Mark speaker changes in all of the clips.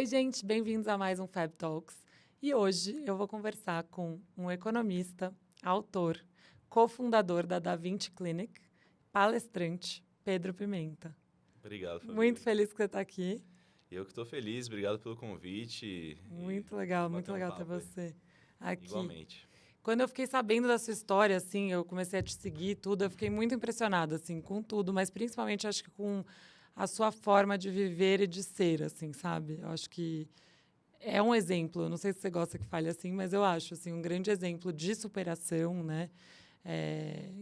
Speaker 1: Oi, gente, bem-vindos a mais um Fab Talks. E hoje eu vou conversar com um economista, autor, cofundador da Da Vinci Clinic, palestrante, Pedro Pimenta.
Speaker 2: Obrigado, Fabi.
Speaker 1: Muito feliz que você está aqui.
Speaker 2: Eu que estou feliz, obrigado pelo convite.
Speaker 1: Muito
Speaker 2: Vamos
Speaker 1: muito
Speaker 2: bater um
Speaker 1: legal ter
Speaker 2: papo aí.
Speaker 1: você aqui.
Speaker 2: Igualmente.
Speaker 1: Quando eu fiquei sabendo da sua história, assim, eu comecei a te seguir e tudo, eu fiquei muito impressionada, assim, com tudo, mas principalmente acho que com a sua forma de viver e de ser, assim, sabe? Eu acho que é um exemplo, não sei se você gosta que fale assim, mas eu acho, assim, um grande exemplo de superação, né?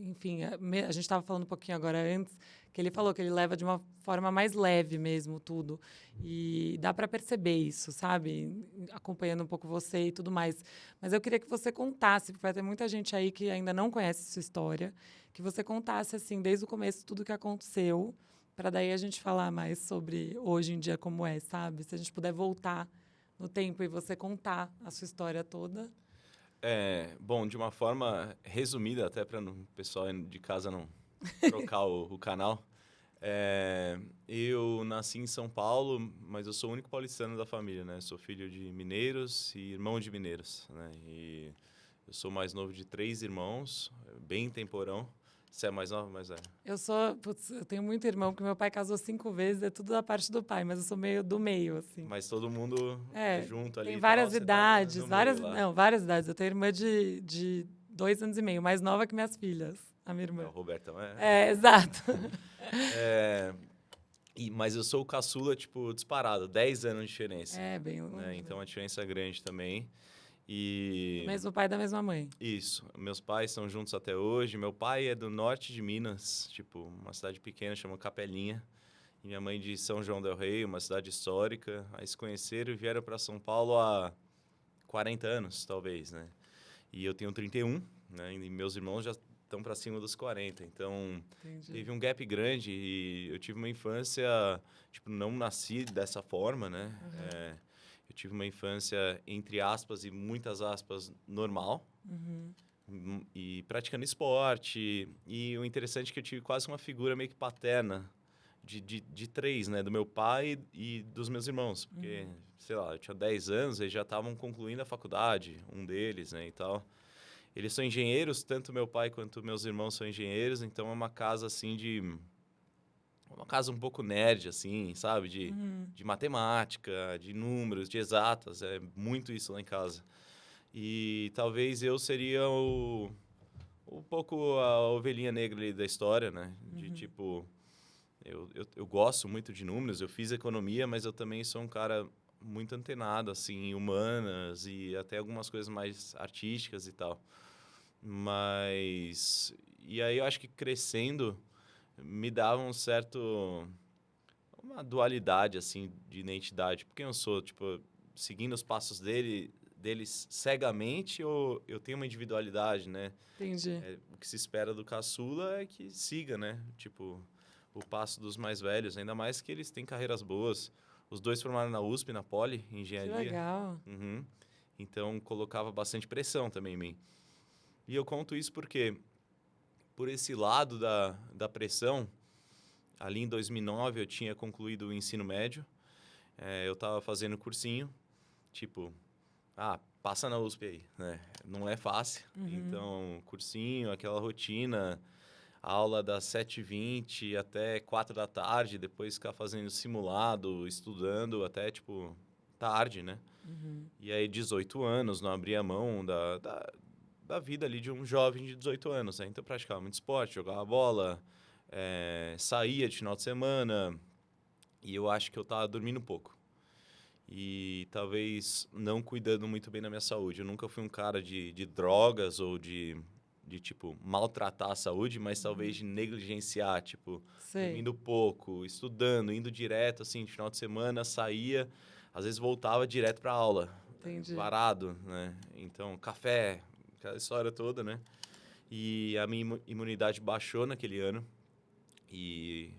Speaker 1: Enfim, a gente estava falando um pouquinho agora antes, que ele falou que ele leva de uma forma mais leve mesmo tudo. E dá para perceber isso, sabe? Acompanhando um pouco você e tudo mais. Mas eu queria que você contasse, porque vai ter muita gente aí que ainda não conhece sua história, que você contasse, assim, desde o começo, tudo o que aconteceu, para daí a gente falar mais sobre hoje em dia como é, sabe? Se a gente puder voltar no tempo e você contar a sua história toda.
Speaker 2: Bom, de uma forma resumida, até para o pessoal de casa não trocar o canal. Eu nasci em São Paulo, mas eu sou o único paulistano da família, né? Sou filho de mineiros e irmão de mineiros, né? E eu sou mais novo de 3 irmãos, bem temporão. Você é mais nova, mais velho?
Speaker 1: Eu tenho muito irmão, porque meu pai casou 5 vezes, é tudo da parte do pai, mas eu sou meio do meio, assim.
Speaker 2: Mas todo mundo é junto ali
Speaker 1: Tem
Speaker 2: e tal,
Speaker 1: várias
Speaker 2: você tá
Speaker 1: idades,
Speaker 2: no meio lá.
Speaker 1: várias idades. Eu tenho irmã de 2 anos e meio, mais nova que minhas filhas, a minha
Speaker 2: É,
Speaker 1: irmã.
Speaker 2: o Robertão
Speaker 1: Exato.
Speaker 2: Mas eu sou o caçula, tipo, disparado, 10 anos de diferença,
Speaker 1: Bem
Speaker 2: né?
Speaker 1: longe.
Speaker 2: Então, a diferença é grande também.
Speaker 1: Do
Speaker 2: E
Speaker 1: mesmo pai e da mesma mãe.
Speaker 2: isso, meus pais são juntos até hoje. Meu pai é do norte de Minas, tipo, uma cidade pequena, chama Capelinha. E minha mãe de São João del Rei, uma cidade histórica. Aí se conheceram e vieram para São Paulo há 40 anos, talvez, né? E eu tenho 31, né? E meus irmãos já estão para cima dos 40. Então,
Speaker 1: Entendi.
Speaker 2: teve um gap grande e eu tive uma infância, tipo, não nasci dessa forma, né? Eu tive uma infância, entre aspas e muitas aspas, normal. E praticando esporte. E o interessante é que eu tive quase uma figura meio que paterna de 3, né? Do meu pai e dos meus irmãos. Porque, sei lá, eu tinha 10 anos, eles já estavam concluindo a faculdade, um deles, né, e tal. Eles são engenheiros, tanto meu pai quanto meus irmãos são engenheiros, então é uma casa assim de... Uma casa um pouco nerd, assim, sabe? De matemática, de números, de exatas. É muito isso lá em casa. E talvez eu seria um pouco a ovelhinha negra ali da história, né? De tipo... Eu gosto muito de números, eu fiz economia, mas eu também sou um cara muito antenado, assim, em humanas e até algumas coisas mais artísticas e tal. Mas... E aí eu acho que crescendo me dava um certo... Uma dualidade, assim, de identidade. Porque eu sou, tipo, seguindo os passos deles cegamente ou eu tenho uma individualidade, né?
Speaker 1: Entendi.
Speaker 2: O que se espera do caçula é que siga, né? Tipo, o passo dos mais velhos. Ainda mais que eles têm carreiras boas. Os dois formaram na USP, na Poli, em
Speaker 1: Que
Speaker 2: engenharia.
Speaker 1: legal.
Speaker 2: Uhum. Então, colocava bastante pressão também em mim. E eu conto isso porque, por esse lado da pressão, ali em 2009 eu tinha concluído o ensino médio. Eu estava fazendo cursinho, tipo, passa na USP aí, né? Não é fácil. Então, cursinho, aquela rotina, aula das 7h20 até 4 da tarde, depois ficar fazendo simulado, estudando até, tipo, tarde, né? E aí, 18 anos, não abria mão da vida ali de um jovem de 18 anos, né? Então, praticava muito esporte, jogava bola, saía de final de semana, e eu acho que eu tava dormindo pouco. E talvez não cuidando muito bem da minha saúde. Eu nunca fui um cara de drogas ou tipo, maltratar a saúde, mas talvez de negligenciar, tipo,
Speaker 1: Sei.
Speaker 2: dormindo pouco, estudando, indo direto, assim, de final de semana, saía, às vezes voltava direto para aula,
Speaker 1: Entendi.
Speaker 2: varado, né? Então, café, aquela história toda, né? E a minha imunidade baixou naquele ano e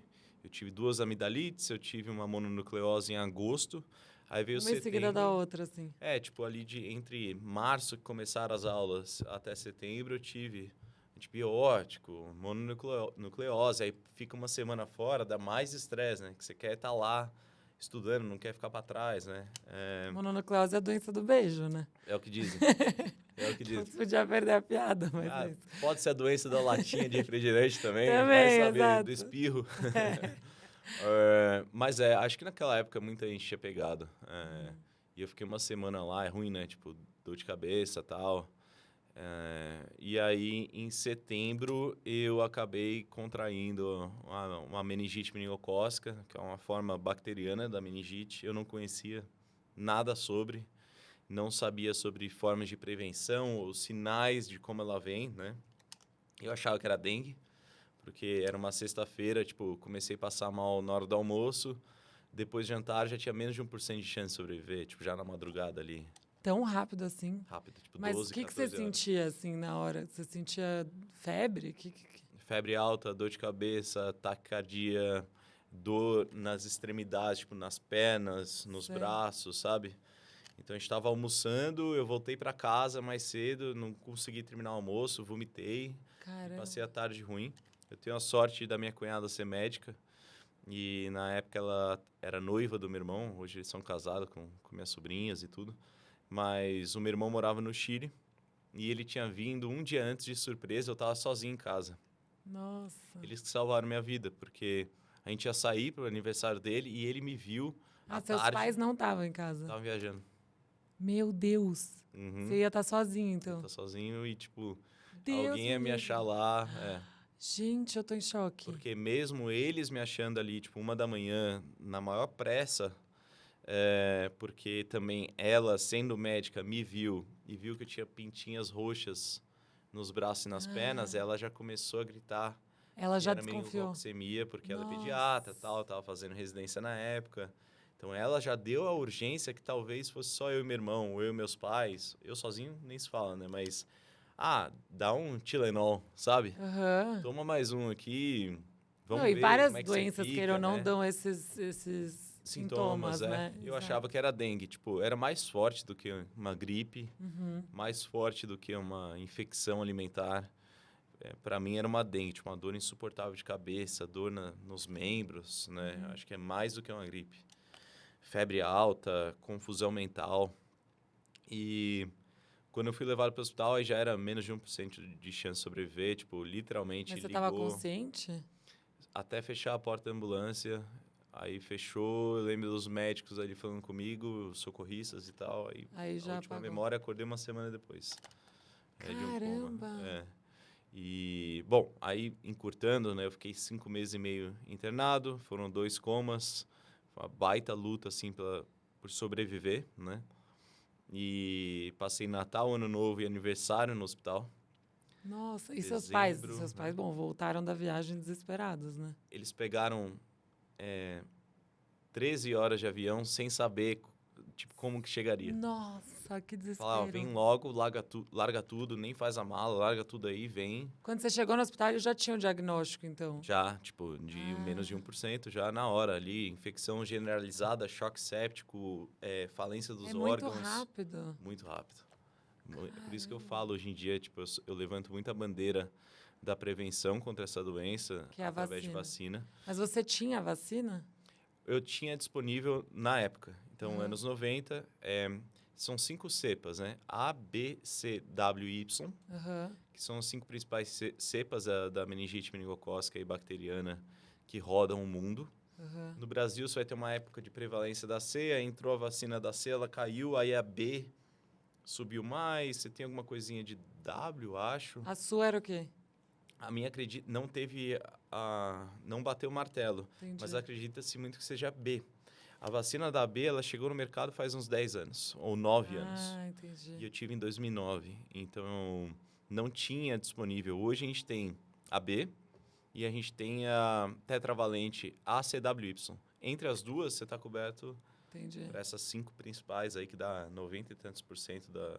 Speaker 2: eu tive 2 amidalites, eu tive uma mononucleose em agosto, aí veio
Speaker 1: Uma em seguida da
Speaker 2: setembro.
Speaker 1: outra, assim.
Speaker 2: Tipo, ali entre março, que começaram as aulas, até setembro, eu tive antibiótico, mononucleose. Aí fica uma semana fora, dá mais estresse, né? Que você quer estar lá estudando, não quer ficar para trás, né?
Speaker 1: Mononucleose é a doença do beijo, né?
Speaker 2: É o que dizem. É o que dizem.
Speaker 1: Você podia perder a piada, mas é isso.
Speaker 2: Pode ser a doença da latinha de refrigerante também, vai
Speaker 1: Também,
Speaker 2: saber,
Speaker 1: exato.
Speaker 2: do espirro. Mas acho que naquela época muita gente tinha pegado. E eu fiquei uma semana lá, é ruim, né? Tipo, dor de cabeça e tal. E aí, em setembro, eu acabei contraindo uma meningite meningocócica, que é uma forma bacteriana da meningite. Eu não conhecia nada sobre, não sabia sobre formas de prevenção ou sinais de como ela vem, né? Eu achava que era dengue, porque era uma sexta-feira, tipo, comecei a passar mal na hora do almoço, depois de jantar já tinha menos de 1% de chance de sobreviver, tipo, já na madrugada ali.
Speaker 1: Tão rápido assim?
Speaker 2: Rápido, tipo,
Speaker 1: Mas
Speaker 2: 12,
Speaker 1: o que você
Speaker 2: 14 horas.
Speaker 1: sentia, assim, na hora? Você sentia febre?
Speaker 2: Febre alta, dor de cabeça, taquicardia, dor nas extremidades, tipo, nas pernas, nos braços, sabe? Então, a gente estava almoçando, eu voltei para casa mais cedo, não consegui terminar o almoço, vomitei.
Speaker 1: Caramba.
Speaker 2: Passei a tarde ruim. Eu tenho a sorte da minha cunhada ser médica. E, na época, ela era noiva do meu irmão. Hoje, eles são casados com minhas sobrinhas e tudo. Mas o meu irmão morava no Chile. E ele tinha vindo um dia antes de surpresa. Eu estava sozinho em casa.
Speaker 1: Nossa.
Speaker 2: Eles que salvaram minha vida. Porque a gente ia sair para o aniversário dele e ele me viu à
Speaker 1: seus
Speaker 2: tarde.
Speaker 1: pais não estavam em casa?
Speaker 2: Estavam viajando.
Speaker 1: Meu Deus. Você ia estar sozinho, então?
Speaker 2: Eu ia estar sozinho e, tipo...
Speaker 1: Deus
Speaker 2: alguém ia me achar lá.
Speaker 1: Gente, eu tô em choque.
Speaker 2: Porque mesmo eles me achando ali, tipo, 1h, na maior pressa, porque também ela, sendo médica, me viu e viu que eu tinha pintinhas roxas nos braços e nas pernas, ela já começou a gritar.
Speaker 1: Ela já
Speaker 2: era
Speaker 1: desconfiou.
Speaker 2: Meningococemia, porque ela é
Speaker 1: Nossa.
Speaker 2: pediatra e tal, tava fazendo residência na época. Então, ela já deu a urgência que talvez fosse só eu e meu irmão, ou eu e meus pais. Eu sozinho nem se fala, né? Mas... dá um Tylenol, sabe?
Speaker 1: Aham.
Speaker 2: Toma mais um aqui, vamos
Speaker 1: Não, e
Speaker 2: ver
Speaker 1: várias
Speaker 2: como é que
Speaker 1: doenças,
Speaker 2: você fica,
Speaker 1: queiram ou não,
Speaker 2: né?
Speaker 1: dão esses sintomas, né?
Speaker 2: Eu achava que era dengue, tipo, era mais forte do que uma gripe, mais forte do que uma infecção alimentar. Para mim era uma dengue, tipo, uma dor insuportável de cabeça, dor nos membros, né? Acho que é mais do que uma gripe. Febre alta, confusão mental. E... quando eu fui levado para o hospital, aí já era menos de 1% de chance de sobreviver. Tipo, literalmente
Speaker 1: Mas você
Speaker 2: ligou...
Speaker 1: estava consciente?
Speaker 2: Até fechar a porta da ambulância. Aí fechou, eu lembro dos médicos ali falando comigo, socorristas e tal.
Speaker 1: Aí já
Speaker 2: a última
Speaker 1: apagou.
Speaker 2: memória, acordei uma semana depois. De um
Speaker 1: Caramba!
Speaker 2: coma. E, bom, aí encurtando, né? Eu fiquei 5 meses e meio internado. Foram 2 comas. Foi uma baita luta, assim, por sobreviver, né? E passei Natal, Ano Novo e aniversário no hospital.
Speaker 1: Nossa, e seus pais?
Speaker 2: Dezembro,
Speaker 1: Seus pais, bom, voltaram da viagem desesperados, né?
Speaker 2: Eles pegaram 13 horas de avião sem saber, tipo, como que chegaria.
Speaker 1: Nossa, que desespero.
Speaker 2: Falaram, vem logo, larga tudo, nem faz a mala, larga tudo aí, vem.
Speaker 1: Quando você chegou no hospital, já tinha o diagnóstico, então?
Speaker 2: Já, tipo, de menos de 1%, já na hora ali. Infecção generalizada, choque séptico, falência dos órgãos.
Speaker 1: Muito rápido.
Speaker 2: Muito rápido. É por isso que eu falo hoje em dia, tipo, eu levanto muita bandeira da prevenção contra essa doença
Speaker 1: Que é
Speaker 2: através de vacina.
Speaker 1: Mas você tinha a vacina?
Speaker 2: Eu tinha disponível na época. Então, anos 90, são 5 cepas, né? A, B, C, W e Y, que são as 5 principais cepas da meningite meningocócica e bacteriana que rodam o mundo. No Brasil, você vai ter uma época de prevalência da C, aí entrou a vacina da C, ela caiu, aí a B subiu mais, você tem alguma coisinha de W, acho.
Speaker 1: A sua era o quê?
Speaker 2: A minha, não teve, não bateu o martelo,
Speaker 1: Entendi.
Speaker 2: mas acredita-se muito que seja B. A vacina da B, ela chegou no mercado faz uns 10 anos, ou 9 anos.
Speaker 1: Entendi.
Speaker 2: E eu tive em 2009, então não tinha disponível. Hoje a gente tem a B e a gente tem a tetravalente ACWY. Entre as duas, você está coberto por essas 5 principais aí, que dá 90 e tantos % da...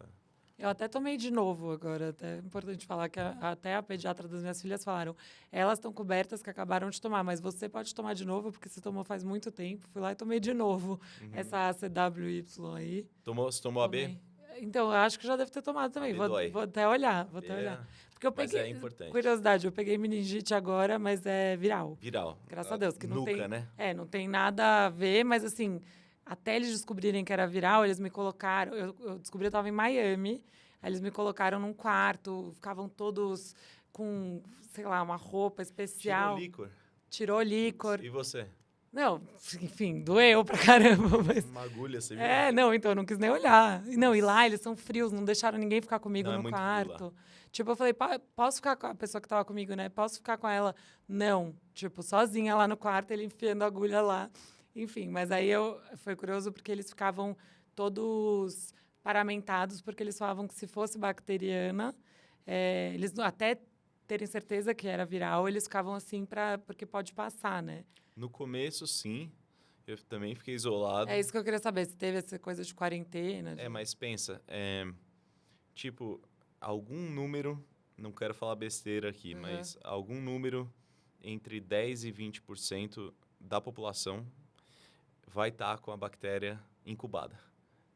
Speaker 1: Eu até tomei de novo agora, até é importante falar que até a pediatra das minhas filhas falaram, elas estão cobertas que acabaram de tomar, mas você pode tomar de novo, porque você tomou faz muito tempo. Fui lá e tomei de novo essa ACWY aí.
Speaker 2: Você tomou a B?
Speaker 1: Então, eu acho que já deve ter tomado também.
Speaker 2: Dói.
Speaker 1: Vou até olhar, vou até olhar. Porque eu
Speaker 2: Mas
Speaker 1: peguei,
Speaker 2: é importante.
Speaker 1: curiosidade, eu peguei meningite agora, mas é viral.
Speaker 2: Viral.
Speaker 1: Graças a Deus, que não
Speaker 2: Nuca,
Speaker 1: tem...
Speaker 2: né?
Speaker 1: Não tem nada a ver, mas assim, até eles descobrirem que era viral, eles me colocaram... Eu descobri, eu estava em Miami, aí eles me colocaram num quarto, ficavam todos com, sei lá, uma roupa especial. Tirou líquor.
Speaker 2: E você?
Speaker 1: Não, enfim, doeu pra caramba, mas...
Speaker 2: Uma agulha, você viu?
Speaker 1: Não, então eu não quis nem olhar. Não, e lá eles são frios, não deixaram ninguém ficar comigo
Speaker 2: Não, é
Speaker 1: no
Speaker 2: muito
Speaker 1: quarto. Tipo, eu falei, posso ficar com a pessoa que tava comigo, né? Posso ficar com ela? Não. Tipo, sozinha lá no quarto, ele enfiando a agulha lá. Enfim, mas aí foi curioso porque eles ficavam todos paramentados, porque eles falavam que se fosse bacteriana, eles até terem certeza que era viral, eles ficavam assim porque pode passar, né?
Speaker 2: No começo, sim. Eu também fiquei isolado.
Speaker 1: É isso que eu queria saber, se teve essa coisa de quarentena.
Speaker 2: Mas pensa, tipo, algum número, não quero falar besteira aqui, mas algum número entre 10% e 20% da população vai estar com a bactéria incubada.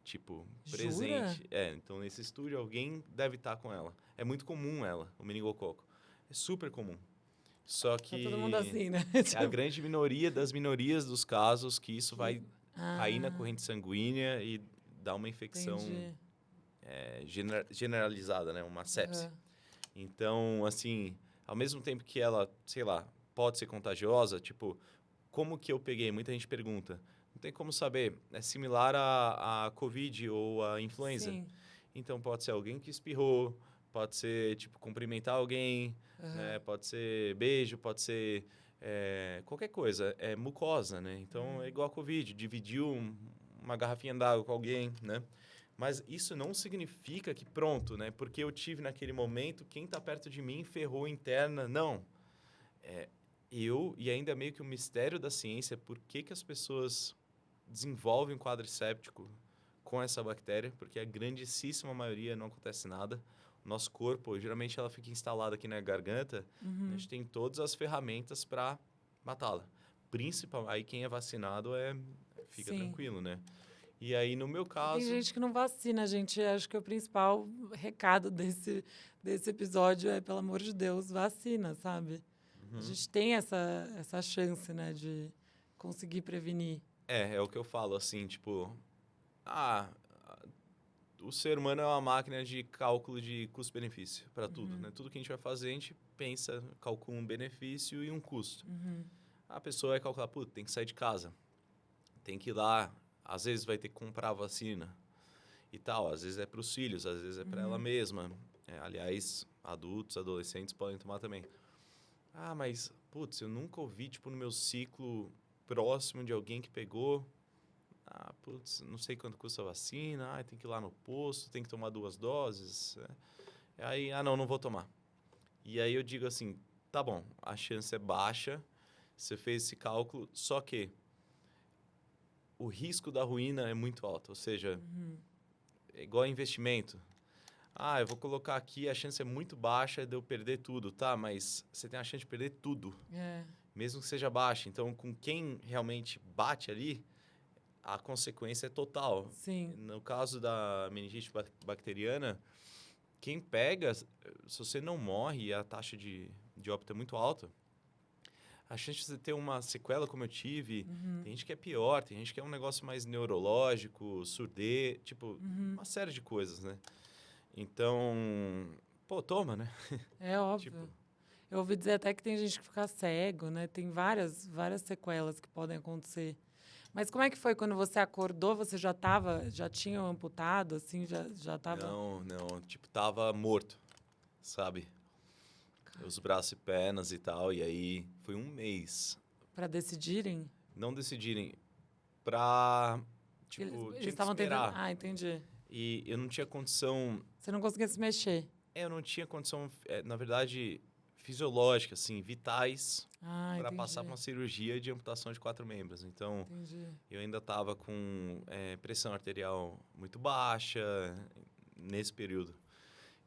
Speaker 2: Tipo, presente.
Speaker 1: Jura?
Speaker 2: Então nesse estúdio alguém deve estar com ela. É muito comum ela, o meningococo. É super comum. Só que
Speaker 1: tá todo mundo assim, né?
Speaker 2: é a grande minoria das minorias dos casos que isso vai cair na corrente sanguínea e dar uma infecção generalizada, né? Uma sepse. Então, assim, ao mesmo tempo que ela, sei lá, pode ser contagiosa, tipo, como que eu peguei? Muita gente pergunta. Não tem como saber. É similar à Covid ou à influenza.
Speaker 1: Sim.
Speaker 2: Então, pode ser alguém que espirrou, pode ser, tipo, cumprimentar alguém, né? Pode ser beijo, pode ser qualquer coisa. É mucosa, né? Então, é igual a Covid. Dividiu uma garrafinha d'água com alguém, né? Mas isso não significa que pronto, né? Porque eu tive naquele momento, quem está perto de mim ferrou interna. Não. E ainda meio que o mistério da ciência, por que as pessoas desenvolvem um quadro séptico com essa bactéria, porque a grandíssima maioria não acontece nada. O nosso corpo, geralmente ela fica instalada aqui na garganta, a gente tem todas as ferramentas para matá-la. Principalmente, aí quem é vacinado fica tranquilo, né? E aí, no meu caso...
Speaker 1: Tem gente que não vacina, gente. Acho que o principal recado desse episódio é, pelo amor de Deus, vacina, sabe? A gente tem essa chance, né, de conseguir prevenir.
Speaker 2: É o que eu falo, assim, tipo... o ser humano é uma máquina de cálculo de custo-benefício para tudo, né? Tudo que a gente vai fazer, a gente pensa, calcula um benefício e um custo. A pessoa vai calcular, tem que sair de casa, tem que ir lá, às vezes vai ter que comprar a vacina e tal, às vezes é para os filhos, às vezes é para ela mesma. Aliás, adultos, adolescentes podem tomar também. Mas, eu nunca ouvi, tipo, no meu ciclo próximo de alguém que pegou... não sei quanto custa a vacina, tem que ir lá no posto, tem que tomar 2 doses. Aí, não vou tomar. E aí eu digo assim, tá bom, a chance é baixa, você fez esse cálculo, só que o risco da ruína é muito alto, ou seja, é igual investimento. Eu vou colocar aqui, a chance é muito baixa de eu perder tudo, tá? Mas você tem a chance de perder tudo, mesmo que seja baixa. Então, com quem realmente bate ali, a consequência é total.
Speaker 1: Sim.
Speaker 2: No caso da meningite bacteriana, quem pega, se você não morre e a taxa de óbito é muito alta, a chance de você ter uma sequela como eu tive, tem gente que é pior, tem gente que é um negócio mais neurológico, surdez, tipo, uma série de coisas, né? Então, toma, né?
Speaker 1: É óbvio. Eu ouvi dizer até que tem gente que fica cego, né? Tem várias sequelas que podem acontecer. Mas como é que foi quando você acordou? Você já tinha amputado, assim, já tava...
Speaker 2: Não, tipo, tava morto, sabe? Os braços e pernas e tal, e aí foi 1 mês.
Speaker 1: Para decidirem?
Speaker 2: Não decidirem, pra, tipo,
Speaker 1: eles estavam tentando... entendi.
Speaker 2: E eu não tinha condição...
Speaker 1: Você não conseguia se mexer?
Speaker 2: Eu não tinha condição, na verdade, fisiológica, assim, vitais, para passar por uma cirurgia de amputação de 4 membros. Então, eu ainda estava com pressão arterial muito baixa nesse período.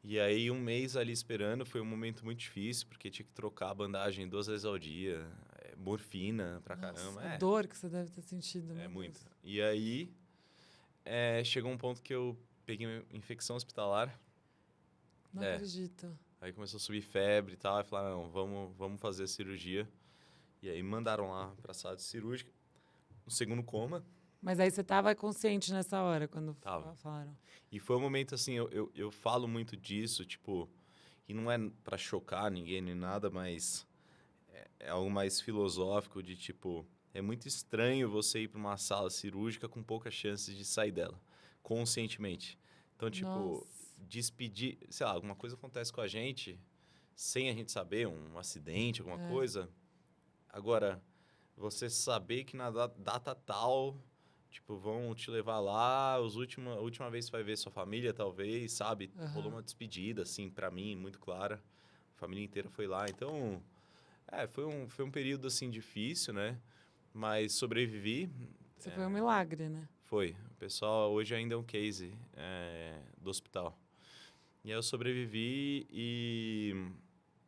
Speaker 2: E aí, 1 mês ali esperando foi um momento muito difícil, porque tinha que trocar a bandagem 2 vezes ao dia, morfina pra caramba.
Speaker 1: A dor que você deve ter sentido.
Speaker 2: Muito. E aí, chegou um ponto que eu peguei uma infecção hospitalar.
Speaker 1: Não acredito.
Speaker 2: Aí começou a subir febre e tal. Aí falaram, não, vamos fazer a cirurgia. E aí mandaram lá pra sala de cirúrgica. No segundo coma.
Speaker 1: Mas aí você tava consciente nessa hora, quando falaram?
Speaker 2: E foi um momento, assim, eu falo muito disso, tipo... E não é pra chocar ninguém nem nada, mas... É algo mais filosófico de, tipo... É muito estranho você ir pra uma sala cirúrgica com poucas chances de sair dela. Conscientemente. Então, tipo... Despedir... Sei lá, alguma coisa acontece com a gente... Sem a gente saber, um acidente, alguma coisa. Agora, você saber que na data tal... Tipo, vão te levar lá, a última vez que você vai ver sua família, talvez, sabe? Rolou uma despedida, assim, pra mim, muito clara. A família inteira foi lá. Então, foi um período, assim, difícil, né? Mas sobrevivi.
Speaker 1: Você foi um milagre, né?
Speaker 2: Foi. O pessoal hoje ainda é um case do hospital. E aí eu sobrevivi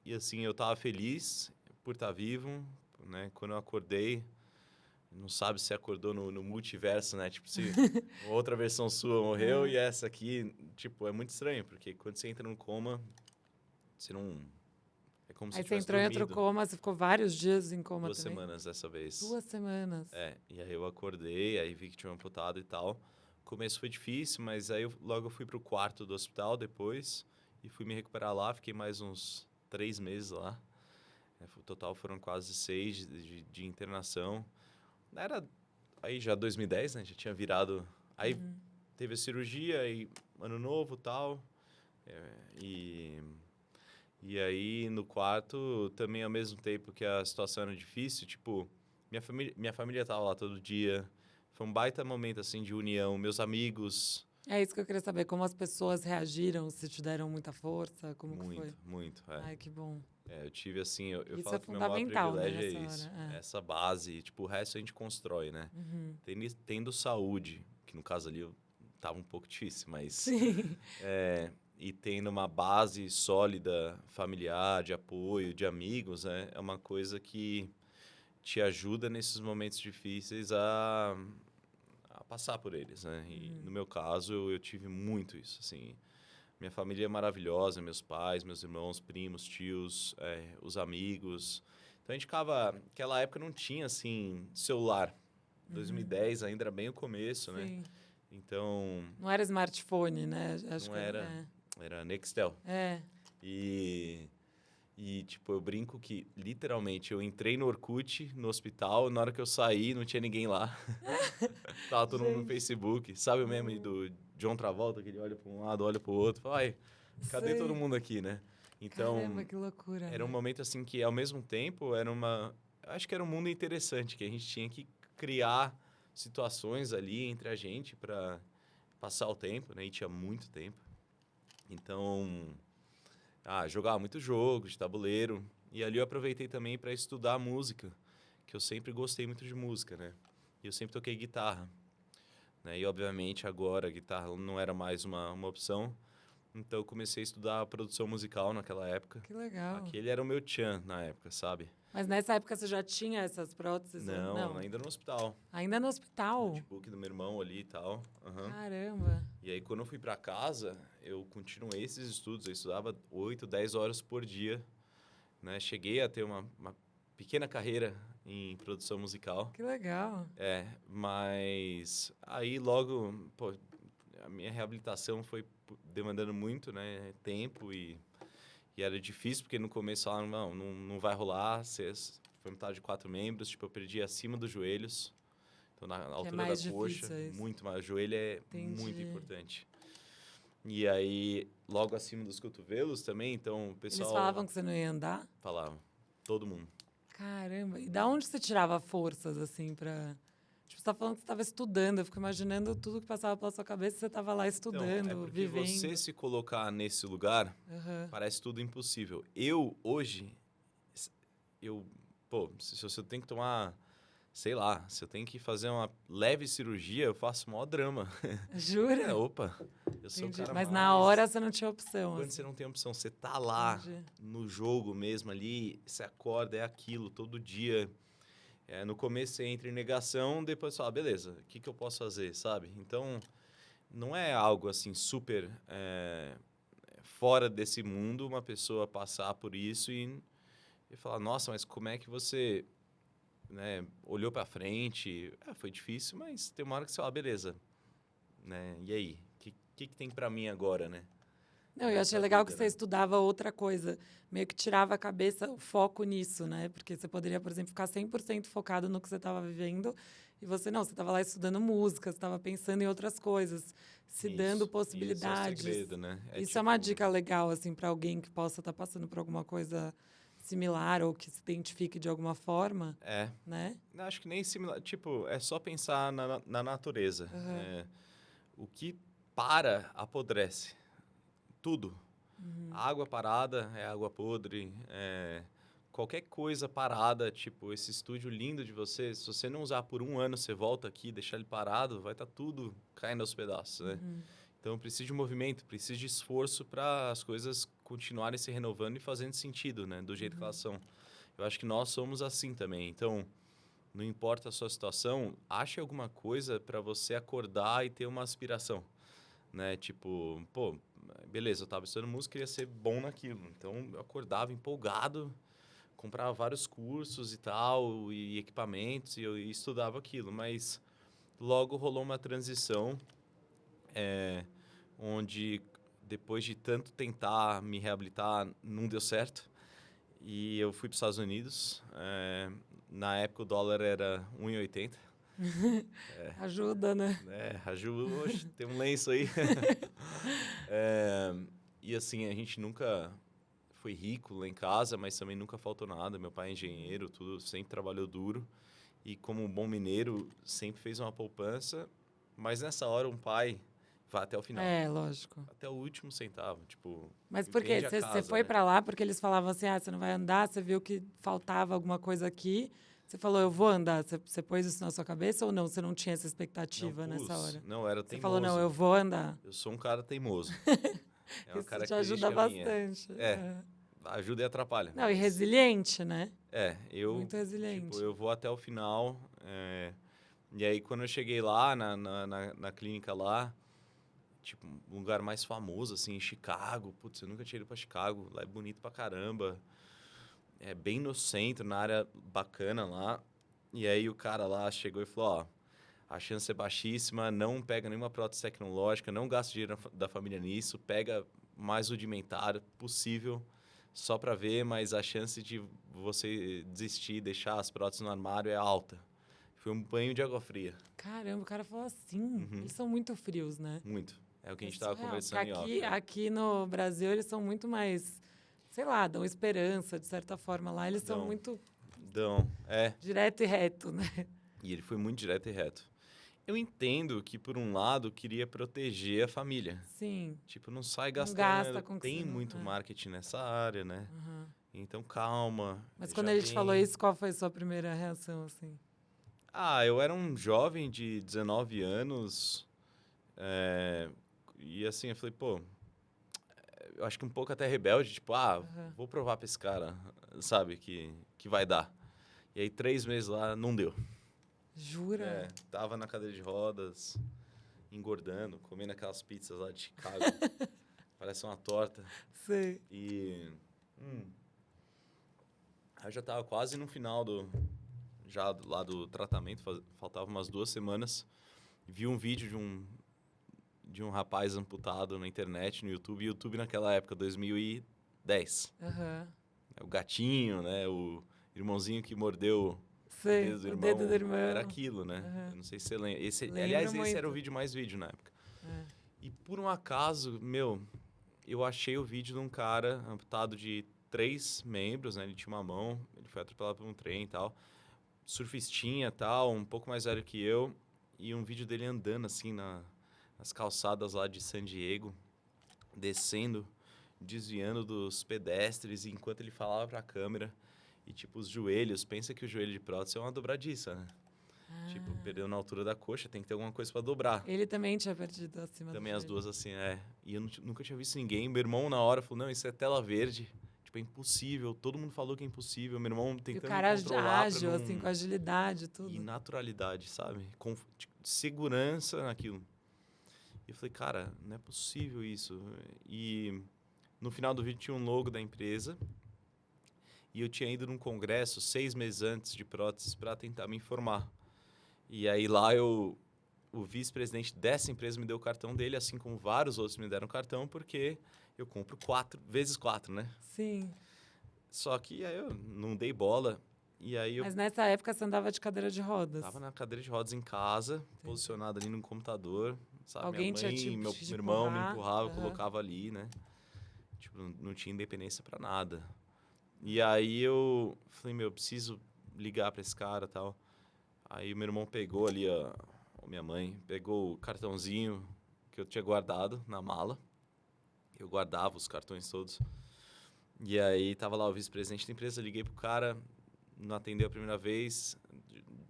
Speaker 2: e assim, eu tava feliz por estar vivo, né? Quando eu acordei... Não sabe se acordou no multiverso, né? Tipo, se outra versão sua morreu e essa aqui... Tipo, é muito estranho, porque quando você entra num coma, você não... É como se
Speaker 1: aí
Speaker 2: você
Speaker 1: entrou
Speaker 2: dormido.
Speaker 1: em outro coma, você ficou vários dias em coma
Speaker 2: 2
Speaker 1: também?
Speaker 2: semanas dessa vez.
Speaker 1: 2 semanas?
Speaker 2: E aí eu acordei, aí vi que tinha amputado e tal. O começo foi difícil, mas aí logo eu fui pro quarto do hospital depois e fui me recuperar lá. Fiquei mais uns 3 meses lá. O total foram quase 6 de internação. Era aí já 2010, né? Já tinha virado... Aí teve a cirurgia, e ano novo e tal. E aí no quarto, também ao mesmo tempo que a situação era difícil, tipo... Minha família tava lá todo dia. Foi um baita momento, assim, de união. Meus amigos...
Speaker 1: É isso que eu queria saber, como as pessoas reagiram, se te deram muita força, como que foi?
Speaker 2: Muito.
Speaker 1: Ai, que bom.
Speaker 2: Eu tive, assim, eu
Speaker 1: Isso
Speaker 2: falo
Speaker 1: é
Speaker 2: que o meu maior
Speaker 1: fundamental, né,
Speaker 2: privilégio é
Speaker 1: nessa
Speaker 2: isso.
Speaker 1: hora,
Speaker 2: Essa base, tipo, o resto a gente constrói, né? Tendo saúde, que no caso ali tava um pouco difícil, mas...
Speaker 1: Sim.
Speaker 2: E tendo uma base sólida, familiar, de apoio, de amigos, né? É uma coisa que te ajuda nesses momentos difíceis a passar por eles, né? E no meu caso, eu tive muito isso, assim... Minha família é maravilhosa, meus pais, meus irmãos, primos, tios, os amigos. Então a gente ficava... Naquela época não tinha, assim, celular. 2010 ainda era bem o começo,
Speaker 1: Sim.
Speaker 2: né? Então...
Speaker 1: Não era smartphone, né? Acho
Speaker 2: não
Speaker 1: que
Speaker 2: era. Era Nextel. E, tipo, eu brinco que, literalmente, eu entrei no Orkut, no hospital, na hora que eu saí, não tinha ninguém lá. Tava todo mundo no Facebook. Sabe o meme do John Travolta, que ele olha para um lado, olha para o outro. Fala, ai, cadê todo mundo aqui, né? Então,
Speaker 1: caramba, que loucura.
Speaker 2: era um momento, assim, que, ao mesmo tempo, era uma... Acho que era um mundo interessante, que a gente tinha que criar situações ali entre a gente para passar o tempo, né? E tinha muito tempo. Então... jogava muito jogo de tabuleiro. E ali eu aproveitei também para estudar música, que eu sempre gostei muito de música, né? E eu sempre toquei guitarra. Né? E, obviamente, agora a guitarra não era mais uma opção. Então, eu comecei a estudar produção musical naquela época.
Speaker 1: Que legal.
Speaker 2: Aquele era o meu tchan na época, sabe?
Speaker 1: Mas nessa época você já tinha essas próteses?
Speaker 2: Não, ainda no hospital.
Speaker 1: Ainda no hospital?
Speaker 2: No notebook do meu irmão ali e tal.
Speaker 1: Caramba.
Speaker 2: E aí, quando eu fui para casa, eu continuei esses estudos. Eu estudava 8, 10 horas por dia. Né? Cheguei a ter uma pequena carreira em produção musical.
Speaker 1: Que legal.
Speaker 2: Mas aí logo, a minha reabilitação foi demandando muito, né? Tempo e era difícil, porque no começo falaram, não vai rolar. Foi metade de 4 membros, tipo, eu perdi acima dos joelhos. Então, na altura da coxa, muito mais. O joelho é muito importante. E aí, logo acima dos cotovelos também, então o pessoal...
Speaker 1: Eles falavam que você não ia andar?
Speaker 2: Falavam. Todo mundo.
Speaker 1: Caramba. E da onde você tirava forças, assim, pra... Tipo, você tá falando que você estava estudando. Eu fico imaginando tudo que passava pela sua cabeça. Você estava lá estudando,
Speaker 2: então, porque
Speaker 1: vivendo.
Speaker 2: você se colocar nesse lugar, parece tudo impossível. Hoje, se eu tenho que tomar... Sei lá, se eu tenho que fazer uma leve cirurgia, eu faço o maior drama.
Speaker 1: Jura?
Speaker 2: Eu sou o cara
Speaker 1: Mas na hora você não tinha opção.
Speaker 2: Quando você não tem opção, você tá lá no jogo mesmo ali, você acorda, é aquilo, todo dia. No começo você entra em negação, depois você fala, beleza, o que eu posso fazer, sabe? Então, não é algo assim super fora desse mundo uma pessoa passar por isso e falar, nossa, mas como é que você, né, olhou para frente? Foi difícil, mas tem uma hora que você fala, beleza, né? E aí, o que tem para mim agora, né?
Speaker 1: Não, eu achei legal que você estudava outra coisa, meio que tirava a cabeça, o foco nisso, né? Porque você poderia, por exemplo, ficar 100% focado no que você estava vivendo e você não, você estava lá estudando música, você estava pensando em outras coisas, se dando possibilidades.
Speaker 2: Isso é o segredo, né?
Speaker 1: Isso é uma dica legal, assim, para alguém que possa estar passando por alguma coisa similar ou que se identifique de alguma forma, né?
Speaker 2: Não, acho que nem similar, tipo, é só pensar na natureza. O que apodrece. Tudo. A água parada é água podre. Qualquer coisa parada, tipo, esse estúdio lindo de você, se você não usar por 1 ano, você volta aqui, deixar ele parado, vai estar tudo caindo aos pedaços, né? Então, precisa de movimento, precisa de esforço para as coisas continuarem se renovando e fazendo sentido, né? Do jeito que elas são. Eu acho que nós somos assim também. Então, não importa a sua situação, ache alguma coisa para você acordar e ter uma aspiração, né? Tipo, pô, beleza, eu estava estudando música e queria ser bom naquilo. Então, eu acordava empolgado, comprava vários cursos e tal, e equipamentos, e eu estudava aquilo. Mas logo rolou uma transição, onde depois de tanto tentar me reabilitar, não deu certo. E eu fui para os Estados Unidos. Na época, o dólar era 1,80.
Speaker 1: Ajuda, né?
Speaker 2: Ajuda. Oxe, tem um lenço aí. E assim, a gente nunca foi rico lá em casa, mas também nunca faltou nada. Meu pai é engenheiro, tudo, sempre trabalhou duro. E como um bom mineiro, sempre fez uma poupança. Mas nessa hora, um pai vai até o final.
Speaker 1: Lógico.
Speaker 2: Até o último centavo, tipo...
Speaker 1: Mas por quê? Você foi para lá porque eles falavam assim, você não vai andar, você viu que faltava alguma coisa aqui, você falou, eu vou andar. Você pôs isso na sua cabeça ou não? Você não tinha essa expectativa nessa hora?
Speaker 2: Não, era teimoso.
Speaker 1: Você falou, não, eu vou andar.
Speaker 2: Eu sou um cara teimoso.
Speaker 1: Isso te ajuda bastante.
Speaker 2: Ajuda e atrapalha.
Speaker 1: Não, e resiliente, né?
Speaker 2: Muito
Speaker 1: resiliente.
Speaker 2: Tipo, eu vou até o final. E aí, quando eu cheguei lá, na clínica lá, tipo, um lugar mais famoso, assim, em Chicago. Putz, eu nunca tinha ido pra Chicago. Lá é bonito pra caramba. É bem no centro, na área bacana lá. E aí, o cara lá chegou e falou, a chance é baixíssima, não pega nenhuma prótese tecnológica, não gasta dinheiro da família nisso, pega mais rudimentar possível, só para ver, mas a chance de você desistir, deixar as próteses no armário é alta. Foi um banho de água fria.
Speaker 1: Caramba, o cara falou assim. Eles são muito frios, né?
Speaker 2: Muito. É o que a gente estava conversando em off.
Speaker 1: Aqui no Brasil, eles são muito mais, sei lá, dão esperança, de certa forma. Lá eles são muito... direto e reto, né?
Speaker 2: E ele foi muito direto e reto. Eu entendo que, por um lado, queria proteger a família.
Speaker 1: Sim.
Speaker 2: Tipo, não sai gastando.
Speaker 1: Não gasta com
Speaker 2: tem muito marketing nessa área, né? Então, calma.
Speaker 1: Mas quando ele te falou isso, qual foi a sua primeira reação, assim?
Speaker 2: Eu era um jovem de 19 anos. E assim, eu falei, pô... Eu acho que um pouco até rebelde. Tipo, vou provar pra esse cara, sabe? Que vai dar. E aí, 3 meses lá, não deu.
Speaker 1: Jura?
Speaker 2: Tava na cadeira de rodas, engordando, comendo aquelas pizzas lá de Chicago. Parece uma torta.
Speaker 1: Sei.
Speaker 2: E... eu já tava quase no final lá do tratamento, faltava umas 2 semanas. Vi um vídeo de um rapaz amputado na internet, no YouTube. YouTube naquela época, 2010. O gatinho, né? O irmãozinho que mordeu...
Speaker 1: Sei, o dedo do irmão.
Speaker 2: Era aquilo, né? Eu não sei se você lembra. Aliás, esse era o vídeo mais vídeo na época. E por um acaso, eu achei o vídeo de um cara amputado de 3 membros, né? Ele tinha uma mão, ele foi atropelado por um trem e tal. Surfistinha e tal, um pouco mais velho que eu. E um vídeo dele andando, assim, nas calçadas lá de San Diego, descendo, desviando dos pedestres, enquanto ele falava pra câmera. E, tipo, os joelhos... Pensa que o joelho de prótese é uma dobradiça, né? Tipo, perdeu na altura da coxa, tem que ter alguma coisa pra dobrar.
Speaker 1: Ele também tinha perdido acima
Speaker 2: Também as duas, assim, E eu nunca tinha visto ninguém. Meu irmão, na hora, falou, não, isso é tela verde. Tipo, é impossível. Todo mundo falou que é impossível. Meu irmão tentando me controlar.
Speaker 1: E o cara ágil, assim, com agilidade, tudo.
Speaker 2: E naturalidade, sabe? Com segurança naquilo. E eu falei, cara, não é possível isso. E no final do vídeo tinha um logo da empresa. E eu tinha ido num congresso 6 meses antes de próteses para tentar me informar. E aí lá o vice-presidente dessa empresa me deu o cartão dele, assim como vários outros me deram cartão, porque eu compro 4 vezes 4, né?
Speaker 1: Sim.
Speaker 2: Só que aí eu não dei bola. E aí eu
Speaker 1: Mas nessa época você andava de cadeira de rodas.
Speaker 2: tava na cadeira de rodas em casa, posicionado ali no computador, sabe?
Speaker 1: Alguém tinha te
Speaker 2: Meu
Speaker 1: te
Speaker 2: irmão me
Speaker 1: empurrar.
Speaker 2: empurrava, eu
Speaker 1: Aham.
Speaker 2: colocava ali, né? Tipo, não tinha independência pra nada. E aí eu falei, meu, eu preciso ligar pra esse cara e tal. Aí meu irmão pegou ali, ou minha mãe, pegou o cartãozinho que eu tinha guardado na mala. Eu guardava os cartões todos. E aí tava lá o vice-presidente da empresa, liguei pro cara, não atendeu a primeira vez,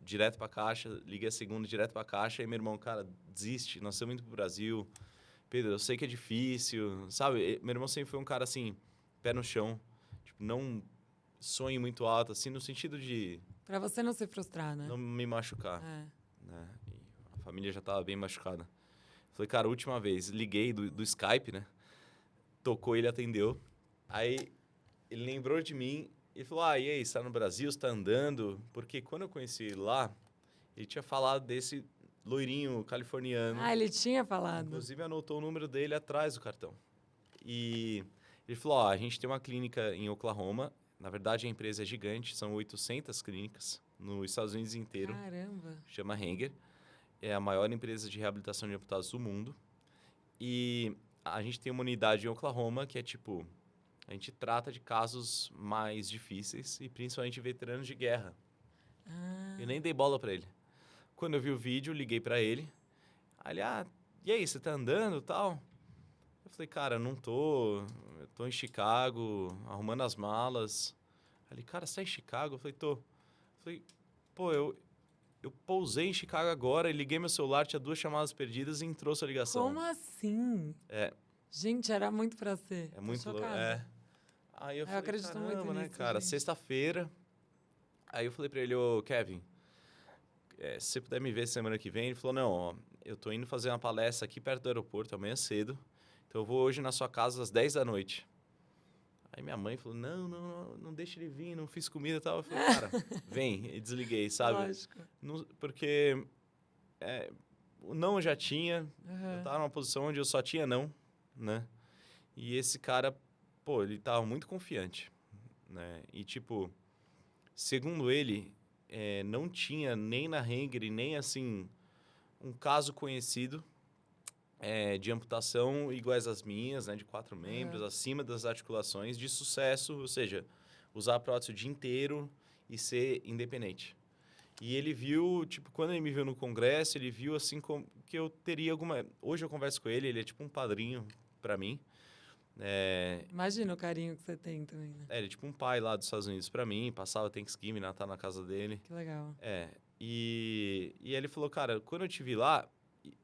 Speaker 2: direto pra caixa, liguei a segunda, direto pra caixa, e meu irmão, cara, desiste, nós estamos indo pro Brasil. Pedro, eu sei que é difícil, sabe? Meu irmão sempre foi um cara assim, pé no chão, tipo, não sonhe muito alto, assim, no sentido de
Speaker 1: Pra você não se frustrar, né?
Speaker 2: não me machucar,
Speaker 1: É.
Speaker 2: né? E a família já tava bem machucada. Falei, cara, última vez, liguei do Skype, né? Tocou, ele atendeu. Aí ele lembrou de mim e falou, e aí, você tá no Brasil, você tá andando? Porque quando eu conheci ele lá, ele tinha falado desse loirinho californiano.
Speaker 1: Ah, ele tinha falado.
Speaker 2: Inclusive, anotou o número dele atrás do cartão. E ele falou, a gente tem uma clínica em Oklahoma. Na verdade, a empresa é gigante, são 800 clínicas nos Estados Unidos inteiro.
Speaker 1: Caramba.
Speaker 2: Chama Hanger. É a maior empresa de reabilitação de amputados do mundo. E a gente tem uma unidade em Oklahoma que é tipo... A gente trata de casos mais difíceis e principalmente veteranos de guerra.
Speaker 1: Ah.
Speaker 2: Eu nem dei bola pra ele. Quando eu vi o vídeo, liguei pra ele. Aí ele, e aí, você tá andando e tal? Eu falei, cara, não tô. Eu tô em Chicago, arrumando as malas. Aí ele, cara, você tá em Chicago? Eu falei, tô. Eu falei, pô, eu pousei em Chicago agora e liguei meu celular, tinha 2 chamadas perdidas e entrou sua ligação.
Speaker 1: Como assim?
Speaker 2: É.
Speaker 1: Gente, era muito pra ser.
Speaker 2: É
Speaker 1: Tô
Speaker 2: muito louco.
Speaker 1: chocada.
Speaker 2: Aí eu
Speaker 1: Eu
Speaker 2: falei,
Speaker 1: acredito muito
Speaker 2: caramba, né,
Speaker 1: nisso,
Speaker 2: cara?
Speaker 1: gente.
Speaker 2: Sexta-feira. Aí eu falei pra ele, Kevin, se você puder me ver semana que vem, ele falou, não, ó, eu tô indo fazer uma palestra aqui perto do aeroporto, amanhã cedo. Então eu vou hoje na sua casa às 10 da noite. Aí minha mãe falou, não deixa ele vir, não fiz comida e tal. Eu falei, cara, vem. E desliguei, sabe?
Speaker 1: Lógico.
Speaker 2: Porque o não eu já tinha, eu
Speaker 1: Aham.
Speaker 2: tava numa posição onde eu só tinha não, né? E esse cara, pô, ele tava muito confiante, né? E tipo, segundo ele, não tinha nem na Hanger, nem assim, um caso conhecido de amputação iguais às minhas, né, de 4 membros, acima das articulações, de sucesso, ou seja, usar a prótese o dia inteiro e ser independente. E ele viu, tipo, quando ele me viu no congresso, ele viu assim como que eu teria alguma... Hoje eu converso com ele, ele é tipo um padrinho para mim.
Speaker 1: Imagina o carinho que você tem também, né?
Speaker 2: Ele é tipo um pai lá dos Estados Unidos para mim, passava Thanksgiving, Natal na casa dele.
Speaker 1: Que legal.
Speaker 2: E ele falou, cara, quando eu te vi lá,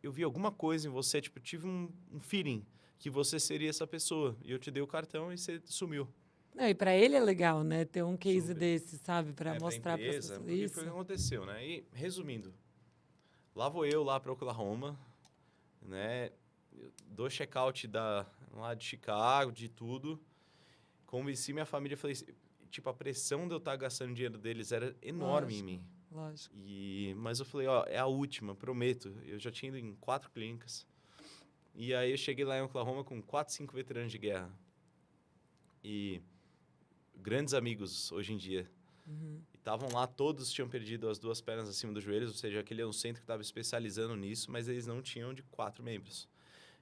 Speaker 2: eu vi alguma coisa em você, tipo, tive um feeling que você seria essa pessoa. E eu te dei o cartão e você sumiu.
Speaker 1: Não, e pra ele é legal, né? Ter um case
Speaker 2: Super.
Speaker 1: desse, sabe? Pra mostrar
Speaker 2: pra
Speaker 1: para
Speaker 2: empresa,
Speaker 1: pessoas.
Speaker 2: porque
Speaker 1: Isso.
Speaker 2: foi o que aconteceu, né? E, resumindo, lá vou eu lá para Oklahoma, né? Eu dou check-out lá de Chicago, de tudo. Convenci minha família, falei, tipo, a pressão de eu estar gastando dinheiro deles era enorme em mim.
Speaker 1: Lógico.
Speaker 2: Mas eu falei, é a última, prometo. Eu já tinha ido em 4 clínicas. E aí eu cheguei lá em Oklahoma com 4, 5 veteranos de guerra. E grandes amigos hoje em dia. E estavam lá, todos tinham perdido as 2 pernas acima dos joelhos, ou seja, aquele é um centro que estava especializando nisso, mas eles não tinham de 4 membros.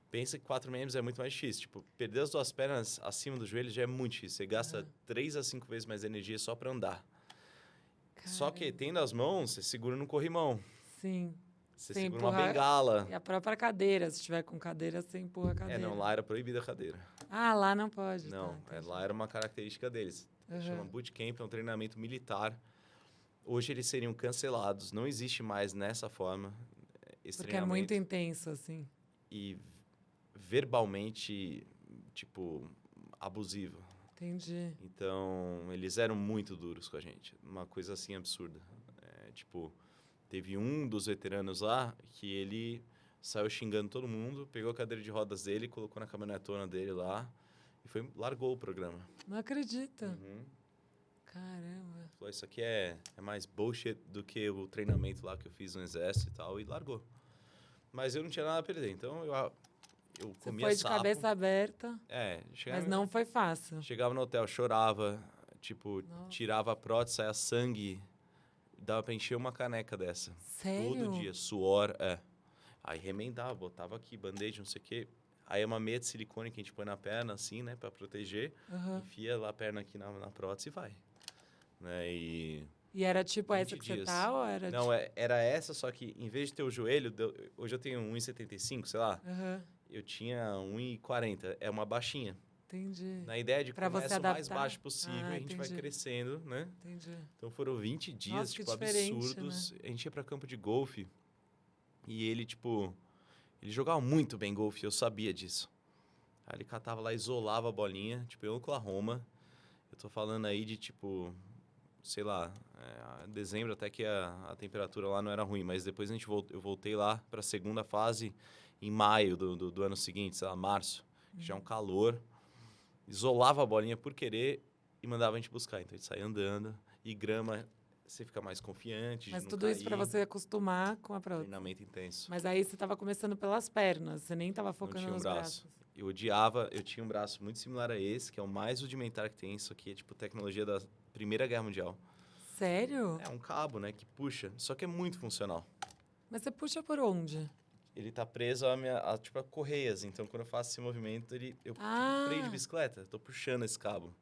Speaker 2: Pensa que 4 membros é muito mais difícil. Tipo, perder as 2 pernas acima dos joelhos já é muito difícil. Você gasta 3 a 5 vezes mais energia só para andar. Só que tendo as mãos, você segura no corrimão.
Speaker 1: Sim.
Speaker 2: Você
Speaker 1: Você
Speaker 2: segura uma
Speaker 1: empurra-
Speaker 2: bengala.
Speaker 1: E a própria cadeira. Se tiver com cadeira, você empurra a cadeira.
Speaker 2: Não, lá era proibida a cadeira.
Speaker 1: Ah, lá não pode.
Speaker 2: Não,
Speaker 1: tá, entendi.
Speaker 2: lá era uma característica deles. Chama bootcamp, é um treinamento militar. Hoje eles seriam cancelados. Não existe mais nessa forma esse
Speaker 1: Porque é
Speaker 2: treinamento.
Speaker 1: muito intenso, assim.
Speaker 2: E verbalmente, tipo, abusivo.
Speaker 1: Entendi.
Speaker 2: Então, eles eram muito duros com a gente. Uma coisa assim absurda. Tipo, teve um dos veteranos lá que ele saiu xingando todo mundo, pegou a cadeira de rodas dele, colocou na caminhonetona dele lá e largou o programa.
Speaker 1: Não acredito.
Speaker 2: Uhum.
Speaker 1: Caramba.
Speaker 2: Falou, isso aqui é mais bullshit do que o treinamento lá que eu fiz no exército e tal, e largou. Mas eu não tinha nada a perder, então eu
Speaker 1: Você
Speaker 2: comia
Speaker 1: foi de
Speaker 2: sapo.
Speaker 1: cabeça aberta,
Speaker 2: Chegava,
Speaker 1: mas não foi fácil.
Speaker 2: chegava no hotel, chorava, tipo,
Speaker 1: Nossa.
Speaker 2: tirava a prótese, saia sangue, dava pra encher uma caneca dessa.
Speaker 1: Sério?
Speaker 2: Todo dia, suor, Aí remendava, botava aqui, band-aid, não sei o quê. Aí é uma meia de silicone que a gente põe na perna, assim, né, pra proteger.
Speaker 1: Uhum.
Speaker 2: Enfia lá a perna aqui na prótese e vai. Né,
Speaker 1: E era tipo
Speaker 2: 20
Speaker 1: essa que você
Speaker 2: dias.
Speaker 1: tá ou era
Speaker 2: Não,
Speaker 1: tipo...
Speaker 2: era essa, só que em vez de ter o joelho, hoje eu tenho 1,75, sei lá.
Speaker 1: Uhum.
Speaker 2: Eu tinha 1,40. É uma baixinha.
Speaker 1: Entendi.
Speaker 2: Na ideia de
Speaker 1: Pra você
Speaker 2: começa o mais
Speaker 1: adaptar?
Speaker 2: baixo possível, a gente vai
Speaker 1: Entendi.
Speaker 2: crescendo, né?
Speaker 1: Entendi.
Speaker 2: Então foram 20 dias,
Speaker 1: Nossa, que
Speaker 2: tipo,
Speaker 1: diferente,
Speaker 2: absurdos. A gente ia pra campo de golfe e ele, tipo... Ele jogava muito bem golfe, eu sabia disso. Aí ele catava lá, isolava a bolinha, tipo, em Oklahoma. Eu tô falando aí de, tipo... Sei lá, dezembro até que a temperatura lá não era ruim, mas depois eu voltei lá para a segunda fase em maio do ano seguinte, sei lá, março, que já é um calor. Isolava a bolinha por querer e mandava a gente buscar. Então a gente saía andando e grama, você fica mais confiante.
Speaker 1: Mas
Speaker 2: de não
Speaker 1: tudo isso pra
Speaker 2: cair.
Speaker 1: você acostumar com a prótese.
Speaker 2: Treinamento intenso.
Speaker 1: Mas aí você tava começando pelas pernas, você nem tava
Speaker 2: Não
Speaker 1: focando
Speaker 2: tinha um
Speaker 1: nos
Speaker 2: braço.
Speaker 1: braços.
Speaker 2: Eu odiava, eu tinha um braço muito similar a esse, que é o mais rudimentar que tem. Isso aqui é tipo tecnologia da Primeira Guerra Mundial.
Speaker 1: Sério?
Speaker 2: É um cabo, né, que puxa, só que é muito funcional.
Speaker 1: Mas você puxa por onde?
Speaker 2: Ele tá preso a correias, então quando eu faço esse movimento, tipo freio de bicicleta, eu tô puxando esse cabo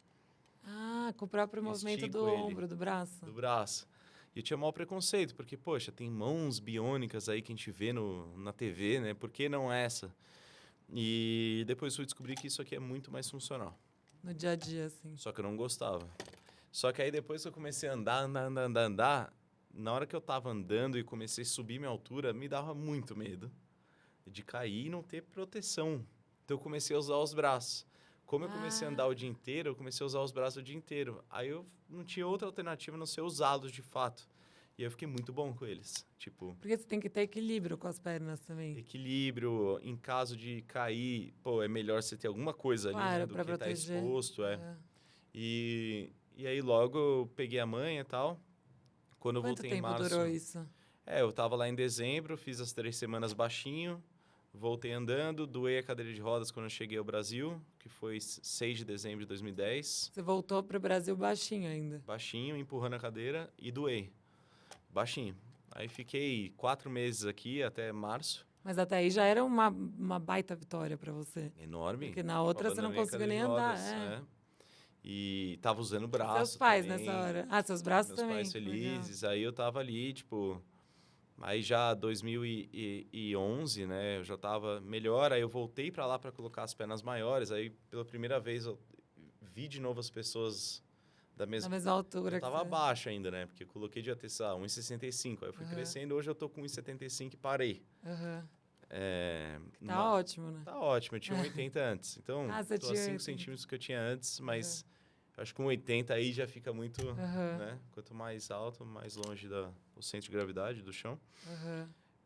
Speaker 1: Com o próprio movimento do
Speaker 2: Estico ele.
Speaker 1: ombro, do braço.
Speaker 2: do braço. E eu tinha maior preconceito, porque, poxa, tem mãos biônicas aí que a gente vê na TV, né? Por que não essa? E depois fui descobrir que isso aqui é muito mais funcional.
Speaker 1: No dia a dia, assim.
Speaker 2: Só que eu não gostava. Só que aí depois que eu comecei a andar, na hora que eu tava andando e comecei a subir minha altura, me dava muito medo de cair e não ter proteção. Então eu comecei a usar os braços. Como eu comecei a andar o dia inteiro, eu comecei a usar os braços o dia inteiro. Aí eu não tinha outra alternativa a não ser usá-los de fato. E aí eu fiquei muito bom com eles. Tipo,
Speaker 1: Porque você tem que ter equilíbrio com as pernas também.
Speaker 2: equilíbrio, em caso de cair, pô, é melhor você ter alguma coisa ali,
Speaker 1: Claro,
Speaker 2: né, do
Speaker 1: pra
Speaker 2: que estar
Speaker 1: proteger.
Speaker 2: exposto, E aí logo eu peguei a manha e tal. Quando eu
Speaker 1: Quanto
Speaker 2: voltei em
Speaker 1: tempo
Speaker 2: março...
Speaker 1: durou isso?
Speaker 2: eu tava lá em dezembro, fiz as 3 semanas baixinho, voltei andando, doei a cadeira de rodas quando eu cheguei ao Brasil, que foi 6 de dezembro de 2010.
Speaker 1: Você voltou pro Brasil baixinho ainda.
Speaker 2: Baixinho, empurrando a cadeira e doei. Baixinho. Aí fiquei 4 meses aqui até março.
Speaker 1: Mas até aí já era uma baita vitória pra você.
Speaker 2: Enorme.
Speaker 1: Porque na outra você não
Speaker 2: Abandonei a
Speaker 1: conseguiu
Speaker 2: cadeira
Speaker 1: nem
Speaker 2: de
Speaker 1: andar.
Speaker 2: rodas, E tava usando o braço.
Speaker 1: Seus pais
Speaker 2: também.
Speaker 1: nessa hora. Seus braços
Speaker 2: Meus
Speaker 1: também.
Speaker 2: pais felizes. Aí eu tava ali, tipo... Aí já 2011, né? Eu já tava melhor. Aí eu voltei pra lá pra colocar as pernas maiores. Aí pela primeira vez eu vi de novo as pessoas da
Speaker 1: Na
Speaker 2: mesma...
Speaker 1: mesma altura
Speaker 2: Eu
Speaker 1: que
Speaker 2: tava
Speaker 1: você...
Speaker 2: abaixo ainda, né? Porque eu coloquei de até 1,65. Aí eu fui crescendo. Hoje eu tô com 1,75 e parei.
Speaker 1: Tá ótimo, né?
Speaker 2: Tá ótimo. Eu tinha 1,80 antes. Então,
Speaker 1: você
Speaker 2: tô a
Speaker 1: tinha
Speaker 2: 5
Speaker 1: 80.
Speaker 2: centímetros que eu tinha antes. Mas acho que com 1,80 aí já fica muito... né? Quanto mais alto, mais longe do centro de gravidade do chão.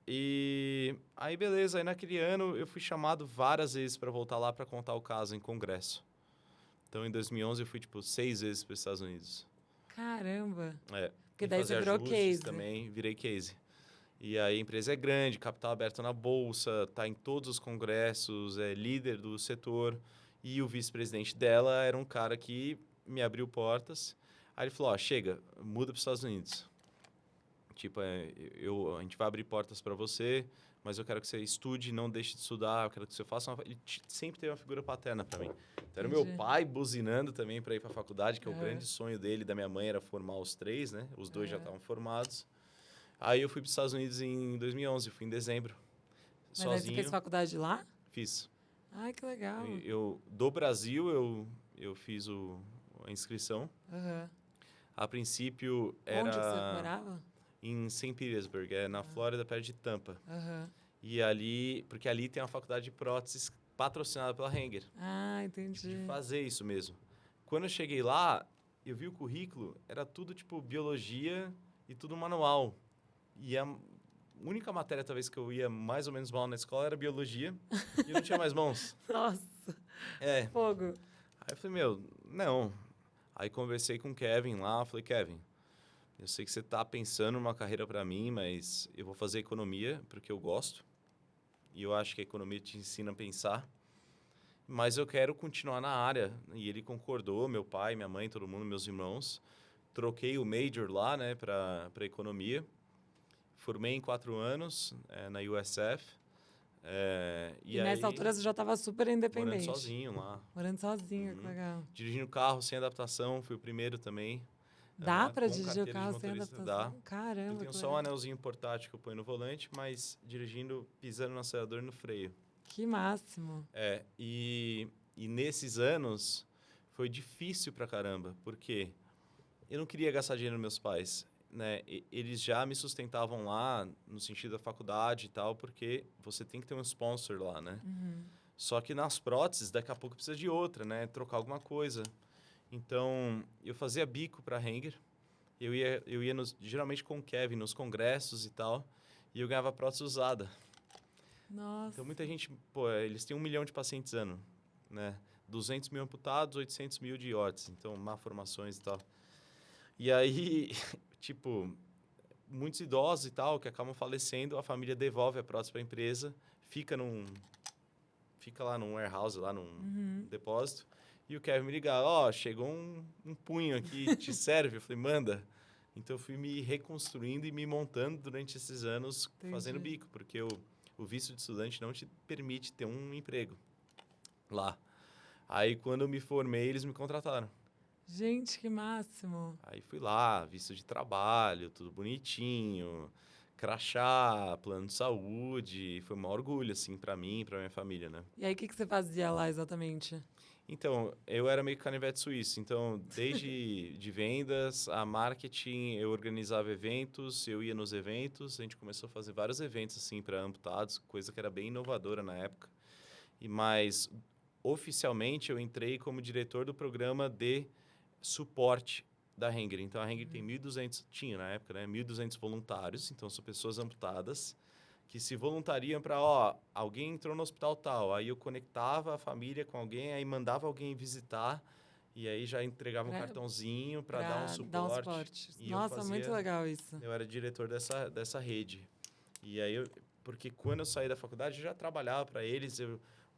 Speaker 2: E aí, beleza. Aí naquele ano eu fui chamado várias vezes para voltar lá para contar o caso em congresso. Então, em 2011, eu fui, 6 vezes para os Estados Unidos.
Speaker 1: Caramba. Porque
Speaker 2: E
Speaker 1: daí você
Speaker 2: fazer
Speaker 1: virou
Speaker 2: ajustes
Speaker 1: case.
Speaker 2: também, virei case. E aí a empresa é grande, capital aberto na bolsa, tá em todos os congressos, é líder do setor. E o vice-presidente dela era um cara que me abriu portas. Aí ele falou, chega, muda para os Estados Unidos. Tipo, a gente vai abrir portas para você, mas eu quero que você estude, não deixe de estudar, eu quero que você faça uma... Ele sempre teve uma figura paterna para mim. Então, era o meu pai buzinando também para ir para a faculdade, que é o grande sonho dele e da minha mãe era formar os 3, né? Os 2 já estavam formados. Aí eu fui para os Estados Unidos em 2011, fui em dezembro,
Speaker 1: Mas aí você fez faculdade lá?
Speaker 2: Fiz.
Speaker 1: Ai, que legal.
Speaker 2: Do Brasil, eu fiz a inscrição. A princípio era...
Speaker 1: Onde você morava?
Speaker 2: Em St. Petersburg, na Flórida, perto de Tampa.
Speaker 1: Aham.
Speaker 2: E ali, porque ali tem uma faculdade de próteses patrocinada pela Hanger.
Speaker 1: Ah, entendi.
Speaker 2: De fazer isso mesmo. Quando eu cheguei lá, eu vi o currículo, era tudo tipo biologia e tudo manual. E única matéria, talvez, que eu ia mais ou menos mal na escola era biologia. E eu não tinha mais mãos.
Speaker 1: Nossa,
Speaker 2: É.
Speaker 1: fogo.
Speaker 2: Aí eu falei, meu, não. Aí conversei com o Kevin lá. Falei, Kevin, eu sei que você tá pensando numa carreira para mim, mas eu vou fazer economia porque eu gosto. E eu acho que a economia te ensina a pensar. Mas eu quero continuar na área. E ele concordou, meu pai, minha mãe, todo mundo, meus irmãos. Troquei o major lá, né, para economia. Formei em 4 anos na USF.
Speaker 1: E
Speaker 2: Aí,
Speaker 1: nessa altura você já estava super
Speaker 2: morando
Speaker 1: independente.
Speaker 2: sozinho lá.
Speaker 1: Morando sozinho, que legal.
Speaker 2: Dirigindo carro sem adaptação, fui o primeiro também.
Speaker 1: Dá para
Speaker 2: Com
Speaker 1: dirigir o
Speaker 2: carteira de
Speaker 1: carro sem
Speaker 2: motorista,
Speaker 1: adaptação?
Speaker 2: dá.
Speaker 1: Caramba,
Speaker 2: Eu tenho
Speaker 1: que
Speaker 2: só um
Speaker 1: legal.
Speaker 2: anelzinho portátil que eu ponho no volante, mas dirigindo, pisando no acelerador e no freio.
Speaker 1: Que máximo.
Speaker 2: E nesses anos foi difícil pra caramba, porque eu não queria gastar dinheiro nos meus pais, né? Eles já me sustentavam lá no sentido da faculdade e tal, porque você tem que ter um sponsor lá, né? Só que nas próteses, daqui a pouco precisa de outra, né? Trocar alguma coisa. Então, eu fazia bico para Hanger. Eu ia geralmente com o Kevin nos congressos e tal, e eu ganhava prótese usada.
Speaker 1: Nossa.
Speaker 2: Então, muita gente, pô, eles têm 1 milhão de pacientes ano, né? 200 mil amputados, 800 mil de órtese. Então, malformações e tal. E aí, tipo, muitos idosos e tal, que acabam falecendo, a família devolve a prótese para a empresa, fica lá num warehouse, lá num depósito, e o Kevin me liga, chegou um punho aqui, te serve? Eu falei, manda. Então, eu fui me reconstruindo e me montando durante esses anos, fazendo bico, porque o visto de estudante não te permite ter um emprego lá. Aí, quando eu me formei, eles me contrataram.
Speaker 1: Gente, que máximo.
Speaker 2: Aí fui lá, visto de trabalho, tudo bonitinho, crachá, plano de saúde. Foi um orgulho, assim, pra mim e pra minha família, né?
Speaker 1: E aí, o que você fazia lá exatamente?
Speaker 2: Então, eu era meio canivete suíço. Então, desde de vendas a marketing, eu organizava eventos, eu ia nos eventos. A gente começou a fazer vários eventos, assim, para amputados, coisa que era bem inovadora na época. Mas, oficialmente, eu entrei como diretor do programa de suporte da Hanger. Então, a Hanger tem 1.200, tinha na época, né? 1.200 voluntários. Então, são pessoas amputadas que se voluntariam para, alguém entrou no hospital tal. Aí eu conectava a família com alguém, aí mandava alguém visitar. E aí já entregava um cartãozinho para dar um suporte. E
Speaker 1: Nossa, muito legal isso.
Speaker 2: Eu era diretor dessa rede. E aí, porque quando eu saí da faculdade, eu já trabalhava para eles.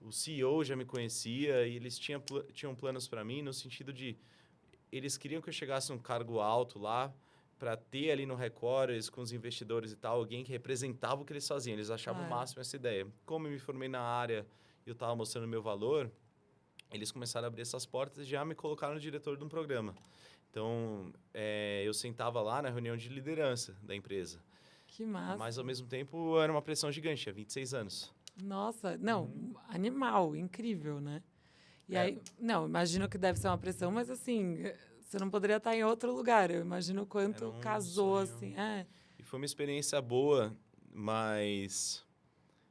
Speaker 2: O CEO já me conhecia e eles tinham planos para mim no sentido de eles queriam que eu chegasse num cargo alto lá para ter ali no Record, com os investidores e tal, alguém que representava o que eles faziam. Eles achavam o máximo essa ideia. Como eu me formei na área e eu estava mostrando o meu valor, eles começaram a abrir essas portas e já me colocaram no diretor de um programa. Então, eu sentava lá na reunião de liderança da empresa.
Speaker 1: Que massa.
Speaker 2: Mas, ao mesmo tempo, era uma pressão gigante. Tinha 26 anos.
Speaker 1: Nossa, não, animal, incrível, né? E aí, não, imagino que deve ser uma pressão, mas assim, você não poderia estar em outro lugar. Eu imagino o quanto casou, sonho. Assim.
Speaker 2: E foi uma experiência boa, mas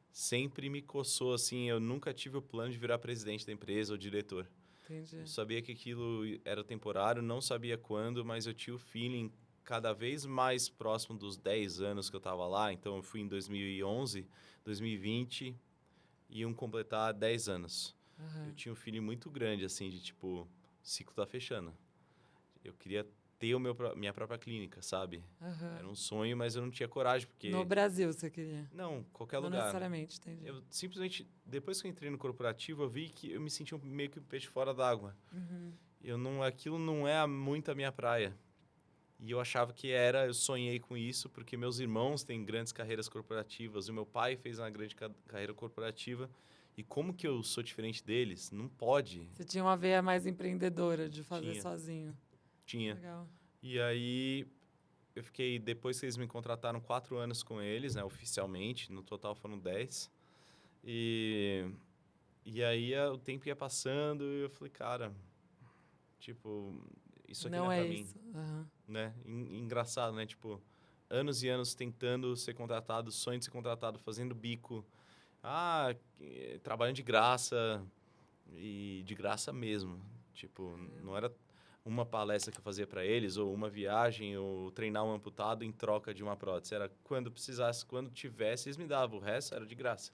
Speaker 2: sempre me coçou, assim. Eu nunca tive o plano de virar presidente da empresa ou diretor.
Speaker 1: Entendi.
Speaker 2: Eu sabia que aquilo era temporário, não sabia quando, mas eu tinha o feeling cada vez mais próximo dos 10 anos que eu estava lá. Então, eu fui em 2011, 2020, iam completar 10 anos. Eu tinha um feeling muito grande, assim, de tipo, o ciclo tá fechando. Eu queria ter minha própria clínica, sabe? Era um sonho, mas eu não tinha coragem, porque...
Speaker 1: No Brasil você queria?
Speaker 2: Não, qualquer lugar.
Speaker 1: Não necessariamente, entendi.
Speaker 2: Eu simplesmente, depois que eu entrei no corporativo, eu vi que eu me sentia meio que um peixe fora d'água. Aquilo não é muito a minha praia. E eu achava que era, eu sonhei com isso, porque meus irmãos têm grandes carreiras corporativas, o meu pai fez uma grande carreira corporativa. E como que eu sou diferente deles? Não pode.
Speaker 1: Você tinha uma veia mais empreendedora de fazer sozinho.
Speaker 2: Tinha.
Speaker 1: Legal.
Speaker 2: E aí, eu fiquei, depois que eles me contrataram, 4 anos com eles, né, oficialmente. No total foram 10. E aí, o tempo ia passando e eu falei, cara, tipo, isso aqui não é pra mim. Né? Engraçado, né? Tipo, anos e anos tentando ser contratado, sonho de ser contratado, fazendo bico. Trabalhando de graça, e de graça mesmo. Tipo, não era uma palestra que eu fazia para eles, ou uma viagem, ou treinar um amputado em troca de uma prótese. Era quando precisasse, quando tivesse, eles me davam. O resto era de graça.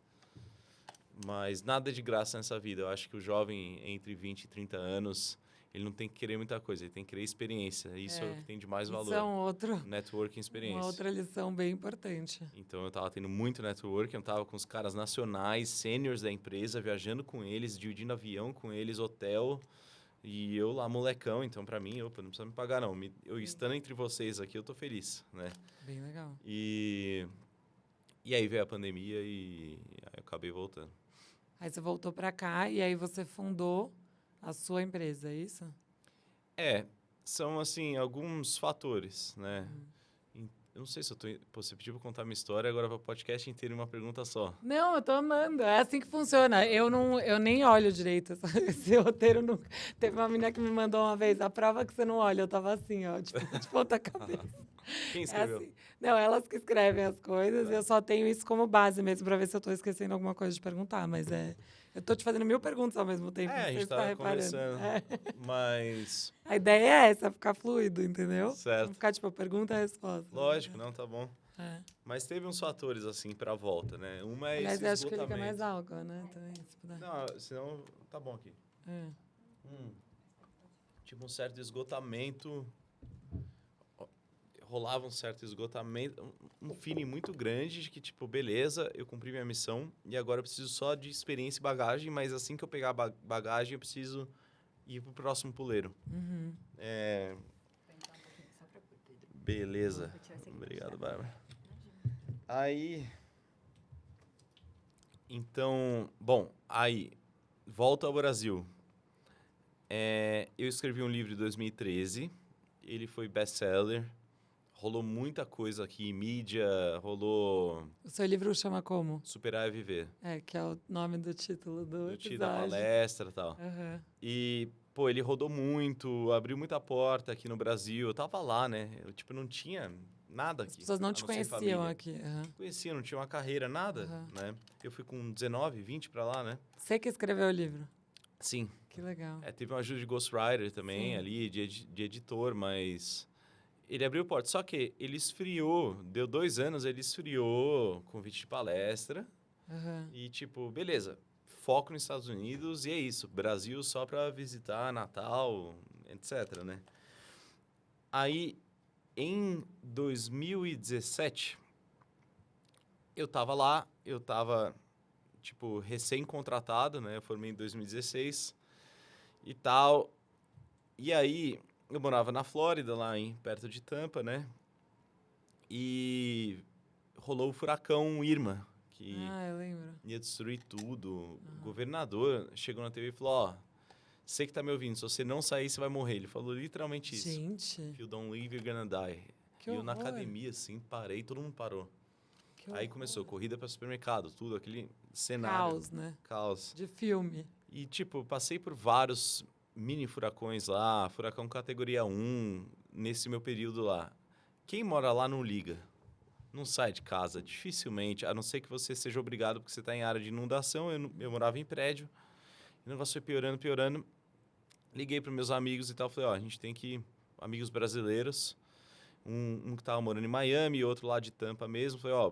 Speaker 2: Mas nada de graça nessa vida. Eu acho que o jovem entre 20 e 30 anos, ele não tem que querer muita coisa, ele tem que querer experiência. Isso é o que tem de mais valor.
Speaker 1: Isso é um outro,
Speaker 2: Networking, experiência.
Speaker 1: uma outra lição bem importante.
Speaker 2: Então, eu estava tendo muito networking, eu estava com os caras nacionais, sêniors da empresa, viajando com eles, dividindo avião com eles, hotel. E eu lá, molecão, então para mim, opa, não precisa me pagar não. Eu estando entre vocês aqui, eu tô feliz, né?
Speaker 1: Bem legal.
Speaker 2: E aí veio a pandemia e aí eu acabei voltando.
Speaker 1: Aí você voltou para cá e aí você fundou a sua empresa, é isso?
Speaker 2: São assim, alguns fatores, né? Eu não sei se eu tô... Pô, você pediu pra contar minha história, agora vai o podcast inteiro em uma pergunta só.
Speaker 1: Não, eu tô amando. É assim que funciona. Eu nem olho direito esse roteiro. Nunca. Teve uma menina que me mandou uma vez, a prova que você não olha. Eu tava assim, ó, tipo, de ponta cabeça.
Speaker 2: Quem escreveu?
Speaker 1: Assim. Não, elas que escrevem as coisas. Eu só tenho isso como base mesmo pra ver se eu tô esquecendo alguma coisa de perguntar. Mas eu tô te fazendo 1000 perguntas ao mesmo tempo.
Speaker 2: A gente
Speaker 1: você
Speaker 2: tá
Speaker 1: está reparando.
Speaker 2: conversando. Mas...
Speaker 1: A ideia é essa, ficar fluido, entendeu?
Speaker 2: Certo.
Speaker 1: Não ficar, tipo, pergunta e resposta.
Speaker 2: Lógico, não, tá bom.
Speaker 1: É.
Speaker 2: Mas teve uns fatores, assim, pra volta, né? Uma é
Speaker 1: Aliás,
Speaker 2: esse
Speaker 1: eu acho que
Speaker 2: esgotamento.
Speaker 1: liga mais álcool, né? Também, se puder.
Speaker 2: Não, senão tá bom aqui.
Speaker 1: É.
Speaker 2: Tipo, um certo esgotamento... Rolava um certo esgotamento, um feeling muito grande de que, tipo, beleza, eu cumpri minha missão e agora eu preciso só de experiência e bagagem, mas assim que eu pegar a bagagem, eu preciso ir pro próximo puleiro. Beleza. Obrigado, Bárbara. Aí... Então, bom, aí, volto ao Brasil. Eu escrevi um livro em 2013, ele foi best-seller. Rolou muita coisa aqui, mídia, rolou...
Speaker 1: O seu livro chama como?
Speaker 2: Superar e Viver.
Speaker 1: Que é o nome do título do
Speaker 2: título da
Speaker 1: episódio.
Speaker 2: palestra e tal.
Speaker 1: Uhum.
Speaker 2: E, pô, ele rodou muito, abriu muita porta aqui no Brasil. Eu tava lá, né? Eu, tipo, não tinha nada aqui.
Speaker 1: As pessoas não te conheciam aqui. Uhum.
Speaker 2: Conhecia, não tinha uma carreira, nada, né? Eu fui com 19, 20 pra lá, né?
Speaker 1: Você que escreveu o livro?
Speaker 2: Sim.
Speaker 1: Que legal.
Speaker 2: Teve uma ajuda de ghostwriter também,
Speaker 1: Sim.
Speaker 2: ali, de editor, mas... Ele abriu porta, só que ele esfriou, deu 2 anos, ele esfriou, convite de palestra.
Speaker 1: Uhum.
Speaker 2: E tipo, beleza, foco nos Estados Unidos e é isso. Brasil só para visitar, Natal, etc, né? Aí, em 2017, eu tava lá, tipo, recém-contratado, né? Eu formei em 2016 e tal. E aí... Eu morava na Flórida, lá perto de Tampa, né? E rolou o furacão Irma, que
Speaker 1: eu lembro.
Speaker 2: ia destruir tudo. O governador chegou na TV e falou, ó, você que tá me ouvindo, se você não sair, você vai morrer. Ele falou literalmente isso.
Speaker 1: Gente.
Speaker 2: If you don't leave, you're gonna die.
Speaker 1: Que
Speaker 2: e eu na
Speaker 1: horror.
Speaker 2: academia, assim, parei, todo mundo parou.
Speaker 1: Que
Speaker 2: Aí
Speaker 1: horror.
Speaker 2: começou corrida para supermercado, tudo, aquele cenário.
Speaker 1: Caos, né?
Speaker 2: Caos.
Speaker 1: De filme.
Speaker 2: E, tipo, passei por vários... mini furacões lá, furacão categoria 1, nesse meu período lá. Quem mora lá não liga, não sai de casa, dificilmente, a não ser que você seja obrigado porque você está em área de inundação. Eu morava em prédio, o negócio foi piorando. Liguei para meus amigos e tal, falei, ó, a gente tem que... Amigos brasileiros, um que estava morando em Miami e outro lá de Tampa mesmo. Falei, ó,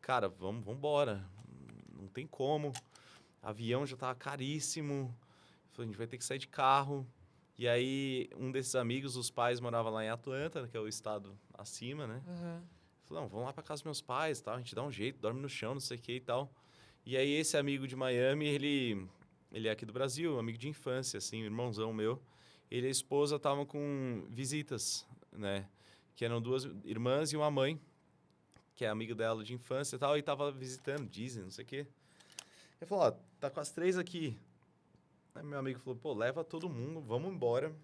Speaker 2: cara, vamos embora, não tem como, avião já estava caríssimo. A gente vai ter que sair de carro. E aí, um desses amigos, os pais moravam lá em Atlanta, que é o estado acima, né?
Speaker 1: Uhum.
Speaker 2: Falei, não, vamos lá para casa dos meus pais, tal. A gente dá um jeito, dorme no chão, não sei o que e tal. E aí, esse amigo de Miami, ele é aqui do Brasil, amigo de infância, assim, irmãozão meu. Ele e a esposa estavam com visitas, né? Que eram 2 irmãs e uma mãe, que é amigo dela de infância e tal. E tava visitando, Disney, não sei o quê. Ele falou, ó, tá com as 3 aqui. Aí meu amigo falou, pô, leva todo mundo, vamos embora.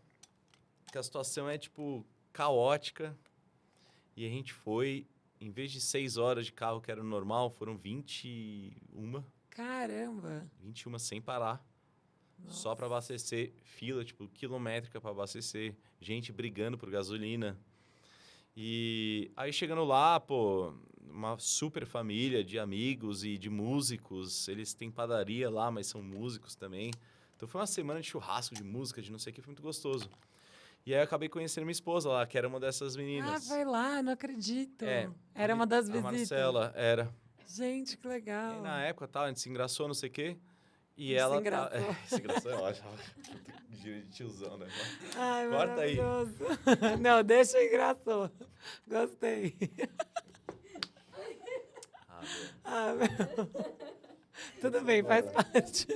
Speaker 2: Que a situação é, tipo, caótica. E a gente foi, em vez de 6 horas de carro, que era o normal, foram 21.
Speaker 1: Caramba!
Speaker 2: 21 sem parar.
Speaker 1: Nossa.
Speaker 2: Só para abastecer, fila, tipo, quilométrica para abastecer. Gente brigando por gasolina. E aí chegando lá, pô, uma super família de amigos e de músicos. Eles têm padaria lá, mas são músicos também. Então foi uma semana de churrasco, de música, de não sei o que, foi muito gostoso. E aí eu acabei conhecendo minha esposa lá, que era uma dessas
Speaker 1: Ah,
Speaker 2: meninas.
Speaker 1: foi lá, não acredito.
Speaker 2: É,
Speaker 1: Era uma das
Speaker 2: a
Speaker 1: visitas.
Speaker 2: Marcela, era.
Speaker 1: Gente, que
Speaker 2: E
Speaker 1: legal.
Speaker 2: aí, na época, tal, a gente se engraçou, não sei o quê. E
Speaker 1: Se
Speaker 2: ela
Speaker 1: engraçou.
Speaker 2: se engraçou, é ótimo. Gíria de tiozão, né?
Speaker 1: Ai,
Speaker 2: Corta aí.
Speaker 1: maravilhoso. Não, deixa engraçou. Gostei. Ah, meu. Tudo bem, faz parte.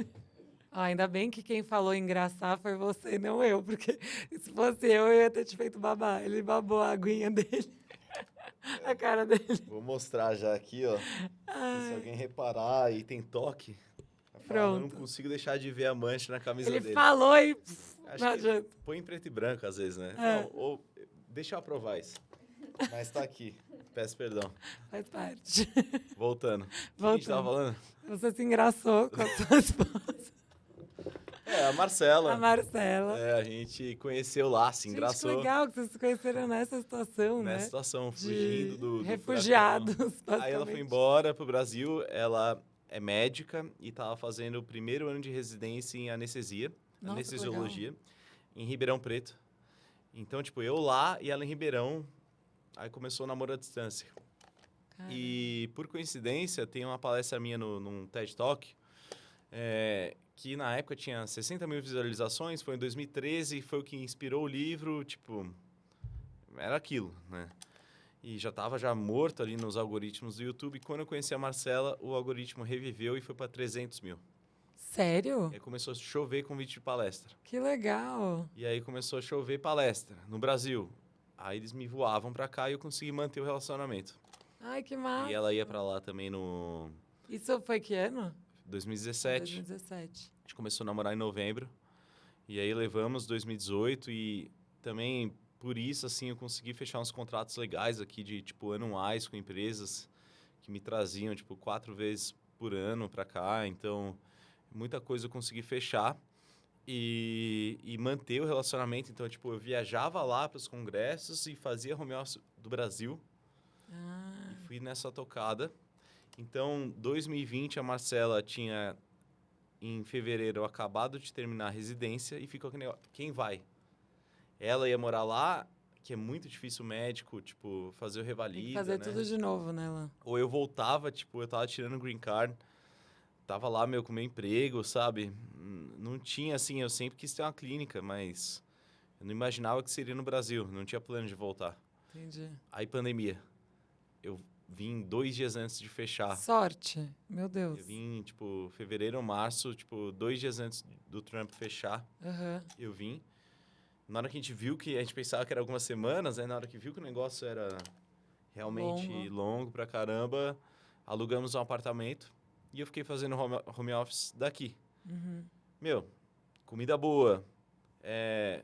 Speaker 1: Ah, ainda bem que quem falou engraçar foi você, não eu, porque se fosse eu ia ter te feito babar. Ele babou a aguinha dele, a cara dele.
Speaker 2: Vou mostrar já aqui, ó. Se alguém reparar e tem toque, vai falar, eu não
Speaker 1: Pronto.
Speaker 2: consigo deixar de ver a mancha na camisa
Speaker 1: Ele
Speaker 2: dele.
Speaker 1: falou e
Speaker 2: Acho
Speaker 1: não
Speaker 2: que
Speaker 1: adianta.
Speaker 2: põe em preto e branco às vezes, né?
Speaker 1: É.
Speaker 2: Não, ou deixa eu aprovar isso. Mas tá aqui. Peço perdão.
Speaker 1: Faz parte.
Speaker 2: Voltando. O que a gente tava falando?
Speaker 1: Você se engraçou com a sua esposa,
Speaker 2: É, a Marcela.
Speaker 1: a Marcela.
Speaker 2: É, a gente conheceu lá, se
Speaker 1: Gente,
Speaker 2: engraçou.
Speaker 1: que legal que vocês se conheceram nessa situação, né?
Speaker 2: Nessa situação,
Speaker 1: De
Speaker 2: fugindo do
Speaker 1: refugiados,
Speaker 2: furacão. Aí ela foi
Speaker 1: basicamente.
Speaker 2: embora pro Brasil, ela é médica e estava fazendo o primeiro ano de residência em anestesia,
Speaker 1: Nossa,
Speaker 2: anestesiologia, em Ribeirão Preto. Então, tipo, eu lá e ela em Ribeirão, aí começou o namoro à distância.
Speaker 1: Caramba.
Speaker 2: E, por coincidência, tem uma palestra minha num TED Talk, que na época tinha 60 mil visualizações, foi em 2013, foi o que inspirou o livro, tipo, era aquilo, né? E já estava já morto ali nos algoritmos do YouTube. E quando eu conheci a Marcela, o algoritmo reviveu e foi para 300 mil.
Speaker 1: Sério?
Speaker 2: E aí começou a chover convite de palestra.
Speaker 1: Que legal.
Speaker 2: E aí começou a chover palestra no Brasil. Aí eles me voavam para cá e eu consegui manter o relacionamento.
Speaker 1: Ai, que massa.
Speaker 2: E ela ia para lá também no
Speaker 1: Isso foi que ano?
Speaker 2: 2017.
Speaker 1: 2017.
Speaker 2: A gente começou a namorar em novembro. E aí levamos 2018 e também por isso assim eu consegui fechar uns contratos legais aqui de tipo anuais com empresas que me traziam tipo 4 vezes por ano para cá. Então muita coisa eu consegui fechar e manter o relacionamento. Então tipo eu viajava lá para os congressos e fazia home office do Brasil.
Speaker 1: Ah,
Speaker 2: E fui nessa tocada. Então 2020 a Marcela tinha em fevereiro acabado de terminar a residência e ficou aquele negócio, quem vai? Ela ia morar lá, que é muito difícil o médico, tipo, fazer o
Speaker 1: tem
Speaker 2: revalida,
Speaker 1: que fazer
Speaker 2: né?
Speaker 1: tudo de novo, né, lá?
Speaker 2: Ou eu voltava, tipo, eu tava tirando o green card, tava lá, meu, com meu emprego, sabe? Não tinha, assim, eu sempre quis ter uma clínica, mas eu não imaginava que seria no Brasil, não tinha plano de voltar.
Speaker 1: Entendi.
Speaker 2: Aí, pandemia. Eu vim 2 dias antes de fechar.
Speaker 1: Sorte. Meu Deus.
Speaker 2: Eu vim, tipo, fevereiro ou março, tipo, 2 dias antes do Trump fechar.
Speaker 1: Aham.
Speaker 2: Eu vim. Na hora que a gente viu que a gente pensava que era algumas semanas, né? Na hora que viu que o negócio era realmente longo pra caramba, alugamos um apartamento e eu fiquei fazendo home office daqui.
Speaker 1: Uhum.
Speaker 2: Meu, comida boa.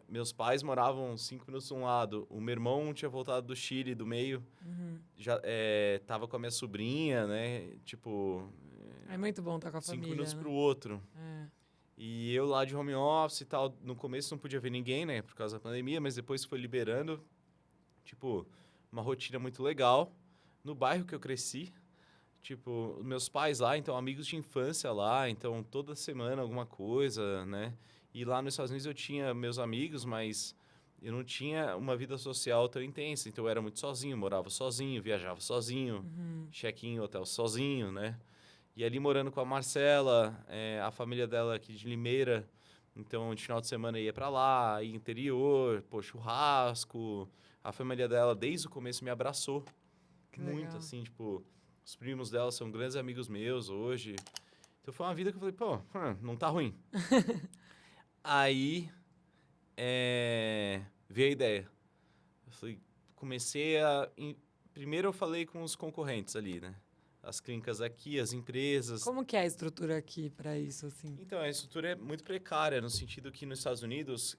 Speaker 2: Meus pais moravam 5 minutos de um lado. O meu irmão tinha voltado do Chile, do meio.
Speaker 1: Uhum.
Speaker 2: Já tava com a minha sobrinha, né? Tipo,
Speaker 1: É muito bom estar com a
Speaker 2: 5
Speaker 1: família,
Speaker 2: minutos
Speaker 1: né?
Speaker 2: pro outro.
Speaker 1: É.
Speaker 2: E eu lá de home office e tal, no começo não podia ver ninguém, né, por causa da pandemia, mas depois foi liberando, tipo, uma rotina muito legal. No bairro que eu cresci, tipo, meus pais lá, então amigos de infância lá, então toda semana alguma coisa, né? E lá nos Estados Unidos eu tinha meus amigos, mas eu não tinha uma vida social tão intensa, então eu era muito sozinho, morava sozinho, viajava sozinho, check-in em hotel sozinho, né? E ali morando com a Marcela, a família dela aqui de Limeira, então de final de semana ia para lá, ia interior, pô, churrasco. A família dela desde o começo me abraçou
Speaker 1: Que
Speaker 2: muito,
Speaker 1: legal.
Speaker 2: assim, tipo, os primos dela são grandes amigos meus hoje. Então foi uma vida que eu falei, pô, não tá ruim. Aí veio a ideia. Eu falei, primeiro eu falei com os concorrentes ali, né? As clínicas aqui, as empresas.
Speaker 1: Como que é a estrutura aqui para isso, assim?
Speaker 2: Então, a estrutura é muito precária, no sentido que nos Estados Unidos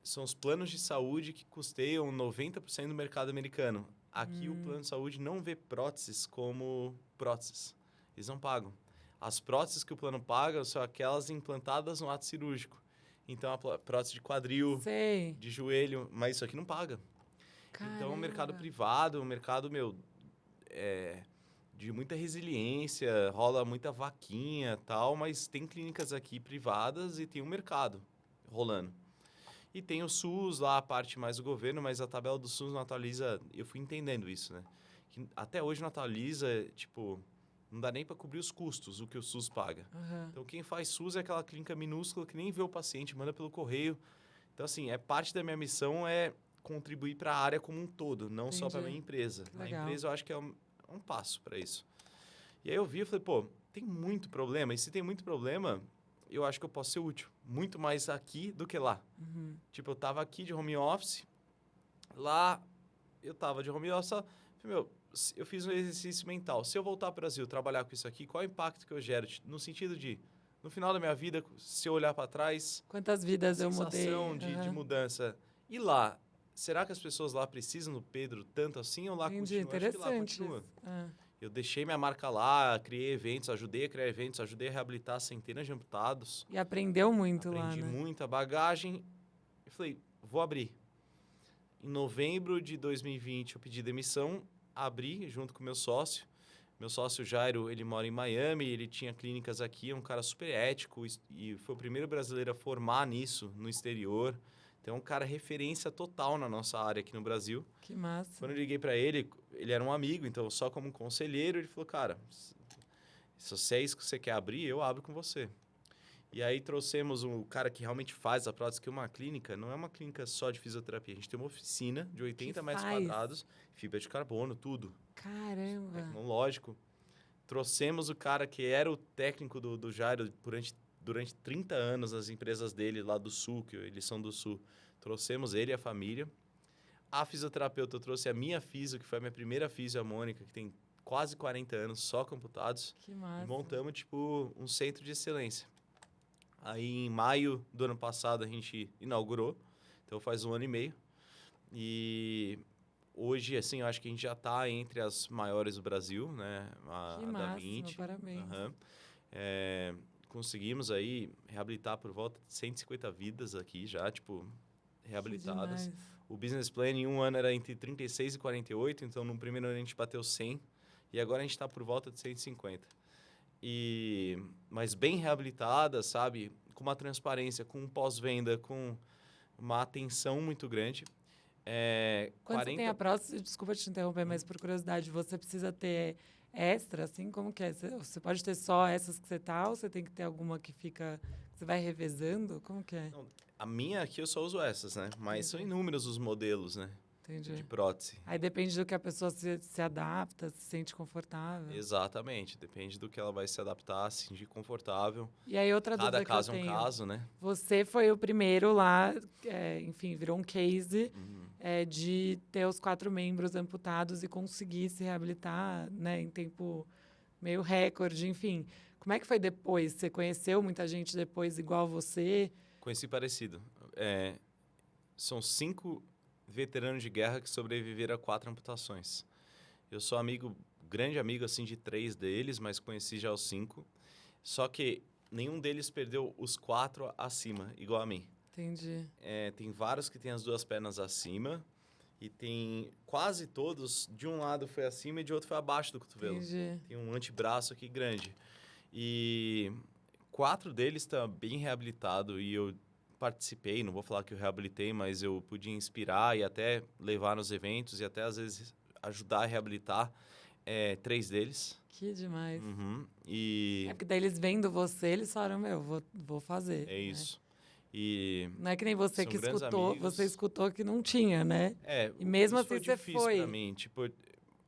Speaker 2: são os planos de saúde que custeiam 90% do mercado americano. Aqui o plano de saúde não vê próteses como próteses. Eles não pagam. As próteses que o plano paga são aquelas implantadas no ato cirúrgico. Então, a prótese de quadril,
Speaker 1: Sei.
Speaker 2: de joelho, mas isso aqui não paga. Então, o mercado privado, o mercado, de muita resiliência, rola muita vaquinha e tal, mas tem clínicas aqui privadas e tem um mercado rolando. E tem o SUS lá, a parte mais do governo, mas a tabela do SUS não atualiza. Eu fui entendendo isso, né? Que até hoje não atualiza, tipo, não dá nem para cobrir os custos, o que o SUS paga. Então, quem faz SUS é aquela clínica minúscula que nem vê o paciente, manda pelo correio. Então, assim, parte da minha missão é contribuir para a área como um todo, não só para a minha empresa. A empresa, eu acho que é um passo para isso. E aí eu vi e falei, pô, tem muito problema. E se tem muito problema, eu acho que eu posso ser útil. Muito mais aqui do que lá. Tipo, eu tava aqui de home office, lá eu tava de home office, falei, meu, eu fiz um exercício mental. Se eu voltar para o Brasil, trabalhar com isso aqui, qual é o impacto que eu gero? No sentido de, no final da minha vida, se eu olhar para trás...
Speaker 1: Quantas vidas eu mudei.
Speaker 2: Sensação de mudança. E lá, será que as pessoas lá precisam do Pedro tanto assim ou lá continua?
Speaker 1: Interessante.
Speaker 2: Acho que lá continua. Eu deixei minha marca lá, criei eventos, ajudei a criar eventos, ajudei a reabilitar centenas de amputados.
Speaker 1: E aprendeu muito lá, né?
Speaker 2: Aprendi muita bagagem. Eu falei, vou abrir. Em novembro de 2020, eu pedi demissão, abri junto com meu sócio. Meu sócio Jairo, ele mora em Miami, ele tinha clínicas aqui, é um cara super ético e foi o primeiro brasileiro a formar nisso no exterior. Então, é um cara referência total na nossa área aqui no Brasil.
Speaker 1: Que massa.
Speaker 2: Quando eu liguei para ele, ele era um amigo, então só como conselheiro, ele falou, cara, se é isso que você quer abrir, eu abro com você. E aí trouxemos um cara que realmente faz a prótese, que é uma clínica, não é uma clínica só de fisioterapia, a gente tem uma oficina de 80 metros quadrados, fibra de carbono, tudo.
Speaker 1: Caramba!
Speaker 2: Tecnológico. Trouxemos o cara que era o técnico do Jairo durante 30 anos nas empresas dele lá do Sul, que eles são do Sul. Trouxemos ele e a família. A fisioterapeuta, eu trouxe a minha fisio, que foi a minha primeira fisio, a Mônica, que tem quase 40 anos, só computados.
Speaker 1: Que massa.
Speaker 2: E montamos, tipo, um centro de excelência. Aí, em maio do ano passado, a gente inaugurou. Então, faz 1 ano e meio. E hoje, assim, eu acho que a gente já está entre as maiores do Brasil, né?
Speaker 1: Que
Speaker 2: a
Speaker 1: máximo,
Speaker 2: da 20.
Speaker 1: Parabéns.
Speaker 2: Conseguimos aí reabilitar por volta de 150 vidas aqui já, tipo, reabilitadas. O business plan em 1 ano era entre 36 e 48, então no primeiro ano a gente bateu 100 e agora a gente está por volta de 150. Mas bem reabilitada, sabe? Com uma transparência, com um pós-venda, com uma atenção muito grande.
Speaker 1: Quando você tem a prótese, desculpa te interromper, mas por curiosidade, você precisa ter extra, assim? Como que é? Você pode ter só essas que você tá ou você tem que ter alguma que fica... Você vai revezando? Como que é?
Speaker 2: Não, a minha aqui eu só uso essas, né? Mas são inúmeros os modelos, né?
Speaker 1: Entendi.
Speaker 2: De prótese.
Speaker 1: Aí depende do que a pessoa se adapta, se sente confortável.
Speaker 2: Exatamente. Depende do que ela vai se adaptar, se sentir confortável.
Speaker 1: E aí outra dúvida que eu tenho.
Speaker 2: Cada caso é um caso, né?
Speaker 1: Você foi o primeiro lá, enfim, virou um case de ter os 4 membros amputados e conseguir se reabilitar, né, em tempo meio recorde, enfim. Como é que foi depois? Você conheceu muita gente depois igual você?
Speaker 2: Conheci parecido. São 5 veteranos de guerra que sobreviveram a 4 amputações. Eu sou grande amigo assim de 3 deles, mas conheci já os 5. Só que nenhum deles perdeu os 4 acima, igual a mim.
Speaker 1: Entendi.
Speaker 2: Tem vários que têm as 2 pernas acima e tem quase todos, de um lado foi acima e de outro foi abaixo do cotovelo.
Speaker 1: Entendi.
Speaker 2: Tem um antebraço aqui grande. E 4 deles estão bem reabilitados e eu participei, não vou falar que eu reabilitei, mas eu podia inspirar e até levar nos eventos e até às vezes ajudar a reabilitar 3 deles.
Speaker 1: Que demais.
Speaker 2: E
Speaker 1: porque daí eles vendo você, eles falaram, vou fazer.
Speaker 2: É isso. E
Speaker 1: não é que nem você que escutou,
Speaker 2: amigos.
Speaker 1: Você escutou que não tinha, né?
Speaker 2: E
Speaker 1: mesmo
Speaker 2: assim
Speaker 1: você foi.
Speaker 2: Pra mim. Tipo,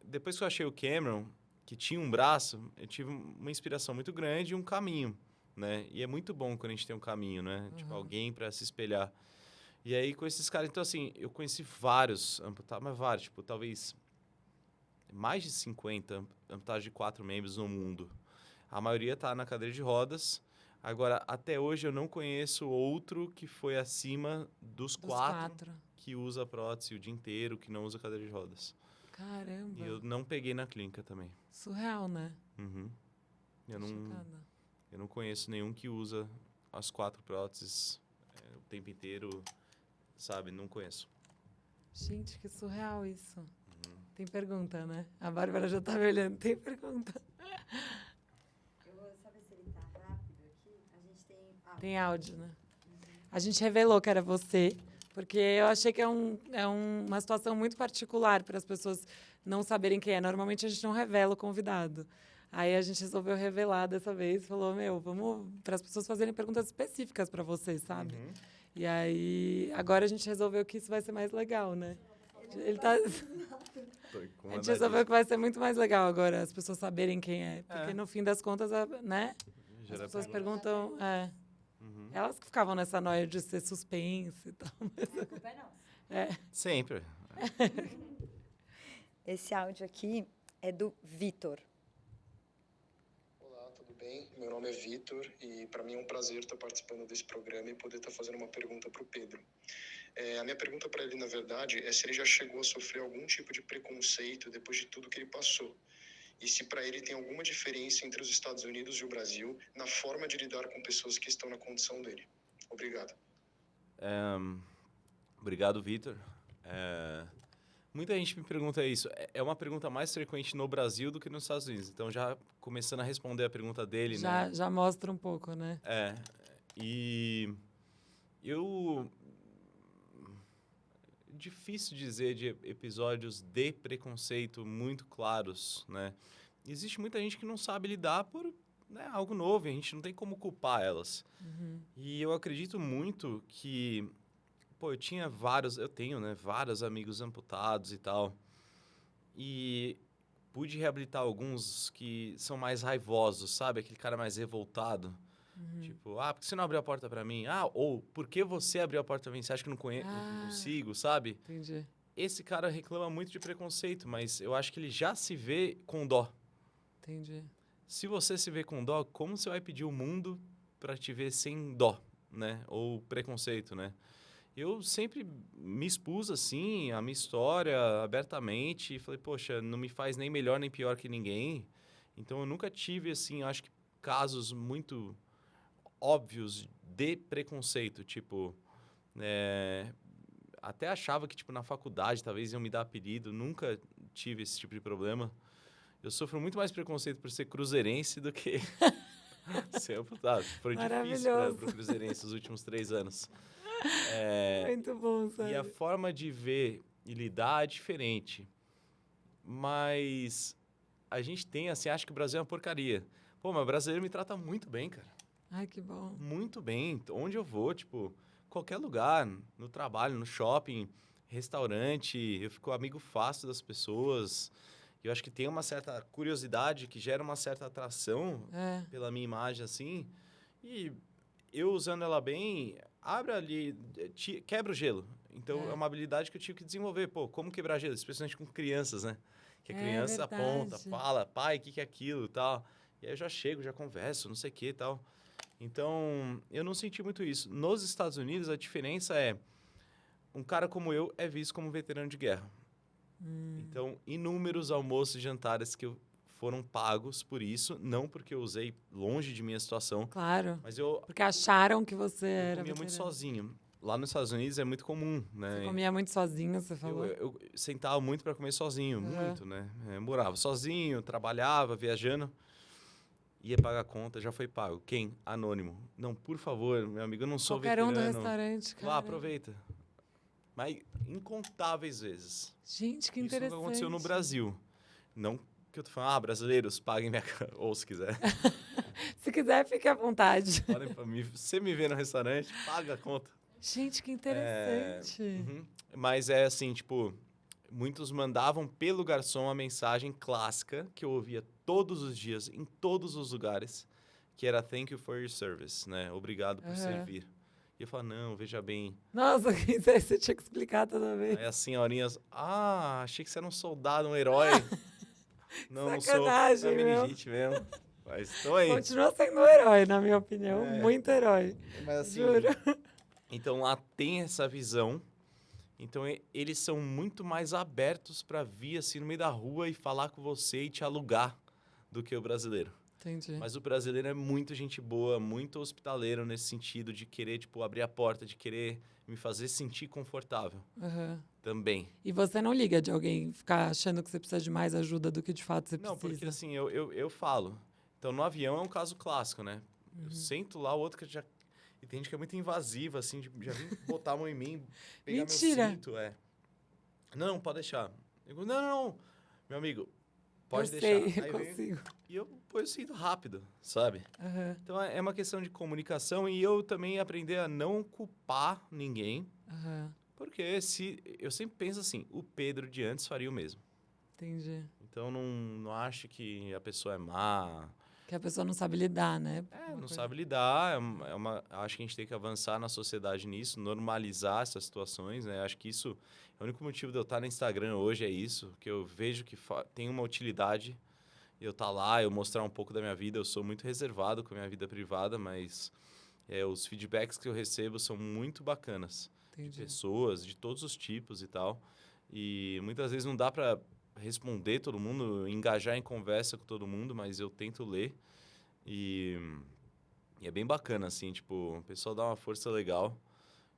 Speaker 2: depois que eu achei o Cameron, que tinha um braço, eu tive uma inspiração muito grande e um caminho, né? E é muito bom quando a gente tem um caminho, né? Tipo, alguém para se espelhar. E aí, com esses caras... Então, assim, eu conheci vários amputados, mas vários. Tipo, talvez mais de 50 amputados de 4 membros no mundo. A maioria tá na cadeira de rodas. Agora, até hoje, eu não conheço outro que foi acima dos 4 que usa prótese o dia inteiro, que não usa cadeira de rodas.
Speaker 1: Caramba!
Speaker 2: E eu não peguei na clínica também.
Speaker 1: Surreal, né?
Speaker 2: Eu não conheço nenhum que usa as 4 próteses o tempo inteiro, sabe? Não conheço.
Speaker 1: Gente, que surreal isso. Tem pergunta, né? A Bárbara já tá me olhando. Tem pergunta.
Speaker 3: Eu vou saber se ele tá rápido aqui. A gente tem áudio.
Speaker 1: Tem áudio, né? A gente revelou que era você, Porque eu achei que uma situação muito particular para as pessoas não saberem quem é. Normalmente a gente não revela o convidado. Aí a gente resolveu revelar dessa vez. Falou, vamos para as pessoas fazerem perguntas específicas para vocês, sabe? E aí, agora a gente resolveu que isso vai ser mais legal, né? Ele tá... A gente resolveu que vai ser muito mais legal agora as pessoas saberem quem é. Porque no fim das contas, né? As pessoas perguntam... Elas que ficavam nessa noia de ser suspense e tal. Mas...
Speaker 3: A culpa é nossa.
Speaker 2: Sempre.
Speaker 3: Esse áudio aqui é do Vitor.
Speaker 4: Olá, tudo bem? Meu nome é Vitor e para mim é um prazer estar participando desse programa e poder estar fazendo uma pergunta para o Pedro. A minha pergunta para ele, na verdade, é se ele já chegou a sofrer algum tipo de preconceito depois de tudo que ele passou. E se para ele tem alguma diferença entre os Estados Unidos e o Brasil na forma de lidar com pessoas que estão na condição dele. Obrigado.
Speaker 2: Obrigado, Vitor. Muita gente me pergunta isso. É uma pergunta mais frequente no Brasil do que nos Estados Unidos. Então, já começando a responder a pergunta dele, né?
Speaker 1: Já mostra um pouco, né?
Speaker 2: E difícil dizer de episódios de preconceito muito claros, né? Existe muita gente que não sabe lidar por algo novo, e a gente não tem como culpar elas. E eu acredito muito que... eu tenho, né, vários amigos amputados e tal. E pude reabilitar alguns que são mais raivosos, sabe? Aquele cara mais revoltado. Tipo, por que você não abriu a porta pra mim? Ou, por que você abriu a porta pra mim? Você acha que eu não consigo, sabe?
Speaker 1: Entendi.
Speaker 2: Esse cara reclama muito de preconceito, mas eu acho que ele já se vê com dó.
Speaker 1: Entendi.
Speaker 2: Se você se vê com dó, como você vai pedir o mundo pra te ver sem dó, né? Ou preconceito, né? Eu sempre me expus, assim, a minha história abertamente. E falei, poxa, não me faz nem melhor nem pior que ninguém. Então, eu nunca tive, assim, acho que casos muito óbvios de preconceito. Tipo, até achava que, tipo, na faculdade talvez iam me dar apelido. Nunca tive esse tipo de problema. Eu sofro muito mais preconceito por ser cruzeirense do que ser amputado. Foi difícil para o cruzeirense os últimos 3 anos.
Speaker 1: Muito bom, sabe?
Speaker 2: E a forma de ver e lidar é diferente. Mas a gente tem, assim, acha que o Brasil é uma porcaria. Mas o brasileiro me trata muito bem, cara.
Speaker 1: Ai, que bom.
Speaker 2: Muito bem. Onde eu vou, tipo, qualquer lugar, no trabalho, no shopping, restaurante, eu fico amigo fácil das pessoas. Eu acho que tem uma certa curiosidade que gera uma certa atração pela minha imagem, assim. E eu, usando ela bem, abre ali, quebra o gelo. Então, é uma habilidade que eu tive que desenvolver. Como quebrar gelo? Especialmente com crianças, né? Que a criança aponta, fala, pai, o que é aquilo e tal. E aí eu já chego, já converso, não sei o que e tal. Então, eu não senti muito isso. Nos Estados Unidos, a diferença é... Um cara como eu é visto como veterano de guerra. Então, inúmeros almoços e jantares que foram pagos por isso. Não porque eu usei longe de minha situação.
Speaker 1: Claro.
Speaker 2: Mas
Speaker 1: porque acharam que você era
Speaker 2: comia
Speaker 1: veterano.
Speaker 2: muito sozinho. Lá nos Estados Unidos é muito comum, né?
Speaker 1: Você comia muito sozinho, você falou?
Speaker 2: Eu sentava muito para comer sozinho, muito, né? Eu morava sozinho, trabalhava, viajando. Ia pagar a conta, já foi pago. Quem? Anônimo. Não, por favor, meu amigo, eu não sou
Speaker 1: Qualquer
Speaker 2: veterano.
Speaker 1: um do restaurante, cara.
Speaker 2: Vá, aproveita. Mas incontáveis vezes.
Speaker 1: Gente, que
Speaker 2: Isso
Speaker 1: interessante.
Speaker 2: nunca aconteceu no Brasil. Não que eu tô falando, brasileiros, paguem minha... Ou se quiser.
Speaker 1: Se quiser, fique à vontade.
Speaker 2: Podem pra mim. Você me vê no restaurante, paga a conta.
Speaker 1: Gente, que interessante.
Speaker 2: Mas é assim, tipo... Muitos mandavam pelo garçom a mensagem clássica que eu ouvia todos os dias, em todos os lugares, que era "Thank you for your service", né? Obrigado por servir. E eu falava, não, veja bem.
Speaker 1: Nossa, você tinha que explicar toda vez.
Speaker 2: Aí as senhorinhas, achei que você era um soldado, um herói. Não, não sou.
Speaker 1: Sacanagem,
Speaker 2: É meningite mesmo. Mas tô aí.
Speaker 1: Continua sendo um herói, na minha opinião. Muito herói.
Speaker 2: Mas assim,
Speaker 1: juro.
Speaker 2: Então lá tem essa visão. Então, eles são muito mais abertos para vir assim no meio da rua e falar com você e te alugar do que o brasileiro.
Speaker 1: Entendi.
Speaker 2: Mas o brasileiro é muito gente boa, muito hospitaleiro nesse sentido de querer, tipo, abrir a porta, de querer me fazer sentir confortável. Também.
Speaker 1: E você não liga de alguém ficar achando que você precisa de mais ajuda do que de fato você precisa?
Speaker 2: Não, porque assim, eu falo. Então, no avião é um caso clássico, né? Eu sento lá, o outro que já... E tem gente que é muito invasiva, assim, já vem botar a mão em mim, pegar
Speaker 1: Mentira.
Speaker 2: meu cinto, Não, pode deixar. Eu digo, não, meu amigo, pode
Speaker 1: eu
Speaker 2: deixar.
Speaker 1: sei,
Speaker 2: Aí
Speaker 1: eu
Speaker 2: vem,
Speaker 1: consigo.
Speaker 2: e eu ponho o cinto rápido, sabe?
Speaker 1: Aham,
Speaker 2: Então, é uma questão de comunicação e eu também aprender a não culpar ninguém,
Speaker 1: aham.
Speaker 2: porque eu sempre penso assim, o Pedro de antes faria o mesmo.
Speaker 1: Entendi.
Speaker 2: Então, não acho que a pessoa é má,
Speaker 1: Que a pessoa não sabe lidar, né? Uma
Speaker 2: não
Speaker 1: coisa-
Speaker 2: sabe lidar. Acho que a gente tem que avançar na sociedade nisso, normalizar essas situações, né? Acho que isso é o único motivo de eu estar no Instagram hoje, é isso, que eu vejo que tem uma utilidade. Eu estar lá, eu mostrar um pouco da minha vida. Eu sou muito reservado com a minha vida privada, mas os feedbacks que eu recebo são muito bacanas. De
Speaker 1: Entendi.
Speaker 2: pessoas, de todos os tipos e tal. E muitas vezes não dá para responder todo mundo, engajar em conversa com todo mundo, mas eu tento ler. E é bem bacana, assim, tipo, o pessoal dá uma força legal.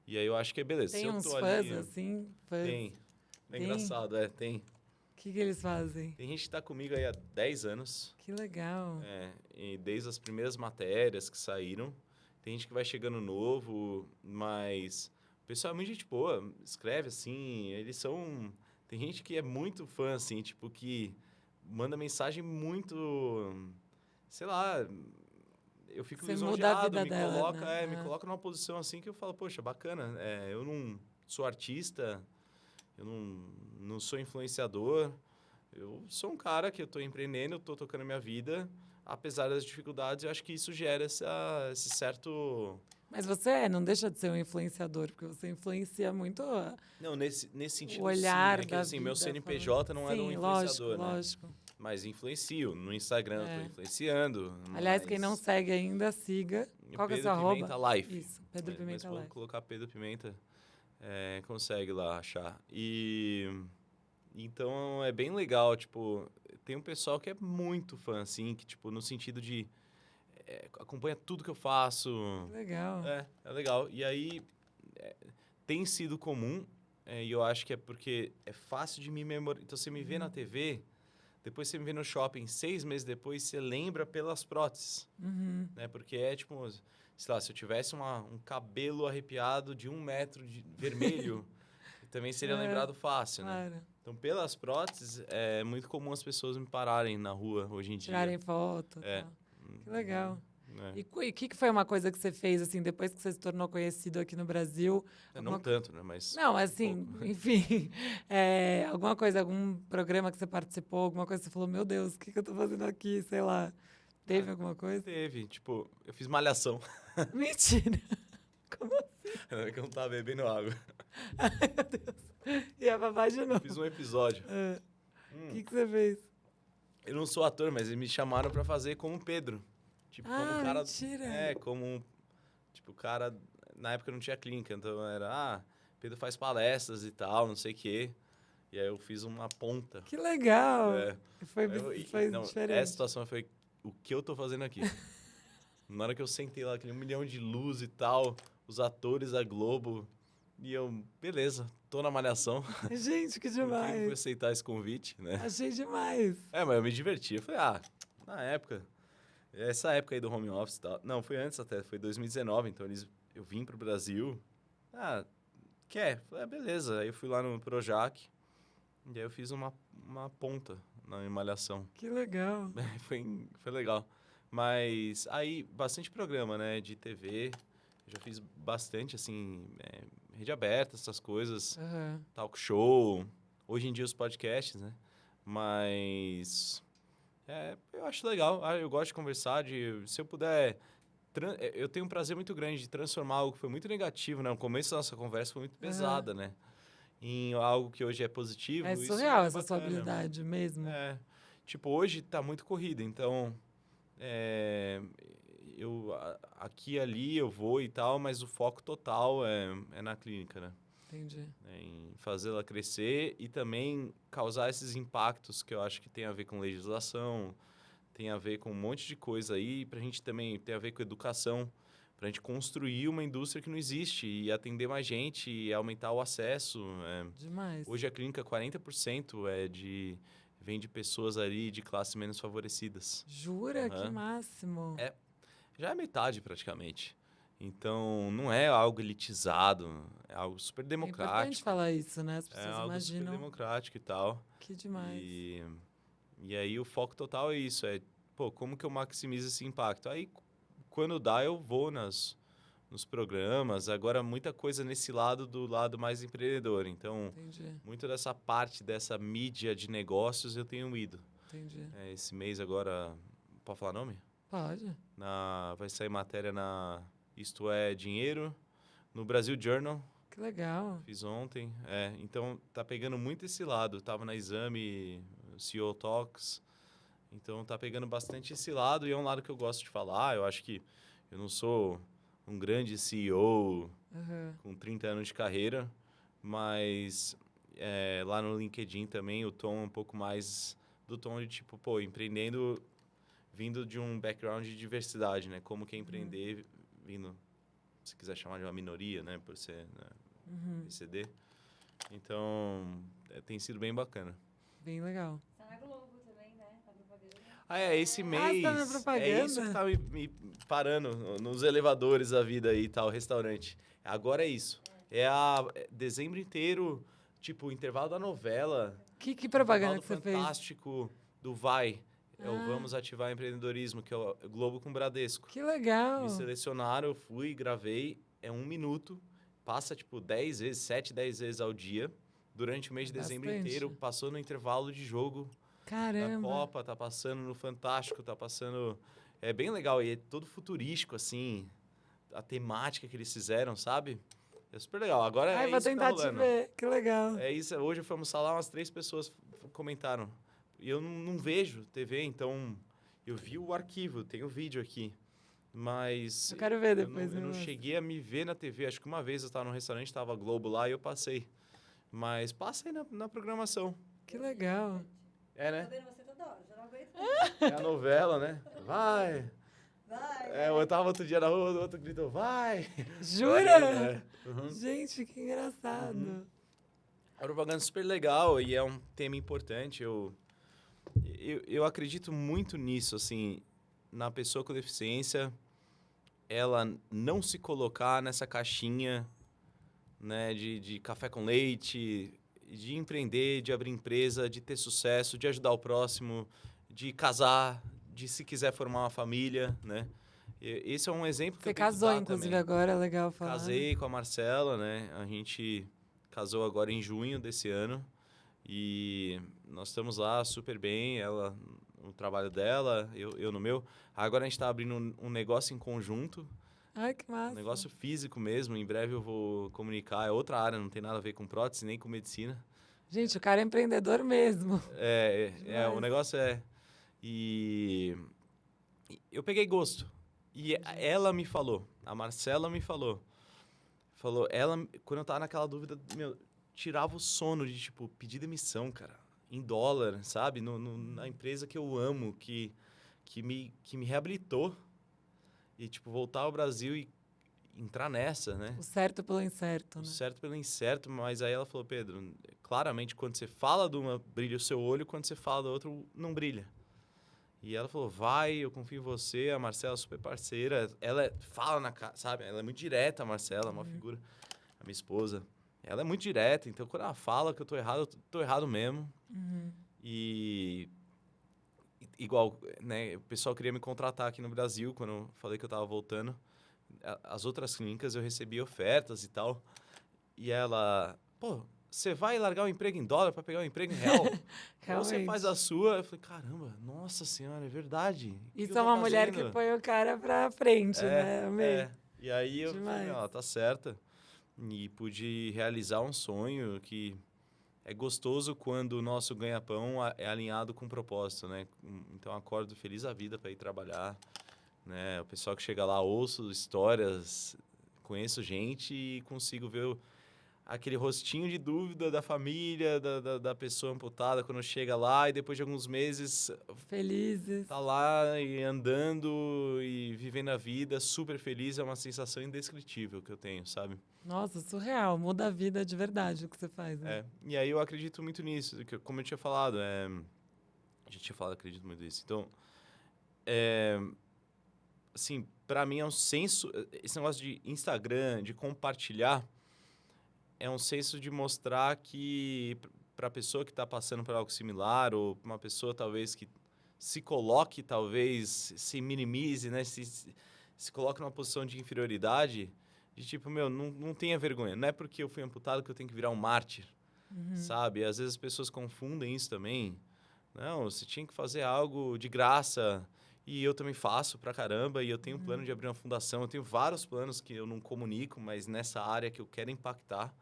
Speaker 2: E aí eu acho que é beleza. Se
Speaker 1: Tem
Speaker 2: eu
Speaker 1: uns
Speaker 2: tô
Speaker 1: fãs,
Speaker 2: ali,
Speaker 1: assim? Fãs.
Speaker 2: tem. É
Speaker 1: Tem?
Speaker 2: engraçado, tem.
Speaker 1: O que eles fazem?
Speaker 2: Tem gente que tá comigo aí há 10 anos.
Speaker 1: Que legal.
Speaker 2: E desde as primeiras matérias que saíram. Tem gente que vai chegando novo, mas o pessoal é muito gente boa, escreve assim, eles são... Tem gente que é muito fã, assim, tipo, que manda mensagem muito... Sei lá, eu fico
Speaker 1: Você muda a
Speaker 2: lisonjeado,
Speaker 1: vida
Speaker 2: me
Speaker 1: dela,
Speaker 2: coloca,
Speaker 1: né?
Speaker 2: me coloca numa posição assim que eu falo, poxa, bacana, eu não sou artista, eu não sou influenciador, eu sou um cara que eu tô empreendendo, eu tô tocando minha vida, apesar das dificuldades, eu acho que isso gera esse certo...
Speaker 1: Mas você não deixa de ser um influenciador, porque você influencia muito
Speaker 2: Não, nesse sentido,
Speaker 1: o olhar
Speaker 2: sim, né? Que
Speaker 1: da
Speaker 2: assim, meu
Speaker 1: vida,
Speaker 2: CNPJ não é de um
Speaker 1: Sim,
Speaker 2: influenciador, né?
Speaker 1: lógico.
Speaker 2: Mas influencio. No Instagram eu tô
Speaker 1: É.
Speaker 2: influenciando.
Speaker 1: Aliás, quem não segue ainda, siga. Qual que é o seu
Speaker 2: Pedro Pimenta
Speaker 1: arroba?
Speaker 2: Life.
Speaker 1: Isso, Pedro
Speaker 2: Mas
Speaker 1: Pimenta
Speaker 2: vamos
Speaker 1: Life.
Speaker 2: colocar Pedro Pimenta, consegue lá achar. Então é bem legal, tipo, tem um pessoal que é muito fã, assim, que, tipo, no sentido de acompanha tudo que eu faço.
Speaker 1: Legal.
Speaker 2: É legal. E aí tem sido comum, e eu acho que é porque é fácil de me memorizar. Então você me vê na TV, depois você me vê no shopping, 6 meses depois você lembra pelas próteses.
Speaker 1: Uhum.
Speaker 2: Né? Porque é tipo, sei lá, se eu tivesse um cabelo arrepiado de 1 metro de vermelho, também seria lembrado fácil, né?
Speaker 1: Claro.
Speaker 2: Então, pelas próteses, é muito comum as pessoas me pararem na rua hoje em dia.
Speaker 1: Tirarem foto.
Speaker 2: É.
Speaker 1: Tal. Que legal.
Speaker 2: É.
Speaker 1: E o que foi uma coisa que você fez, assim, depois que você se tornou conhecido aqui no Brasil?
Speaker 2: Não tanto, né? Mas
Speaker 1: Não, assim,
Speaker 2: pouco.
Speaker 1: enfim, alguma coisa, algum programa que você participou, alguma coisa que você falou, meu Deus, o que eu tô fazendo aqui, sei lá. Teve alguma coisa?
Speaker 2: Teve, tipo, eu fiz malhação.
Speaker 1: Mentira. Como assim?
Speaker 2: Que eu não tava bebendo água.
Speaker 1: Ai, meu Deus. E a babá de novo.
Speaker 2: Fiz um episódio.
Speaker 1: O que você fez?
Speaker 2: Eu não sou ator, mas eles me chamaram pra fazer como Pedro. Tipo, como um cara...
Speaker 1: mentira.
Speaker 2: Tipo, o cara... Na época não tinha clínica, então era... Pedro faz palestras e tal, não sei o quê. E aí eu fiz uma ponta.
Speaker 1: Que legal. Foi
Speaker 2: Não,
Speaker 1: diferente.
Speaker 2: essa situação foi o que eu tô fazendo aqui. Na hora que eu sentei lá, aquele 1 milhão de luz e tal, os atores da Globo, e eu, beleza, tô na malhação.
Speaker 1: Gente, que
Speaker 2: Por que eu fui
Speaker 1: demais.
Speaker 2: aceitar esse convite, né?
Speaker 1: Achei demais.
Speaker 2: Mas eu me diverti. Eu falei, na época, essa época aí do home office e tal. Não, foi antes até, foi 2019, então eu vim pro Brasil. Quer? Falei, beleza. Aí eu fui lá no Projac, e aí eu fiz uma ponta na malhação.
Speaker 1: Que legal.
Speaker 2: Foi legal. Mas aí, bastante programa, né, de TV. Eu já fiz bastante, assim, rede aberta, essas coisas.
Speaker 1: Aham.
Speaker 2: Talk show. Hoje em dia os podcasts, né? Mas eu acho legal. Eu gosto de conversar, se eu puder... Eu tenho um prazer muito grande de transformar algo que foi muito negativo, né? No começo da nossa conversa foi muito pesada, né? Em algo que hoje é positivo.
Speaker 1: É
Speaker 2: isso
Speaker 1: surreal essa sua
Speaker 2: bacana.
Speaker 1: habilidade mesmo.
Speaker 2: Tipo, hoje tá muito corrida, então... aqui e ali eu vou e tal, mas o foco total é na clínica, né?
Speaker 1: Entendi.
Speaker 2: Em fazê-la crescer e também causar esses impactos que eu acho que tem a ver com legislação, tem a ver com um monte de coisa aí, pra gente também tem a ver com educação, pra gente construir uma indústria que não existe e atender mais gente e aumentar o acesso.
Speaker 1: Demais.
Speaker 2: Hoje a clínica 40% vem de pessoas ali de classes menos favorecidas.
Speaker 1: Jura? Que máximo.
Speaker 2: Já é metade praticamente. Então, não é algo elitizado, é algo super
Speaker 1: É
Speaker 2: democrático.
Speaker 1: importante falar isso, né? As
Speaker 2: É
Speaker 1: pessoas
Speaker 2: algo super
Speaker 1: imaginam
Speaker 2: democrático e tal.
Speaker 1: que demais.
Speaker 2: E aí o foco total é isso, pô, como que eu maximizo esse impacto? Aí, quando dá, eu vou nos programas. Agora, muita coisa nesse lado, do lado mais empreendedor. Então,
Speaker 1: Entendi,
Speaker 2: muito dessa parte dessa mídia de negócios eu tenho ido.
Speaker 1: entendi.
Speaker 2: Esse mês agora, pode falar nome?
Speaker 1: Pode.
Speaker 2: Vai sair matéria na Isto é Dinheiro, no Brasil Journal.
Speaker 1: Que legal.
Speaker 2: Fiz ontem. Então, tá pegando muito esse lado. Tava na Exame, CEO Talks. Então, tá pegando bastante esse lado. E é um lado que eu gosto de falar. Eu acho que eu não sou um grande CEO
Speaker 1: Uhum.
Speaker 2: com 30 anos de carreira. Mas lá no LinkedIn também o tom é um pouco mais do tom de tipo, pô, empreendendo vindo de um background de diversidade, né? Como que é empreender vindo, se quiser chamar de uma minoria, né? Por ser PCD. Então, tem sido bem bacana.
Speaker 1: Bem legal.
Speaker 3: Tá na Globo também, né? Na propaganda.
Speaker 2: Esse mês.
Speaker 1: você tá na propaganda?
Speaker 2: É isso que tá me parando nos elevadores da vida aí e tal, restaurante. Agora é isso. Dezembro inteiro, tipo, o intervalo da novela.
Speaker 1: Que propaganda que você
Speaker 2: Intervalo
Speaker 1: fez?
Speaker 2: fantástico do Vai. É o Vamos Ativar Empreendedorismo, que é o Globo com Bradesco.
Speaker 1: Que legal.
Speaker 2: Me selecionaram, eu fui, gravei. É 1 minuto. Passa, tipo, 10 vezes, 7, 10 vezes ao dia. Durante o mês de dezembro
Speaker 1: Bastante.
Speaker 2: inteiro. Passou no intervalo de jogo da
Speaker 1: Caramba.
Speaker 2: Copa. Tá passando no Fantástico, tá passando... É bem legal. E é todo futurístico, assim. A temática que eles fizeram, sabe? É super legal. Agora
Speaker 1: Ai,
Speaker 2: é
Speaker 1: vou
Speaker 2: isso que tá
Speaker 1: tentar te
Speaker 2: rolando.
Speaker 1: ver. Que legal.
Speaker 2: É isso. Hoje eu fui almoçar lá, umas 3 pessoas comentaram. E eu não vejo TV, então... Eu vi o arquivo, tem o vídeo aqui. Mas...
Speaker 1: Eu quero ver depois.
Speaker 2: Eu
Speaker 1: me
Speaker 2: não
Speaker 1: mostra.
Speaker 2: cheguei a me ver na TV. Acho que uma vez eu estava num restaurante, tava Globo lá e eu passei. Mas passa aí na programação.
Speaker 1: Que legal.
Speaker 2: É,
Speaker 3: Tô
Speaker 2: né?
Speaker 3: vendo você toda hora, já não aguento.
Speaker 2: É a novela, né? Vai!
Speaker 3: Vai.
Speaker 2: Eu tava outro dia na rua, o outro gritou, vai!
Speaker 1: Jura?
Speaker 2: Uhum.
Speaker 1: Gente, que engraçado.
Speaker 2: A propaganda é super legal e é um tema importante. Eu acredito muito nisso, assim, na pessoa com deficiência, ela não se colocar nessa caixinha, né, de café com leite, de empreender, de abrir empresa, de ter sucesso, de ajudar o próximo, de casar, de se quiser formar uma família, né? Esse é um exemplo que
Speaker 1: Você
Speaker 2: eu tento
Speaker 1: casou,
Speaker 2: dar
Speaker 1: inclusive,
Speaker 2: também.
Speaker 1: agora, é legal falar.
Speaker 2: Casei com a Marcela, né? A gente casou agora em junho desse ano. E nós estamos lá super bem, ela no trabalho dela, eu no meu. Agora a gente está abrindo um negócio em conjunto,
Speaker 1: Ai, que massa.
Speaker 2: um negócio físico mesmo. Em breve eu vou comunicar, é outra área, não tem nada a ver com prótese, nem com medicina.
Speaker 1: Gente, o cara é empreendedor mesmo.
Speaker 2: O negócio E eu peguei gosto. E ela me falou, a Marcela me falou, quando eu tava naquela dúvida, meu, tirava o sono de, tipo, pedir demissão, cara, em dólar, sabe? Na empresa que eu amo, que me reabilitou. E, tipo, voltar ao Brasil e entrar nessa, né?
Speaker 1: O certo pelo incerto,
Speaker 2: O
Speaker 1: né?
Speaker 2: certo pelo incerto, mas aí ela falou, Pedro, claramente, quando você fala de uma, brilha o seu olho, quando você fala da outra, não brilha. E ela falou, vai, eu confio em você, a Marcela é super parceira, ela fala na cara, sabe? Ela é muito direta, a Marcela, uma figura, a minha esposa. Ela é muito direta, então quando ela fala que eu tô errado mesmo. E igual, né, o pessoal queria me contratar aqui no Brasil, quando eu falei que eu tava voltando. As outras clínicas eu recebi ofertas e tal. E ela, pô, você vai largar o emprego em dólar para pegar um emprego em real? Ou você faz a sua? Eu falei, caramba, nossa senhora, é verdade. O que
Speaker 1: Isso
Speaker 2: eu
Speaker 1: é
Speaker 2: tô
Speaker 1: uma mulher que
Speaker 2: fazendo?
Speaker 1: põe o cara pra frente, né? Amei.
Speaker 2: E aí eu
Speaker 1: Demais.
Speaker 2: falei, ela tá certa. E pude realizar um sonho que é gostoso quando o nosso ganha-pão é alinhado com o propósito, né? Então, acordo feliz a vida para ir trabalhar, né? O pessoal que chega lá, ouço histórias, conheço gente e consigo ver aquele rostinho de dúvida da família, da pessoa amputada quando chega lá e depois de alguns meses
Speaker 1: Felizes.
Speaker 2: tá lá e andando e vivendo a vida super feliz. É uma sensação indescritível que eu tenho, sabe?
Speaker 1: Nossa, surreal. Muda a vida de verdade o que você faz, né?
Speaker 2: E aí eu acredito muito nisso, que, como eu tinha falado, a gente tinha falado, acredito muito nisso. Então, assim, para mim é um senso... Esse negócio de Instagram, de compartilhar, é um senso de mostrar que para a pessoa que está passando por algo similar, ou uma pessoa talvez que se coloque, talvez se minimize, né? Se coloque numa posição de inferioridade, de tipo, meu, não tenha vergonha. Não é porque eu fui amputado que eu tenho que virar um mártir, sabe? Às vezes as pessoas confundem isso também. Não, você tinha que fazer algo de graça, e eu também faço pra caramba, e eu tenho um plano de abrir uma fundação, eu tenho vários planos que eu não comunico, mas nessa área que eu quero impactar.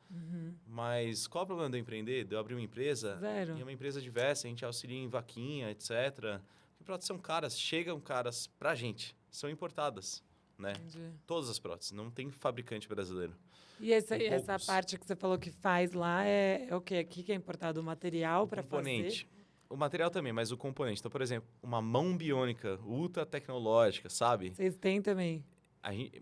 Speaker 2: Mas qual é o problema de eu empreender? De eu abrir uma empresa?
Speaker 1: Zero.
Speaker 2: E é uma empresa diversa, a gente auxilia em vaquinha, etc. Porque próteses são caras, chegam caras pra gente, são importadas, né?
Speaker 1: Entendi.
Speaker 2: Todas as próteses, não tem fabricante brasileiro.
Speaker 1: E essa
Speaker 2: poucos.
Speaker 1: parte que você falou que faz lá é o quê? Aqui que é importado o material para fazer?
Speaker 2: Componente. O material também, mas o componente. Então, por exemplo, uma mão biônica ultra tecnológica, sabe?
Speaker 1: Vocês têm também?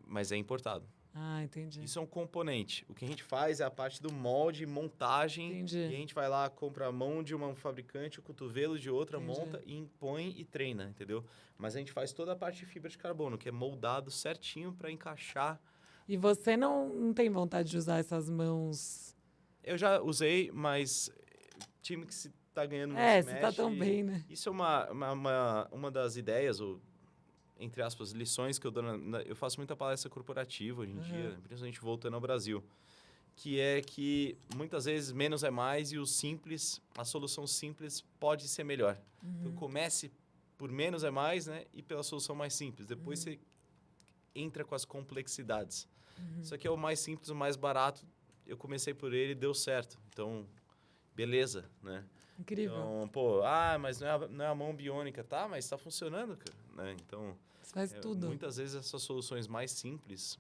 Speaker 2: Mas é importado.
Speaker 1: Ah, entendi.
Speaker 2: Isso é um componente. O que a gente faz é a parte do molde, montagem.
Speaker 1: Entendi.
Speaker 2: E a gente vai lá, compra a mão de um fabricante, o cotovelo de outra,
Speaker 1: Entendi.
Speaker 2: monta, e impõe e treina, entendeu? Mas a gente faz toda a parte de fibra de carbono, que é moldado certinho para encaixar.
Speaker 1: E você não tem vontade de usar essas mãos?
Speaker 2: Eu já usei, mas time que se tá ganhando não
Speaker 1: É,
Speaker 2: se
Speaker 1: você tá
Speaker 2: mexe.
Speaker 1: tão bem, né?
Speaker 2: Isso é uma das ideias, ou entre aspas, lições que eu dou. Eu faço muita palestra corporativa hoje em dia, principalmente voltando ao Brasil. Que é que muitas vezes menos é mais, e o simples, a solução simples pode ser melhor. Então comece por menos é mais, né? E pela solução mais simples. Depois você entra com as complexidades. Isso aqui é o mais simples, o mais barato. Eu comecei por ele e deu certo. Então, beleza, né?
Speaker 1: Incrível.
Speaker 2: Então, mas não é a mão biônica, tá? Mas está funcionando, cara, né? Então,
Speaker 1: Você faz tudo.
Speaker 2: muitas vezes essas soluções mais simples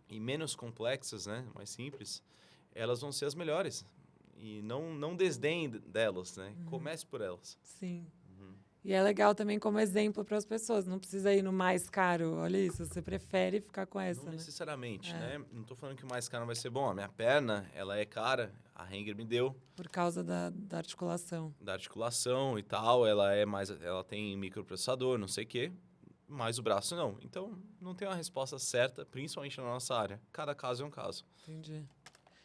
Speaker 2: e menos complexas, né? Mais simples, elas vão ser as melhores. E não desdenhe delas, né? Comece por elas.
Speaker 1: Sim. E é legal também como exemplo para as pessoas. Não precisa ir no mais caro. Olha isso, você prefere ficar com essa,
Speaker 2: Não
Speaker 1: né?
Speaker 2: necessariamente, né? Não estou falando que o mais caro vai ser bom. A minha perna, ela é cara. A Hanger me deu.
Speaker 1: Por causa da articulação.
Speaker 2: Da articulação e tal. Ela tem microprocessador, não sei o quê. Mas o braço não. Então, não tem uma resposta certa, principalmente na nossa área. Cada caso é um caso.
Speaker 1: Entendi.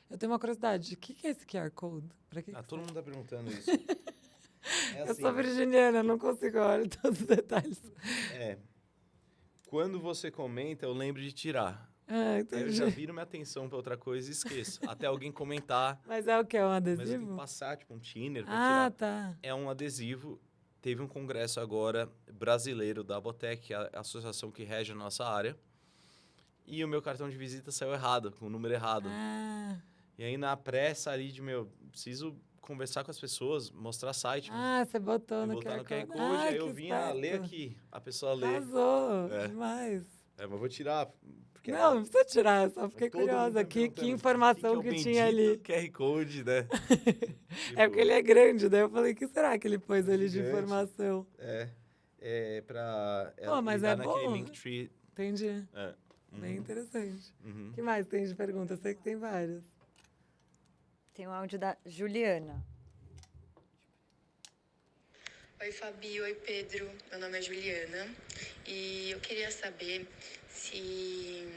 Speaker 1: Eu tenho uma curiosidade. O que é esse QR Code? Pra que
Speaker 2: Todo mundo está perguntando isso.
Speaker 1: Eu sou virginiana, não consigo olhar todos os detalhes.
Speaker 2: Quando você comenta, eu lembro de tirar.
Speaker 1: Ah,
Speaker 2: Aí
Speaker 1: entendi.
Speaker 2: eu já viro minha atenção para outra coisa e esqueço. Até alguém comentar.
Speaker 1: Mas é o que? É um
Speaker 2: Mas eu tenho que
Speaker 1: adesivo?
Speaker 2: passar, tipo, um thinner para
Speaker 1: Ah,
Speaker 2: tirar.
Speaker 1: tá.
Speaker 2: É um adesivo. Teve um congresso agora brasileiro da Abotec, que é a associação que rege a nossa área. E o meu cartão de visita saiu errado, com o número errado.
Speaker 1: Ah,
Speaker 2: E aí, na pressa ali de, preciso conversar com as pessoas, mostrar site.
Speaker 1: você botou
Speaker 2: eu
Speaker 1: no
Speaker 2: botar no QR
Speaker 1: QR Code.
Speaker 2: Code, aí
Speaker 1: que
Speaker 2: eu vinha ler
Speaker 1: esperto.
Speaker 2: aqui. A pessoa lê.
Speaker 1: Arrasou,
Speaker 2: É.
Speaker 1: demais.
Speaker 2: Mas vou tirar. Porque
Speaker 1: Não precisa tirar, só fiquei
Speaker 2: todo mundo tá
Speaker 1: curiosa.
Speaker 2: me
Speaker 1: Que
Speaker 2: perguntando,
Speaker 1: informação
Speaker 2: o
Speaker 1: que
Speaker 2: é o
Speaker 1: tinha
Speaker 2: bendito
Speaker 1: ali.
Speaker 2: QR Code, né?
Speaker 1: É porque ele é grande, daí eu falei, o que será que ele pôs ali de
Speaker 2: Gigante.
Speaker 1: informação?
Speaker 2: É pra...
Speaker 1: Pô, mas
Speaker 2: lidar
Speaker 1: é
Speaker 2: naquele
Speaker 1: bom.
Speaker 2: Linktree.
Speaker 1: Entendi.
Speaker 2: É.
Speaker 1: Bem interessante.
Speaker 2: Uhum.
Speaker 1: O que mais tem de pergunta? Eu sei que tem várias.
Speaker 3: Tem um áudio da Juliana.
Speaker 5: Oi, Fabi. Oi, Pedro. Meu nome é Juliana. E eu queria saber se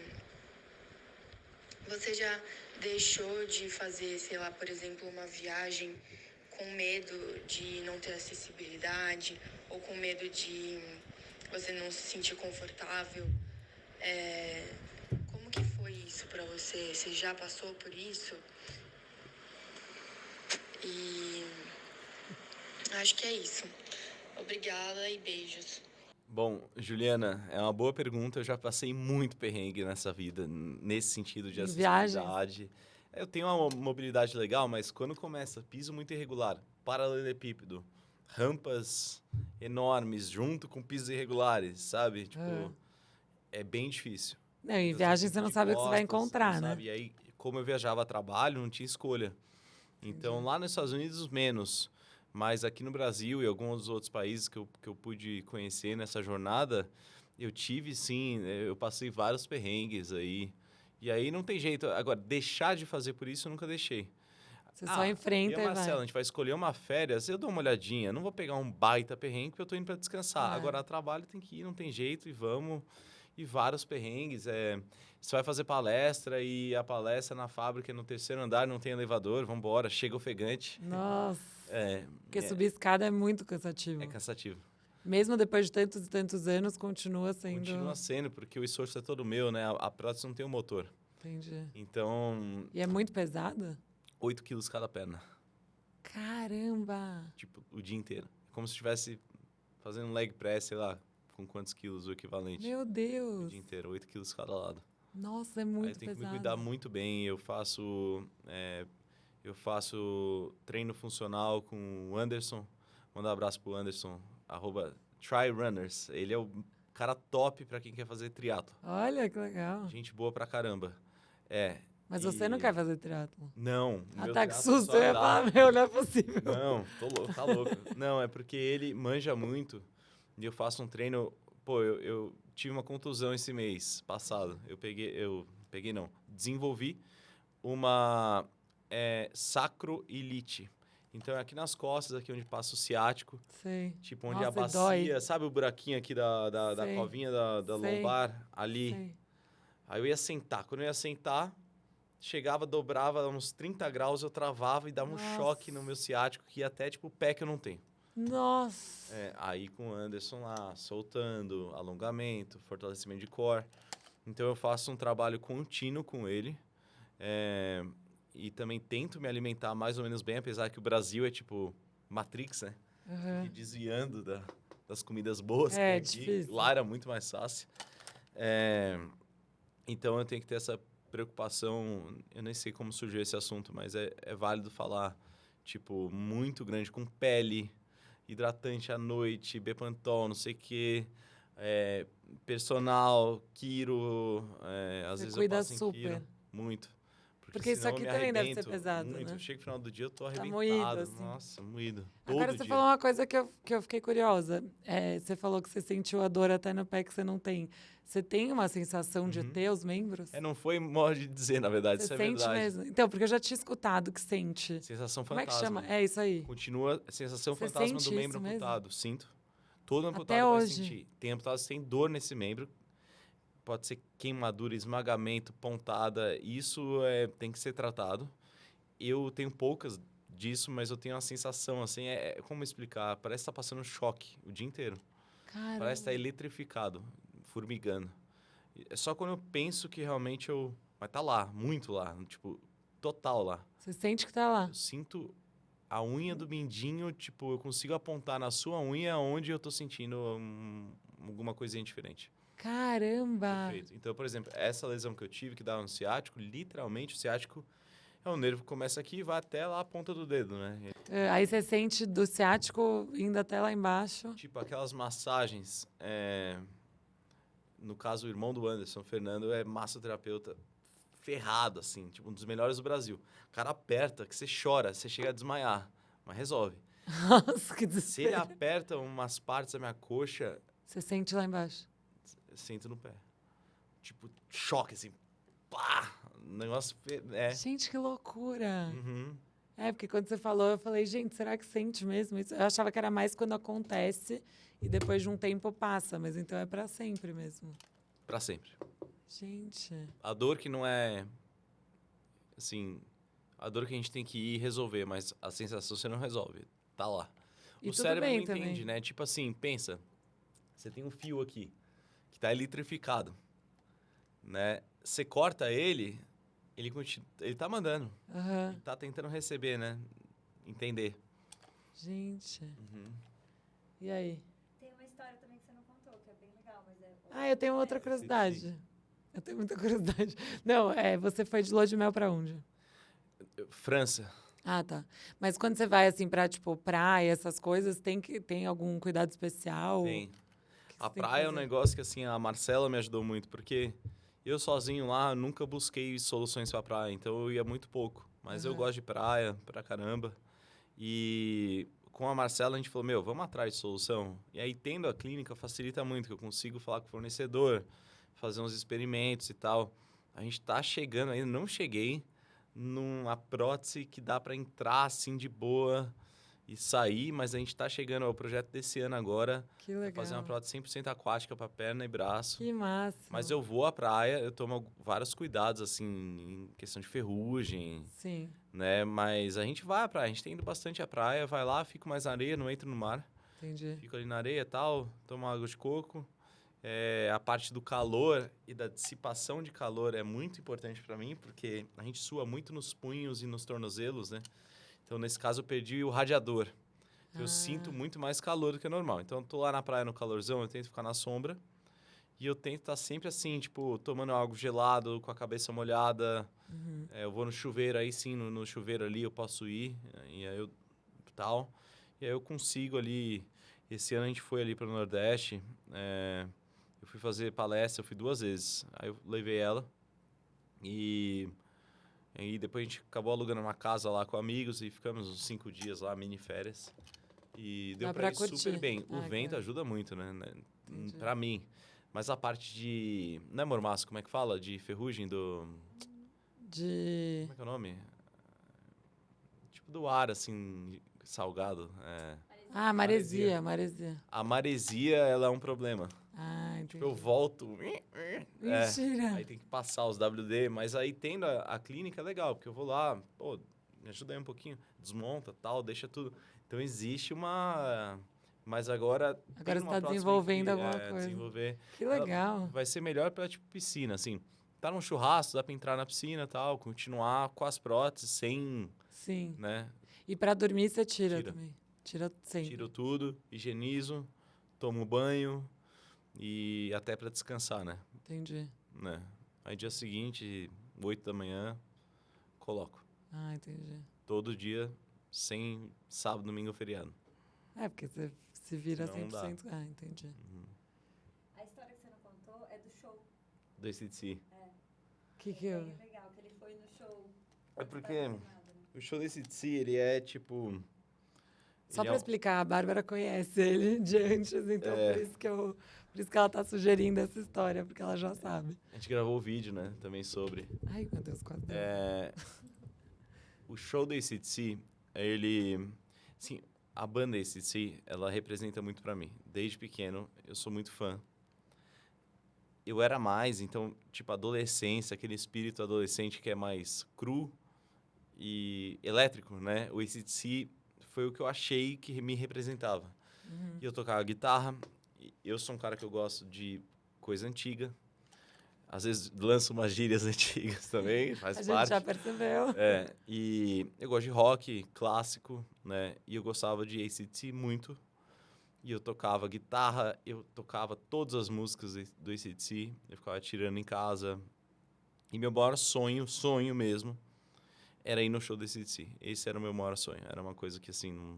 Speaker 5: você já deixou de fazer, sei lá, por exemplo, uma viagem com medo de não ter acessibilidade ou com medo de você não se sentir confortável. Como que foi isso pra você? Você já passou por isso? E acho que é isso. Obrigada e beijos.
Speaker 2: Bom, Juliana, é uma boa pergunta. Eu já passei muito perrengue nessa vida, nesse sentido de
Speaker 1: Em viagens?
Speaker 2: acessibilidade. Eu tenho uma mobilidade legal, mas quando começa piso muito irregular, paralelepípedo, rampas enormes junto com pisos irregulares, sabe? Tipo, é bem difícil.
Speaker 1: Não, em
Speaker 2: Eu
Speaker 1: viagem
Speaker 2: sempre
Speaker 1: você não
Speaker 2: de
Speaker 1: sabe o que você vai
Speaker 2: costas,
Speaker 1: encontrar, né?
Speaker 2: sabe? E aí, como eu viajava a trabalho, não tinha escolha. Então, lá nos Estados Unidos, menos. Mas aqui no Brasil e alguns outros países que eu pude conhecer nessa jornada, eu tive, sim, eu passei vários perrengues aí. E aí não tem jeito. Agora, deixar de fazer por isso, eu nunca deixei.
Speaker 1: Você só enfrenta
Speaker 2: e
Speaker 1: e
Speaker 2: a Marcela, a
Speaker 1: vai.
Speaker 2: gente vai escolher uma férias, eu dou uma olhadinha. Não vou pegar um baita perrengue, porque eu tô indo pra descansar.
Speaker 1: É.
Speaker 2: Agora, a trabalho tem que ir, não tem jeito, e vamos. E vários perrengues. Você vai fazer palestra e a palestra na fábrica no 3º andar, não tem elevador, vambora, chega ofegante.
Speaker 1: Nossa.
Speaker 2: É,
Speaker 1: Porque
Speaker 2: é,
Speaker 1: subir escada é muito cansativo.
Speaker 2: é cansativo.
Speaker 1: Mesmo depois de tantos e tantos anos, continua sendo...
Speaker 2: Continua sendo, porque o esforço é todo meu, né? A prótese não tem um motor.
Speaker 1: Entendi.
Speaker 2: Então,
Speaker 1: E é muito pesada?
Speaker 2: 8 quilos cada perna.
Speaker 1: Caramba!
Speaker 2: Tipo, o dia inteiro. Como se estivesse fazendo leg press, sei lá, com quantos quilos o equivalente.
Speaker 1: Meu
Speaker 2: O
Speaker 1: Deus!
Speaker 2: dia inteiro, 8 quilos cada lado.
Speaker 1: Nossa, é
Speaker 2: Aí
Speaker 1: muito
Speaker 2: eu tenho que
Speaker 1: pesado.
Speaker 2: me cuidar muito bem. Eu faço treino funcional com o Anderson. Mandar um abraço pro Anderson, @tryrunners. Ele é o cara top pra quem quer fazer triatlo.
Speaker 1: Olha, que legal.
Speaker 2: Gente boa pra caramba.
Speaker 1: Mas você não quer fazer triatlo?
Speaker 2: Não.
Speaker 1: Ah,
Speaker 2: meu
Speaker 1: tá, que
Speaker 2: triatlo é
Speaker 1: susto.
Speaker 2: só
Speaker 1: Eu ia
Speaker 2: andar.
Speaker 1: falar, meu, não é possível.
Speaker 2: Não, tô louco, tá louco. Não, é porque ele manja muito e eu faço um treino... Pô, eu tive uma contusão esse mês passado. Desenvolvi uma sacroilite. Então, é aqui nas costas, aqui onde passa o ciático,
Speaker 1: Sei.
Speaker 2: tipo onde
Speaker 1: Nossa,
Speaker 2: a
Speaker 1: dói.
Speaker 2: bacia, sabe o buraquinho aqui da
Speaker 1: Sei.
Speaker 2: covinha da
Speaker 1: Sei.
Speaker 2: lombar? Ali.
Speaker 1: Sei.
Speaker 2: Aí eu ia sentar. Quando eu ia sentar, chegava, dobrava uns 30 graus, eu travava e dava um
Speaker 1: Nossa.
Speaker 2: choque no meu ciático, que ia até tipo o pé que eu não tenho.
Speaker 1: Nossa.
Speaker 2: Aí com o Anderson lá, soltando, alongamento, fortalecimento de core. Então eu faço um trabalho contínuo com ele. E também tento me alimentar mais ou menos bem, apesar que o Brasil é tipo Matrix, né?
Speaker 1: Uhum.
Speaker 2: E desviando das comidas boas que
Speaker 1: É,
Speaker 2: tem aqui.
Speaker 1: difícil.
Speaker 2: Lá era muito mais fácil. Então eu tenho que ter essa preocupação. Eu nem sei como surgiu esse assunto, mas é válido falar, tipo, muito grande, com pele, hidratante à noite, Bepantol, não sei o quê, personal, quiro, às
Speaker 1: Você
Speaker 2: vezes eu
Speaker 1: cuida
Speaker 2: passo em
Speaker 1: super.
Speaker 2: quiro, muito.
Speaker 1: Porque isso
Speaker 2: senão eu
Speaker 1: aqui
Speaker 2: me
Speaker 1: também deve ser
Speaker 2: arrebento
Speaker 1: pesado,
Speaker 2: muito.
Speaker 1: né?
Speaker 2: Chega no final do dia, eu tô
Speaker 1: Tá
Speaker 2: arrebentado.
Speaker 1: moído, assim.
Speaker 2: Nossa, moído.
Speaker 1: Agora
Speaker 2: Todo
Speaker 1: você
Speaker 2: dia.
Speaker 1: falou uma coisa que eu fiquei curiosa. Você falou que você sentiu a dor até no pé que você não tem. Você tem uma sensação de ter os membros?
Speaker 2: Não foi modo de dizer, na verdade,
Speaker 1: Você
Speaker 2: isso é
Speaker 1: sente
Speaker 2: verdade.
Speaker 1: mesmo? Então, porque eu já tinha escutado que sente.
Speaker 2: Sensação
Speaker 1: Como é que
Speaker 2: fantasma.
Speaker 1: chama? É isso aí.
Speaker 2: Continua a sensação
Speaker 1: Você
Speaker 2: fantasma
Speaker 1: sente
Speaker 2: do membro
Speaker 1: isso mesmo?
Speaker 2: amputado. Sinto. Todo amputado
Speaker 1: Até
Speaker 2: vai
Speaker 1: hoje?
Speaker 2: sentir. Tem amputados que têm dor nesse membro. Pode ser queimadura, esmagamento, pontada. Isso tem que ser tratado. Eu tenho poucas disso, mas eu tenho uma sensação, assim, como explicar? Parece que tá passando choque o dia inteiro.
Speaker 1: Caramba.
Speaker 2: Parece que tá eletrificado, formigando. É só quando eu penso que realmente Mas tá lá, muito lá, tipo, total lá.
Speaker 1: Você sente que tá lá.
Speaker 2: Eu sinto a unha do mindinho, tipo, eu consigo apontar na sua unha onde eu tô sentindo alguma coisinha diferente.
Speaker 1: Caramba!
Speaker 2: Perfeito. Então, por exemplo, essa lesão que eu tive, que dava no ciático, literalmente o ciático é um nervo que começa aqui e vai até lá a ponta do dedo, né?
Speaker 1: Aí você sente do ciático indo até lá embaixo.
Speaker 2: Tipo, aquelas massagens. No caso, o irmão do Anderson, o Fernando, é massoterapeuta ferrado, assim, tipo, um dos melhores do Brasil. O cara aperta, que você chora, você chega a desmaiar, mas resolve.
Speaker 1: Nossa, que
Speaker 2: Se ele
Speaker 1: desespero.
Speaker 2: aperta umas partes da minha coxa,
Speaker 1: Você sente lá embaixo.
Speaker 2: eu sinto no pé. Tipo, choque, assim, pá! Negócio,
Speaker 1: Gente, que loucura.
Speaker 2: Uhum.
Speaker 1: Porque quando você falou, eu falei, gente, será que sente mesmo isso? Eu achava que era mais quando acontece e depois de um tempo passa, mas então é pra sempre mesmo.
Speaker 2: Pra sempre.
Speaker 1: Gente.
Speaker 2: A dor que não é, assim, a dor que a gente tem que ir resolver, mas a sensação você não resolve, tá lá.
Speaker 1: E
Speaker 2: O
Speaker 1: tudo
Speaker 2: cérebro
Speaker 1: bem
Speaker 2: não entende,
Speaker 1: também.
Speaker 2: né? Tipo assim, pensa, você tem um fio aqui, que tá eletrificado, né? Você corta ele tá mandando,
Speaker 1: Aham.
Speaker 2: ele tá tentando receber, né? Entender.
Speaker 1: Gente.
Speaker 2: Uhum.
Speaker 1: E aí?
Speaker 3: Tem uma história também que você não contou, que é bem legal, mas
Speaker 1: Eu tenho outra curiosidade. Eu tenho muita curiosidade. Não, você foi de lua de mel pra onde?
Speaker 2: França.
Speaker 1: Ah, tá. Mas quando você vai, assim, pra, tipo, praia, essas coisas, tem algum cuidado especial?
Speaker 2: Tem.
Speaker 1: O que você
Speaker 2: A
Speaker 1: tem que
Speaker 2: praia é um
Speaker 1: fazer?
Speaker 2: negócio que, assim, a Marcela me ajudou muito, porque eu sozinho lá nunca busquei soluções pra praia, então eu ia muito pouco. Mas eu
Speaker 1: Uhum.
Speaker 2: gosto de praia pra caramba. E com a Marcela a gente falou, vamos atrás de solução. E aí, tendo a clínica, facilita muito, que eu consigo falar com o fornecedor, fazer uns experimentos e tal. A gente tá chegando ainda, não cheguei numa prótese que dá para entrar assim de boa e sair, mas a gente está chegando ao projeto desse ano agora,
Speaker 1: Que
Speaker 2: é
Speaker 1: legal.
Speaker 2: fazer uma prótese 100% aquática para perna e braço.
Speaker 1: Que massa.
Speaker 2: Mas eu vou à praia, eu tomo vários cuidados, assim, em questão de ferrugem,
Speaker 1: Sim,
Speaker 2: né? Mas a gente vai à praia, a gente tem ido bastante à praia, vai lá, fico mais na areia, não entro no mar.
Speaker 1: entendi.
Speaker 2: Fico ali na areia e tal, tomo água de coco. A parte do calor e da dissipação de calor é muito importante para mim, porque a gente sua muito nos punhos e nos tornozelos, né? Então, nesse caso, eu perdi o radiador. Eu sinto muito mais calor do que normal. Então, eu tô lá na praia no calorzão, eu tento ficar na sombra. E eu tento estar sempre assim, tipo, tomando algo gelado, com a cabeça molhada. Eu vou no chuveiro, aí sim, no chuveiro ali eu posso ir. E aí eu tal. E aí eu consigo ali... Esse ano a gente foi ali para o Nordeste. Eu fui fazer palestra, eu fui 2 vezes. Aí eu levei ela. E depois a gente acabou alugando uma casa lá com amigos e ficamos uns 5 dias lá, mini férias. E deu
Speaker 1: Dá
Speaker 2: pra
Speaker 1: pra
Speaker 2: ir
Speaker 1: curtir.
Speaker 2: super bem. O
Speaker 1: Ah,
Speaker 2: vento
Speaker 1: claro.
Speaker 2: ajuda muito, né?
Speaker 1: Entendi.
Speaker 2: Pra mim. Mas a parte de... Não é mormaço, como é que fala? De ferrugem do...
Speaker 1: De...
Speaker 2: Como é que é o nome? Tipo do ar, assim, salgado.
Speaker 1: Ah, maresia.
Speaker 2: A maresia, ela é um problema.
Speaker 1: Ah, entendi.
Speaker 2: Tipo, eu volto...
Speaker 1: Mentira.
Speaker 2: Aí tem que passar os WD, mas aí tendo a clínica é legal, porque eu vou lá, pô, me ajuda aí um pouquinho, desmonta, tal, deixa tudo. Então existe uma... Mas agora...
Speaker 1: Agora
Speaker 2: tem
Speaker 1: você
Speaker 2: uma
Speaker 1: tá
Speaker 2: próxima
Speaker 1: desenvolvendo
Speaker 2: que,
Speaker 1: alguma coisa.
Speaker 2: desenvolver.
Speaker 1: Que legal.
Speaker 2: Vai ser melhor pra, tipo, piscina, assim. Tá num churrasco, dá pra entrar na piscina e tal, continuar com as próteses, sem,
Speaker 1: Sim.
Speaker 2: né?
Speaker 1: E pra dormir você tira
Speaker 2: Tira.
Speaker 1: também? Tira sempre.
Speaker 2: Tiro tudo, higienizo, tomo banho e até pra descansar, né?
Speaker 1: Entendi.
Speaker 2: Aí dia seguinte, 8 da manhã, coloco.
Speaker 1: Ah, entendi.
Speaker 2: Todo dia, sem sábado, domingo ou feriado.
Speaker 1: Porque você se vira
Speaker 2: Senão não dá.
Speaker 1: 100%. Ah, entendi.
Speaker 3: A história que você não contou é do show.
Speaker 2: Do ACDC.
Speaker 1: Que
Speaker 3: É
Speaker 1: eu...
Speaker 3: bem legal, que ele foi no show.
Speaker 2: É porque
Speaker 3: né?
Speaker 2: o show do ACDC, ele é tipo...
Speaker 1: Só
Speaker 2: ele
Speaker 1: pra
Speaker 2: é um-
Speaker 1: explicar, a Bárbara conhece ele de antes, então por isso que ela tá sugerindo essa história, porque ela já sabe.
Speaker 2: A gente gravou o vídeo, né? Também sobre...
Speaker 1: Ai, meu Deus, quase deu.
Speaker 2: O show do ACDC, ele... Assim, a banda ACDC, ela representa muito pra mim. Desde pequeno, eu sou muito fã. Eu era mais, então, tipo, adolescência, aquele espírito adolescente que é mais cru e elétrico, né? O AC/DC foi o que eu achei que me representava. E eu tocava guitarra, e eu sou um cara que eu gosto de coisa antiga. Às vezes lanço umas gírias antigas também, faz
Speaker 1: A gente
Speaker 2: parte.
Speaker 1: já percebeu.
Speaker 2: E eu gosto de rock clássico, né? E eu gostava de AC/DC muito. E eu tocava guitarra, eu tocava todas as músicas do AC/DC, eu ficava tirando em casa. E meu maior sonho mesmo, era ir no show do AC/DC. Esse era o meu maior sonho. Era uma coisa que, assim,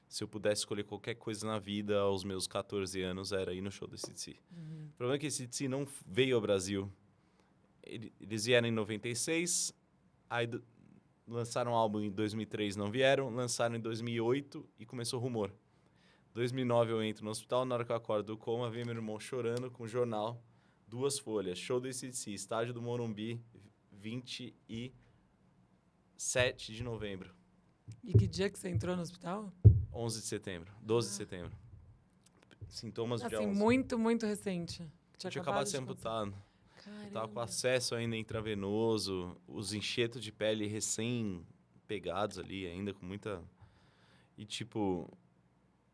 Speaker 2: se eu pudesse escolher qualquer coisa na vida aos meus 14 anos, era ir no show do AC/DC. O problema é que o AC/DC não veio ao Brasil. Eles vieram em 96, aí lançaram um álbum em 2003, não vieram, lançaram em 2008 e começou o rumor. 2009 eu entro no hospital, na hora que eu acordo do coma, vem meu irmão chorando com o jornal, 2 folhas, show do AC/DC, estádio do Morumbi, 27 de novembro,
Speaker 1: E que dia que você entrou no hospital?
Speaker 2: 11 de setembro, 12 de setembro. Sintomas de
Speaker 1: Assim,
Speaker 2: Alzheimer.
Speaker 1: muito, muito recente.
Speaker 2: Eu tinha acabado de ser
Speaker 1: acontecer.
Speaker 2: amputado. Eu tava com
Speaker 1: Caramba.
Speaker 2: acesso ainda intravenoso, os enxertos de pele recém-pegados ali, ainda com muita... E, tipo,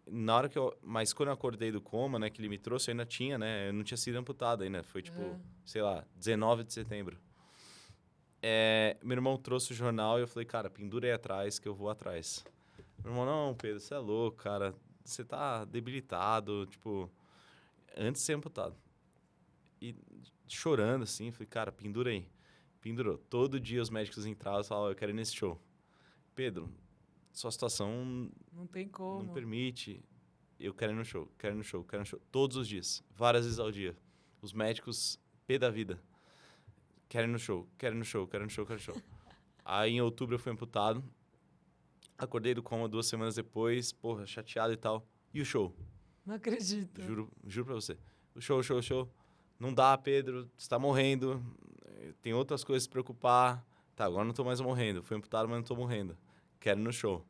Speaker 2: na hora que eu... Mas quando eu acordei do coma, né, que ele me trouxe, eu ainda tinha, né? Eu não tinha sido amputado ainda. Foi, tipo, sei lá, 19 de setembro. Meu irmão trouxe o jornal e eu falei, cara, pendura aí atrás que eu vou atrás. Meu irmão, não, Pedro, você é louco, cara. Você tá debilitado, tipo... Antes de ser amputado. E chorando, assim, falei, cara, pendura aí. Pendurou. Todo dia os médicos entravam e falavam, eu quero ir nesse show. Pedro, sua situação
Speaker 1: Não tem como.
Speaker 2: não permite. Eu quero ir no show, quero ir no show, quero ir no show. Todos os dias, várias vezes ao dia. Os médicos, pé da vida. Quero ir no show, quero ir no show, quero ir no show, quero ir no show. Aí, em outubro, eu fui amputado. Acordei do coma 2 semanas depois, porra, chateado e tal. E o show?
Speaker 1: Não acredito.
Speaker 2: Juro pra você. O show. Não dá, Pedro, você tá morrendo. Tem outras coisas a se preocupar. Tá, agora não tô mais morrendo. Fui amputado, mas não tô morrendo. Quero ir no show.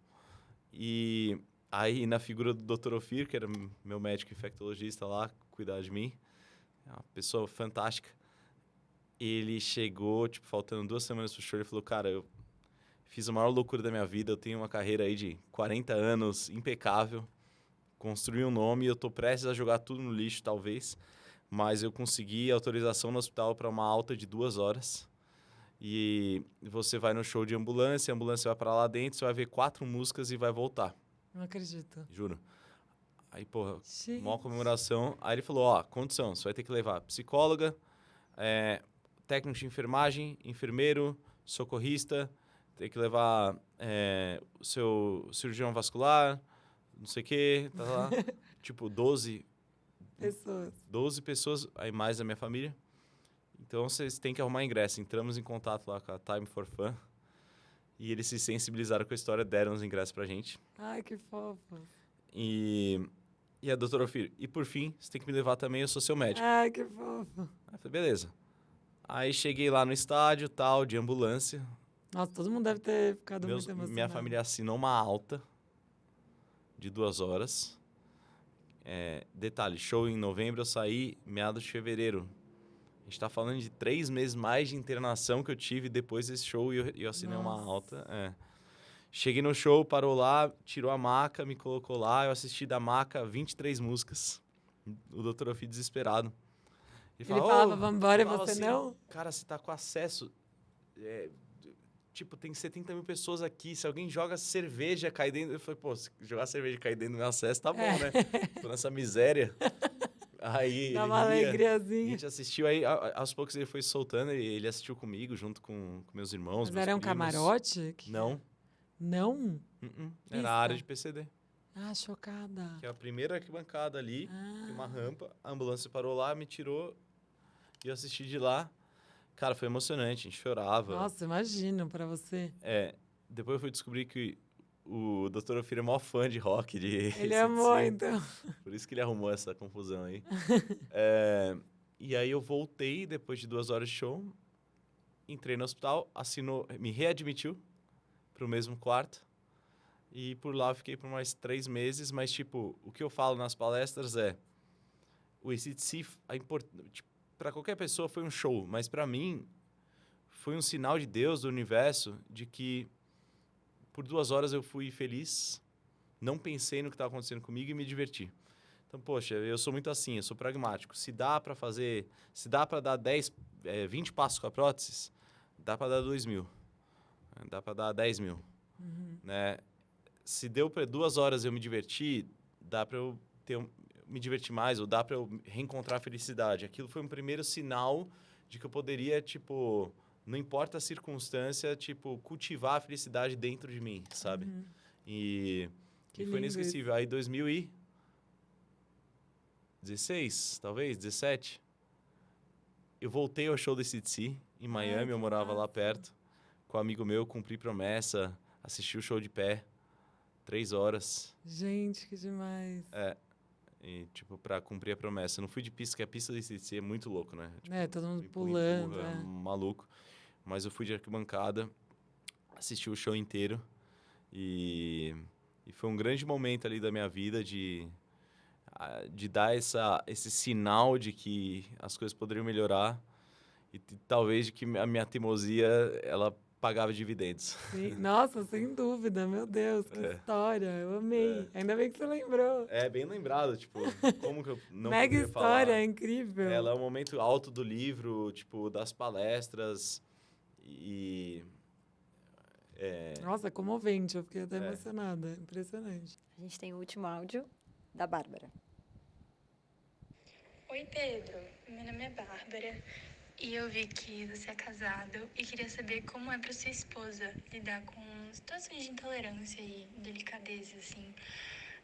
Speaker 2: E aí, na figura do Dr. Ofir, que era meu médico infectologista lá, cuidar de mim, é uma pessoa fantástica. Ele chegou, tipo, faltando 2 semanas pro show, ele falou, cara, eu fiz a maior loucura da minha vida, eu tenho uma carreira aí de 40 anos, impecável, construí um nome, eu tô prestes a jogar tudo no lixo, talvez, mas eu consegui autorização no hospital para uma alta de 2 horas. E você vai no show de ambulância, a ambulância vai para lá dentro, você vai ver 4 músicas e vai voltar.
Speaker 1: Não acredito.
Speaker 2: Juro. Aí, porra,
Speaker 1: Gente.
Speaker 2: maior comemoração. Aí ele falou, ó, condição, você vai ter que levar psicóloga, técnico de enfermagem, enfermeiro, socorrista, tem que levar o seu cirurgião vascular, não sei o quê, tá lá. Tipo, 12 pessoas, aí mais a minha família. Então, vocês têm que arrumar ingresso. Entramos em contato lá com a Time for Fun. E eles se sensibilizaram com a história, deram os ingressos pra gente.
Speaker 1: Ai, que fofo.
Speaker 2: E a doutora Ofir, e por fim, você tem que me levar também, eu sou seu médico.
Speaker 1: Ai, que fofo.
Speaker 2: Aí eu falei, beleza. Aí cheguei lá no estádio, tal, de ambulância.
Speaker 1: Nossa, todo mundo deve ter ficado muito emocionado.
Speaker 2: Minha família assinou uma alta de 2 horas. Detalhe, show em novembro, eu saí meados de fevereiro. A gente tá falando de 3 meses mais de internação que eu tive depois desse show e eu assinei uma alta. Cheguei no show, parou lá, tirou a maca, me colocou lá. Eu assisti da maca 23 músicas. O Dr. Ofir desesperado.
Speaker 1: Ele falava, vamos embora, e
Speaker 2: falava
Speaker 1: você
Speaker 2: assim,
Speaker 1: não?
Speaker 2: Cara, você tá com acesso... tipo, tem 70 mil pessoas aqui. Se alguém joga cerveja, cai dentro... Eu falei, pô, se jogar cerveja e cair dentro do meu acesso, tá bom, né? Tô nessa miséria. Aí
Speaker 1: Dá uma alegriazinha.
Speaker 2: A gente assistiu, aí aos poucos ele foi soltando, ele assistiu comigo junto com meus irmãos,
Speaker 1: Mas
Speaker 2: meus
Speaker 1: era um
Speaker 2: primos.
Speaker 1: camarote?
Speaker 2: Não.
Speaker 1: Não?
Speaker 2: Era a área de PCD.
Speaker 1: Ah, chocada.
Speaker 2: Que é a primeira arquibancada ali, tem uma rampa, a ambulância parou lá, me tirou e eu assisti de lá. Cara, foi emocionante, a gente chorava.
Speaker 1: Nossa, imagino pra você.
Speaker 2: Depois eu fui descobrir que o Dr. Ofir é maior fã de rock, de
Speaker 1: Ele
Speaker 2: AC/DC.
Speaker 1: amou, então.
Speaker 2: Por isso que ele arrumou essa confusão aí. E aí eu voltei depois de 2 horas de show, entrei no hospital, me readmitiu pro mesmo quarto. E por lá eu fiquei por mais 3 meses, mas tipo, o que eu falo nas palestras o AC/DC, para qualquer pessoa foi um show, mas para mim foi um sinal de Deus, do universo, de que por 2 horas eu fui feliz, não pensei no que estava acontecendo comigo e me diverti. Então, poxa, eu sou muito assim, eu sou pragmático. Se dá para dar 20 passos com a prótese, dá para dar 2.000. Dá para dar 10.000. Né? Se deu para 2 horas eu me divertir, dá para eu me divertir mais, ou dá para eu reencontrar a felicidade. Aquilo foi um primeiro sinal de que eu poderia, tipo, não importa a circunstância, tipo, cultivar a felicidade dentro de mim, sabe? E foi inesquecível. Aí 2016, talvez, 17, eu voltei ao show do AC/DC em Miami, eu morava lá perto, com um amigo meu, cumpri promessa, assisti o show de pé, 3 horas.
Speaker 1: Gente, que demais.
Speaker 2: E, tipo, pra cumprir a promessa. Eu não fui de pista, porque a pista do AC/DC é muito louco, né? Tipo,
Speaker 1: Todo mundo
Speaker 2: empurra,
Speaker 1: pulando.
Speaker 2: maluco. Mas eu fui de arquibancada, assisti o show inteiro. E foi um grande momento ali da minha vida de dar esse sinal de que as coisas poderiam melhorar. E talvez de que a minha teimosia, ela pagava dividendos.
Speaker 1: Sim. Nossa, sem dúvida. Meu Deus, que história. Eu amei. Ainda bem que você lembrou.
Speaker 2: Bem lembrado, tipo, como que eu não
Speaker 1: Mega
Speaker 2: poderia
Speaker 1: história,
Speaker 2: falar?
Speaker 1: incrível.
Speaker 2: Ela é um momento alto do livro, tipo, das palestras
Speaker 1: Nossa, comovente. Eu fiquei até emocionada. Impressionante.
Speaker 3: A gente tem o último áudio da Bárbara.
Speaker 5: Oi, Pedro. Meu nome é Bárbara e eu vi que você é casado e queria saber como é para sua esposa lidar com situações de intolerância e delicadeza, assim.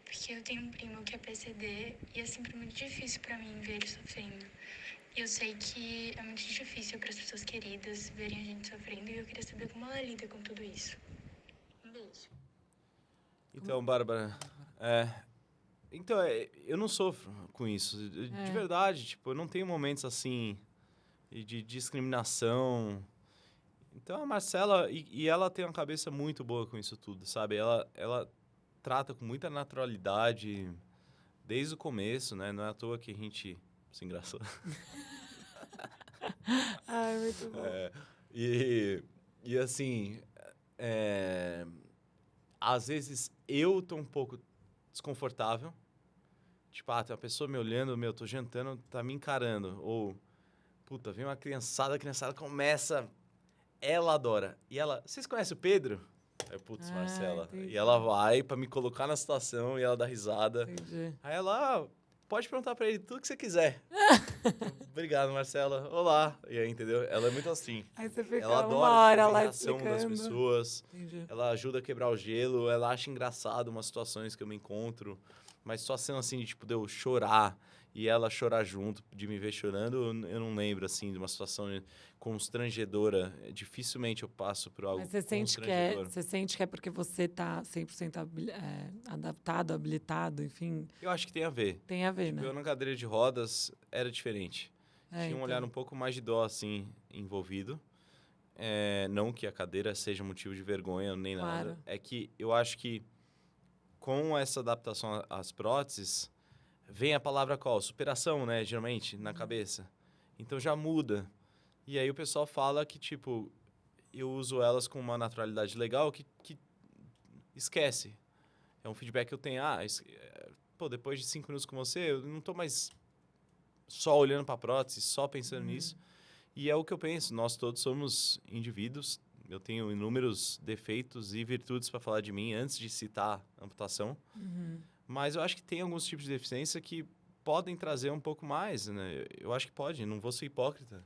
Speaker 5: Porque eu tenho um primo que é PCD e é sempre muito difícil para mim ver ele sofrendo. E eu sei que é muito difícil para as pessoas queridas verem a gente sofrendo e eu queria saber como ela lida com tudo isso. Um beijo.
Speaker 2: Então, Bárbara, eu não sofro com isso. De verdade, tipo, eu não tenho momentos assim de discriminação. Então, a Marcela, e ela tem uma cabeça muito boa com isso tudo, sabe? Ela trata com muita naturalidade desde o começo, né? Não é à toa que a gente se engraçou.
Speaker 1: Ai, muito bom.
Speaker 2: E assim, às vezes eu tô um pouco desconfortável. Tipo, tem uma pessoa me olhando, tô jantando, tá me encarando. Ou, puta, vem uma criançada, a criançada começa... Ela adora. E ela, vocês conhecem o Pedro? Aí, putz, Marcela.
Speaker 1: Entendi.
Speaker 2: E ela vai pra me colocar na situação e ela dá risada.
Speaker 1: Entendi.
Speaker 2: Aí ela, pode perguntar pra ele tudo que você quiser. Obrigado, Marcela. Olá. E aí, entendeu? Ela é muito assim.
Speaker 1: Aí você fica
Speaker 2: Ela
Speaker 1: uma
Speaker 2: adora
Speaker 1: hora
Speaker 2: descobrir
Speaker 1: lá
Speaker 2: a reação das
Speaker 1: explicando.
Speaker 2: pessoas.
Speaker 1: Entendi.
Speaker 2: Ela ajuda a quebrar o gelo. Ela acha engraçado umas situações que eu me encontro. Mas situação assim, de, tipo, de eu chorar e ela chorar junto, de me ver chorando, eu não lembro, assim, de uma situação constrangedora. Dificilmente eu passo por algo
Speaker 1: Mas você sente que é porque você tá 100% adaptado, habilitado, enfim,
Speaker 2: Eu acho que tem a ver.
Speaker 1: tem a ver,
Speaker 2: Tipo,
Speaker 1: né?
Speaker 2: eu na cadeira de rodas era diferente. Tinha um
Speaker 1: então.
Speaker 2: olhar um pouco mais de dó, assim, envolvido. Não que a cadeira seja motivo de vergonha nem
Speaker 1: Claro.
Speaker 2: nada. É que eu acho que com essa adaptação às próteses, vem a palavra qual? Superação, né? Geralmente, na cabeça. Então já muda. E aí o pessoal fala que, tipo, eu uso elas com uma naturalidade legal que esquece. É um feedback que eu tenho. Depois de 5 minutos com você, eu não tô mais só olhando pra prótese, só pensando nisso. E é o que eu penso. Nós todos somos indivíduos. Eu tenho inúmeros defeitos e virtudes para falar de mim antes de citar amputação. Mas eu acho que tem alguns tipos de deficiência que podem trazer um pouco mais, né? Eu acho que pode, não vou ser hipócrita.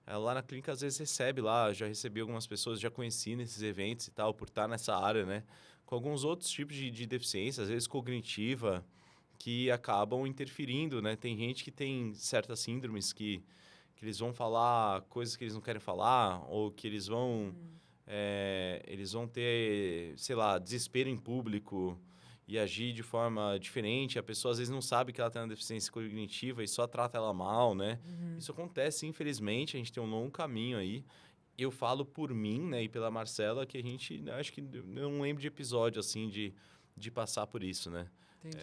Speaker 2: Lá na clínica, às vezes, recebe lá, já recebi algumas pessoas, já conheci nesses eventos e tal, por estar nessa área, né? Com alguns outros tipos de deficiência, às vezes cognitiva, que acabam interferindo, né? Tem gente que tem certas síndromes que eles vão falar coisas que eles não querem falar, ou que eles vão ter, sei lá, desespero em público e agir de forma diferente. A pessoa, às vezes, não sabe que ela tem uma deficiência cognitiva e só trata ela mal, né? Isso acontece, infelizmente. A gente tem um longo caminho aí. Eu falo por mim, né, e pela Marcela, que a gente... Acho que eu não lembro de episódio, assim, de passar por isso, né?
Speaker 1: Entendi.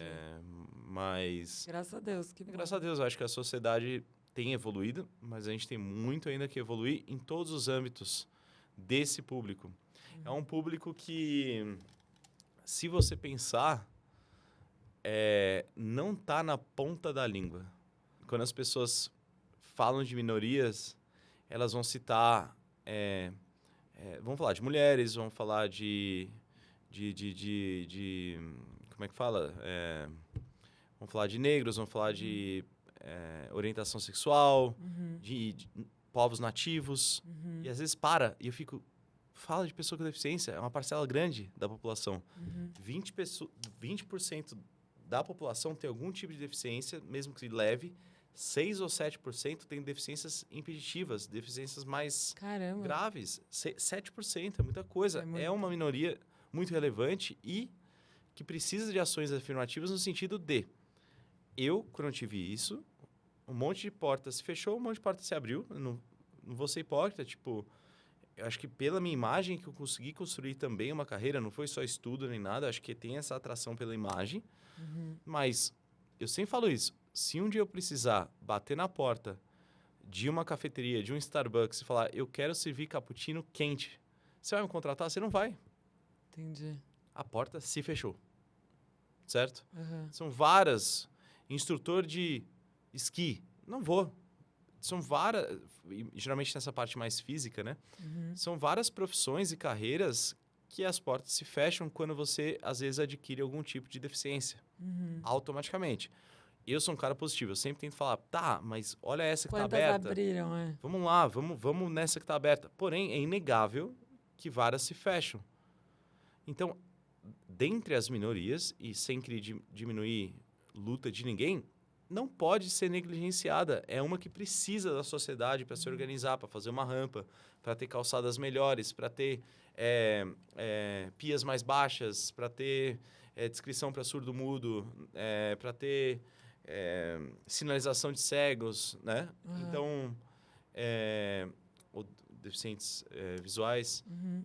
Speaker 2: Mas...
Speaker 1: Graças a Deus, que bom.
Speaker 2: Graças a Deus, eu acho que a sociedade tem evoluído, mas a gente tem muito ainda que evoluir em todos os âmbitos desse público. É um público que, se você pensar, não está na ponta da língua. Quando as pessoas falam de minorias, elas vão citar... vão falar de mulheres, vão falar de como é que fala? Vão falar de negros, vão falar de orientação sexual, de povos nativos. E às vezes e eu fico... Fala de pessoa com deficiência, é uma parcela grande da população. 20% da população tem algum tipo de deficiência, mesmo que leve. 6 ou 7% tem deficiências impeditivas, deficiências mais
Speaker 1: Caramba.
Speaker 2: graves. 7% é muita coisa.
Speaker 1: É
Speaker 2: uma minoria muito relevante e que precisa de ações afirmativas no sentido de... quando eu tive isso, um monte de porta se fechou, um monte de porta se abriu. Eu não vou ser hipócrita, tipo... Eu acho que pela minha imagem que eu consegui construir também uma carreira, não foi só estudo nem nada, acho que tem essa atração pela imagem. Mas eu sempre falo isso, se um dia eu precisar bater na porta de uma cafeteria, de um Starbucks e falar, eu quero servir cappuccino quente, você vai me contratar? Você não vai.
Speaker 1: Entendi.
Speaker 2: A porta se fechou. Certo?
Speaker 1: Uhum.
Speaker 2: São várias. Instrutor de esqui, não vou. São várias, geralmente nessa parte mais física, né? São várias profissões e carreiras que as portas se fecham quando você, às vezes, adquire algum tipo de deficiência. Automaticamente. Eu sou um cara positivo, eu sempre tento falar, mas olha essa que está aberta.
Speaker 1: Abriram,
Speaker 2: Vamos lá, vamos nessa que está aberta. Porém, é inegável que várias se fecham. Então, dentre as minorias, e sem querer diminuir luta de ninguém, não pode ser negligenciada. É uma que precisa da sociedade para se organizar, para fazer uma rampa, para ter calçadas melhores, para ter pias mais baixas, para ter descrição para surdo-mudo, para ter sinalização de cegos, né? Então, deficientes visuais.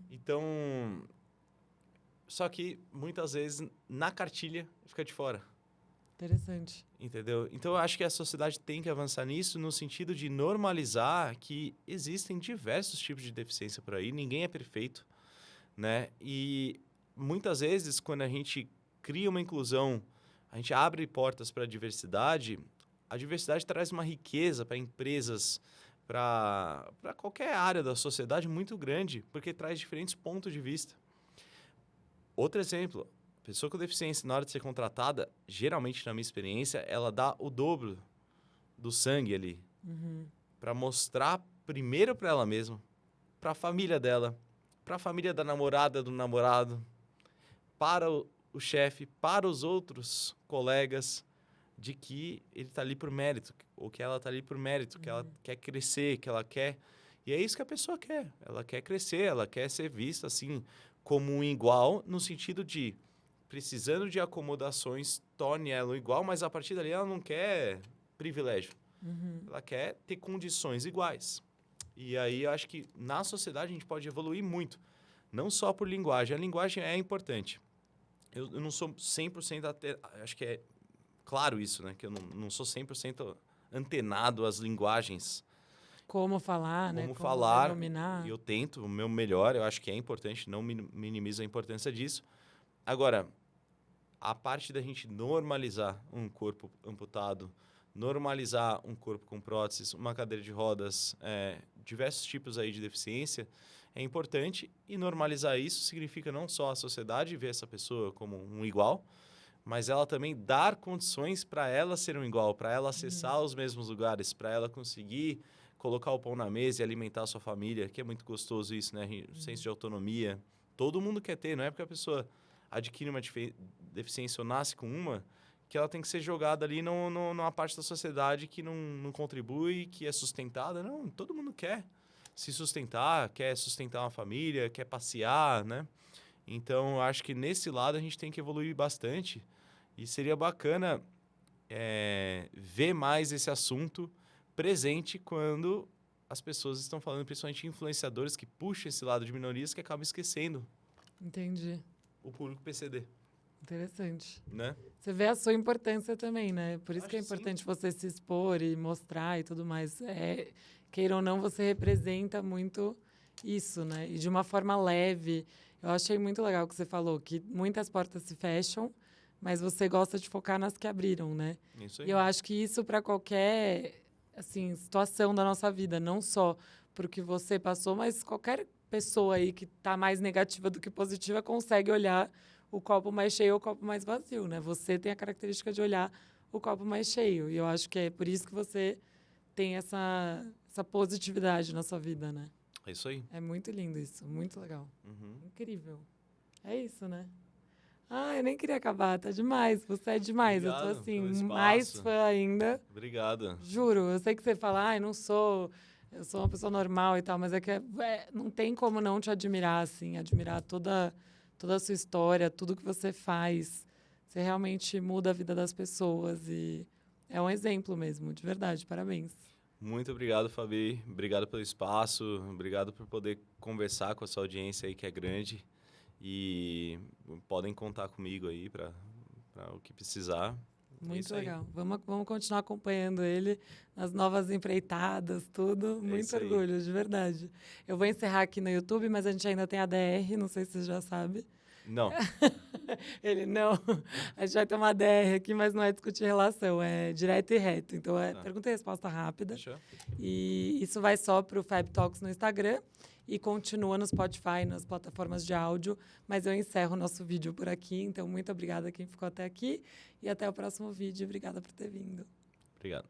Speaker 2: Então, só que muitas vezes na cartilha fica de fora.
Speaker 1: Interessante.
Speaker 2: Entendeu? Então, eu acho que a sociedade tem que avançar nisso no sentido de normalizar que existem diversos tipos de deficiência por aí, ninguém é perfeito, né? E muitas vezes, quando a gente cria uma inclusão, a gente abre portas para a diversidade traz uma riqueza para empresas, para qualquer área da sociedade muito grande, porque traz diferentes pontos de vista. Outro exemplo, pessoa com deficiência, na hora de ser contratada, geralmente, na minha experiência, ela dá o dobro do sangue ali. Para mostrar primeiro para ela mesma, para a família dela, para a família da namorada, do namorado, para o chefe, para os outros colegas, de que ele está ali por mérito, ou que ela está ali por mérito, que ela quer crescer, que ela quer... E é isso que a pessoa quer. Ela quer crescer, ela quer ser vista, assim, como um igual, no sentido de, precisando de acomodações, torne ela igual, mas a partir dali ela não quer privilégio. Ela quer ter condições iguais. E aí eu acho que na sociedade a gente pode evoluir muito. Não só por linguagem. A linguagem é importante. Eu não sou 100% acho que é claro isso, né? Que eu não sou 100% antenado às linguagens.
Speaker 1: Como falar, né?
Speaker 2: Como falar,
Speaker 1: dominar.
Speaker 2: e eu tento o meu melhor, eu acho que é importante, não minimizo a importância disso. Agora, a parte da gente normalizar um corpo amputado, normalizar um corpo com próteses, uma cadeira de rodas, diversos tipos aí de deficiência, é importante. E normalizar isso significa não só a sociedade ver essa pessoa como um igual, mas ela também dar condições para ela ser um igual, para ela acessar os mesmos lugares, para ela conseguir colocar o pão na mesa e alimentar a sua família, que é muito gostoso isso, né? Senso de autonomia. Todo mundo quer ter, não é porque a pessoa adquire uma deficiência ou nasce com uma, que ela tem que ser jogada ali numa parte da sociedade que não contribui, que é sustentada. Não, todo mundo quer se sustentar, quer sustentar uma família, quer passear, né? Então, eu acho que nesse lado a gente tem que evoluir bastante e seria bacana ver mais esse assunto presente quando as pessoas estão falando, principalmente influenciadores que puxam esse lado de minorias que acabam esquecendo
Speaker 1: Entendi.
Speaker 2: o público PCD,
Speaker 1: Interessante.
Speaker 2: né?
Speaker 1: Você vê a sua importância também, né? Por isso
Speaker 2: Acho
Speaker 1: que é
Speaker 2: que sim.
Speaker 1: importante você se expor e mostrar e tudo mais. Queira ou não, você representa muito isso, né? E de uma forma leve. Eu achei muito legal o que você falou, que muitas portas se fecham, mas você gosta de focar nas que abriram, né?
Speaker 2: Isso aí.
Speaker 1: E eu acho que isso para qualquer assim, situação da nossa vida, não só pro que você passou, mas qualquer pessoa aí que está mais negativa do que positiva consegue olhar o copo mais cheio ou o copo mais vazio, né? Você tem a característica de olhar o copo mais cheio. E eu acho que é por isso que você tem essa positividade na sua vida, né?
Speaker 2: É isso aí.
Speaker 1: É muito lindo isso, muito legal.
Speaker 2: Uhum.
Speaker 1: Incrível. É isso, né? Ah, eu nem queria acabar, tá demais. Você é demais.
Speaker 2: Obrigado
Speaker 1: eu tô assim,
Speaker 2: pelo espaço.
Speaker 1: mais fã ainda.
Speaker 2: Obrigado.
Speaker 1: Juro, eu sei que você fala, eu sou uma pessoa normal e tal, mas é que não tem como não te admirar, assim, admirar toda a sua história, tudo que você faz. Você realmente muda a vida das pessoas e é um exemplo mesmo, de verdade, parabéns.
Speaker 2: Muito obrigado, Fabi. Obrigado pelo espaço. Obrigado por poder conversar com a sua audiência aí, que é grande. E podem contar comigo aí para o que precisar.
Speaker 1: Muito legal. Vamos continuar acompanhando ele nas novas empreitadas, tudo. Muito orgulho, de verdade. Eu vou encerrar aqui no YouTube, mas a gente ainda tem a DR, não sei se você já sabe.
Speaker 2: Não.
Speaker 1: Ele, não. A gente vai ter uma DR aqui, mas não é discutir relação, é direto e reto. Então, pergunta e resposta rápida.
Speaker 2: Fechou?
Speaker 1: E isso vai só para o Fab Talks no Instagram e continua no Spotify, nas plataformas de áudio. Mas eu encerro o nosso vídeo por aqui. Então, muito obrigada a quem ficou até aqui. E até o próximo vídeo. Obrigada por ter vindo.
Speaker 2: Obrigado.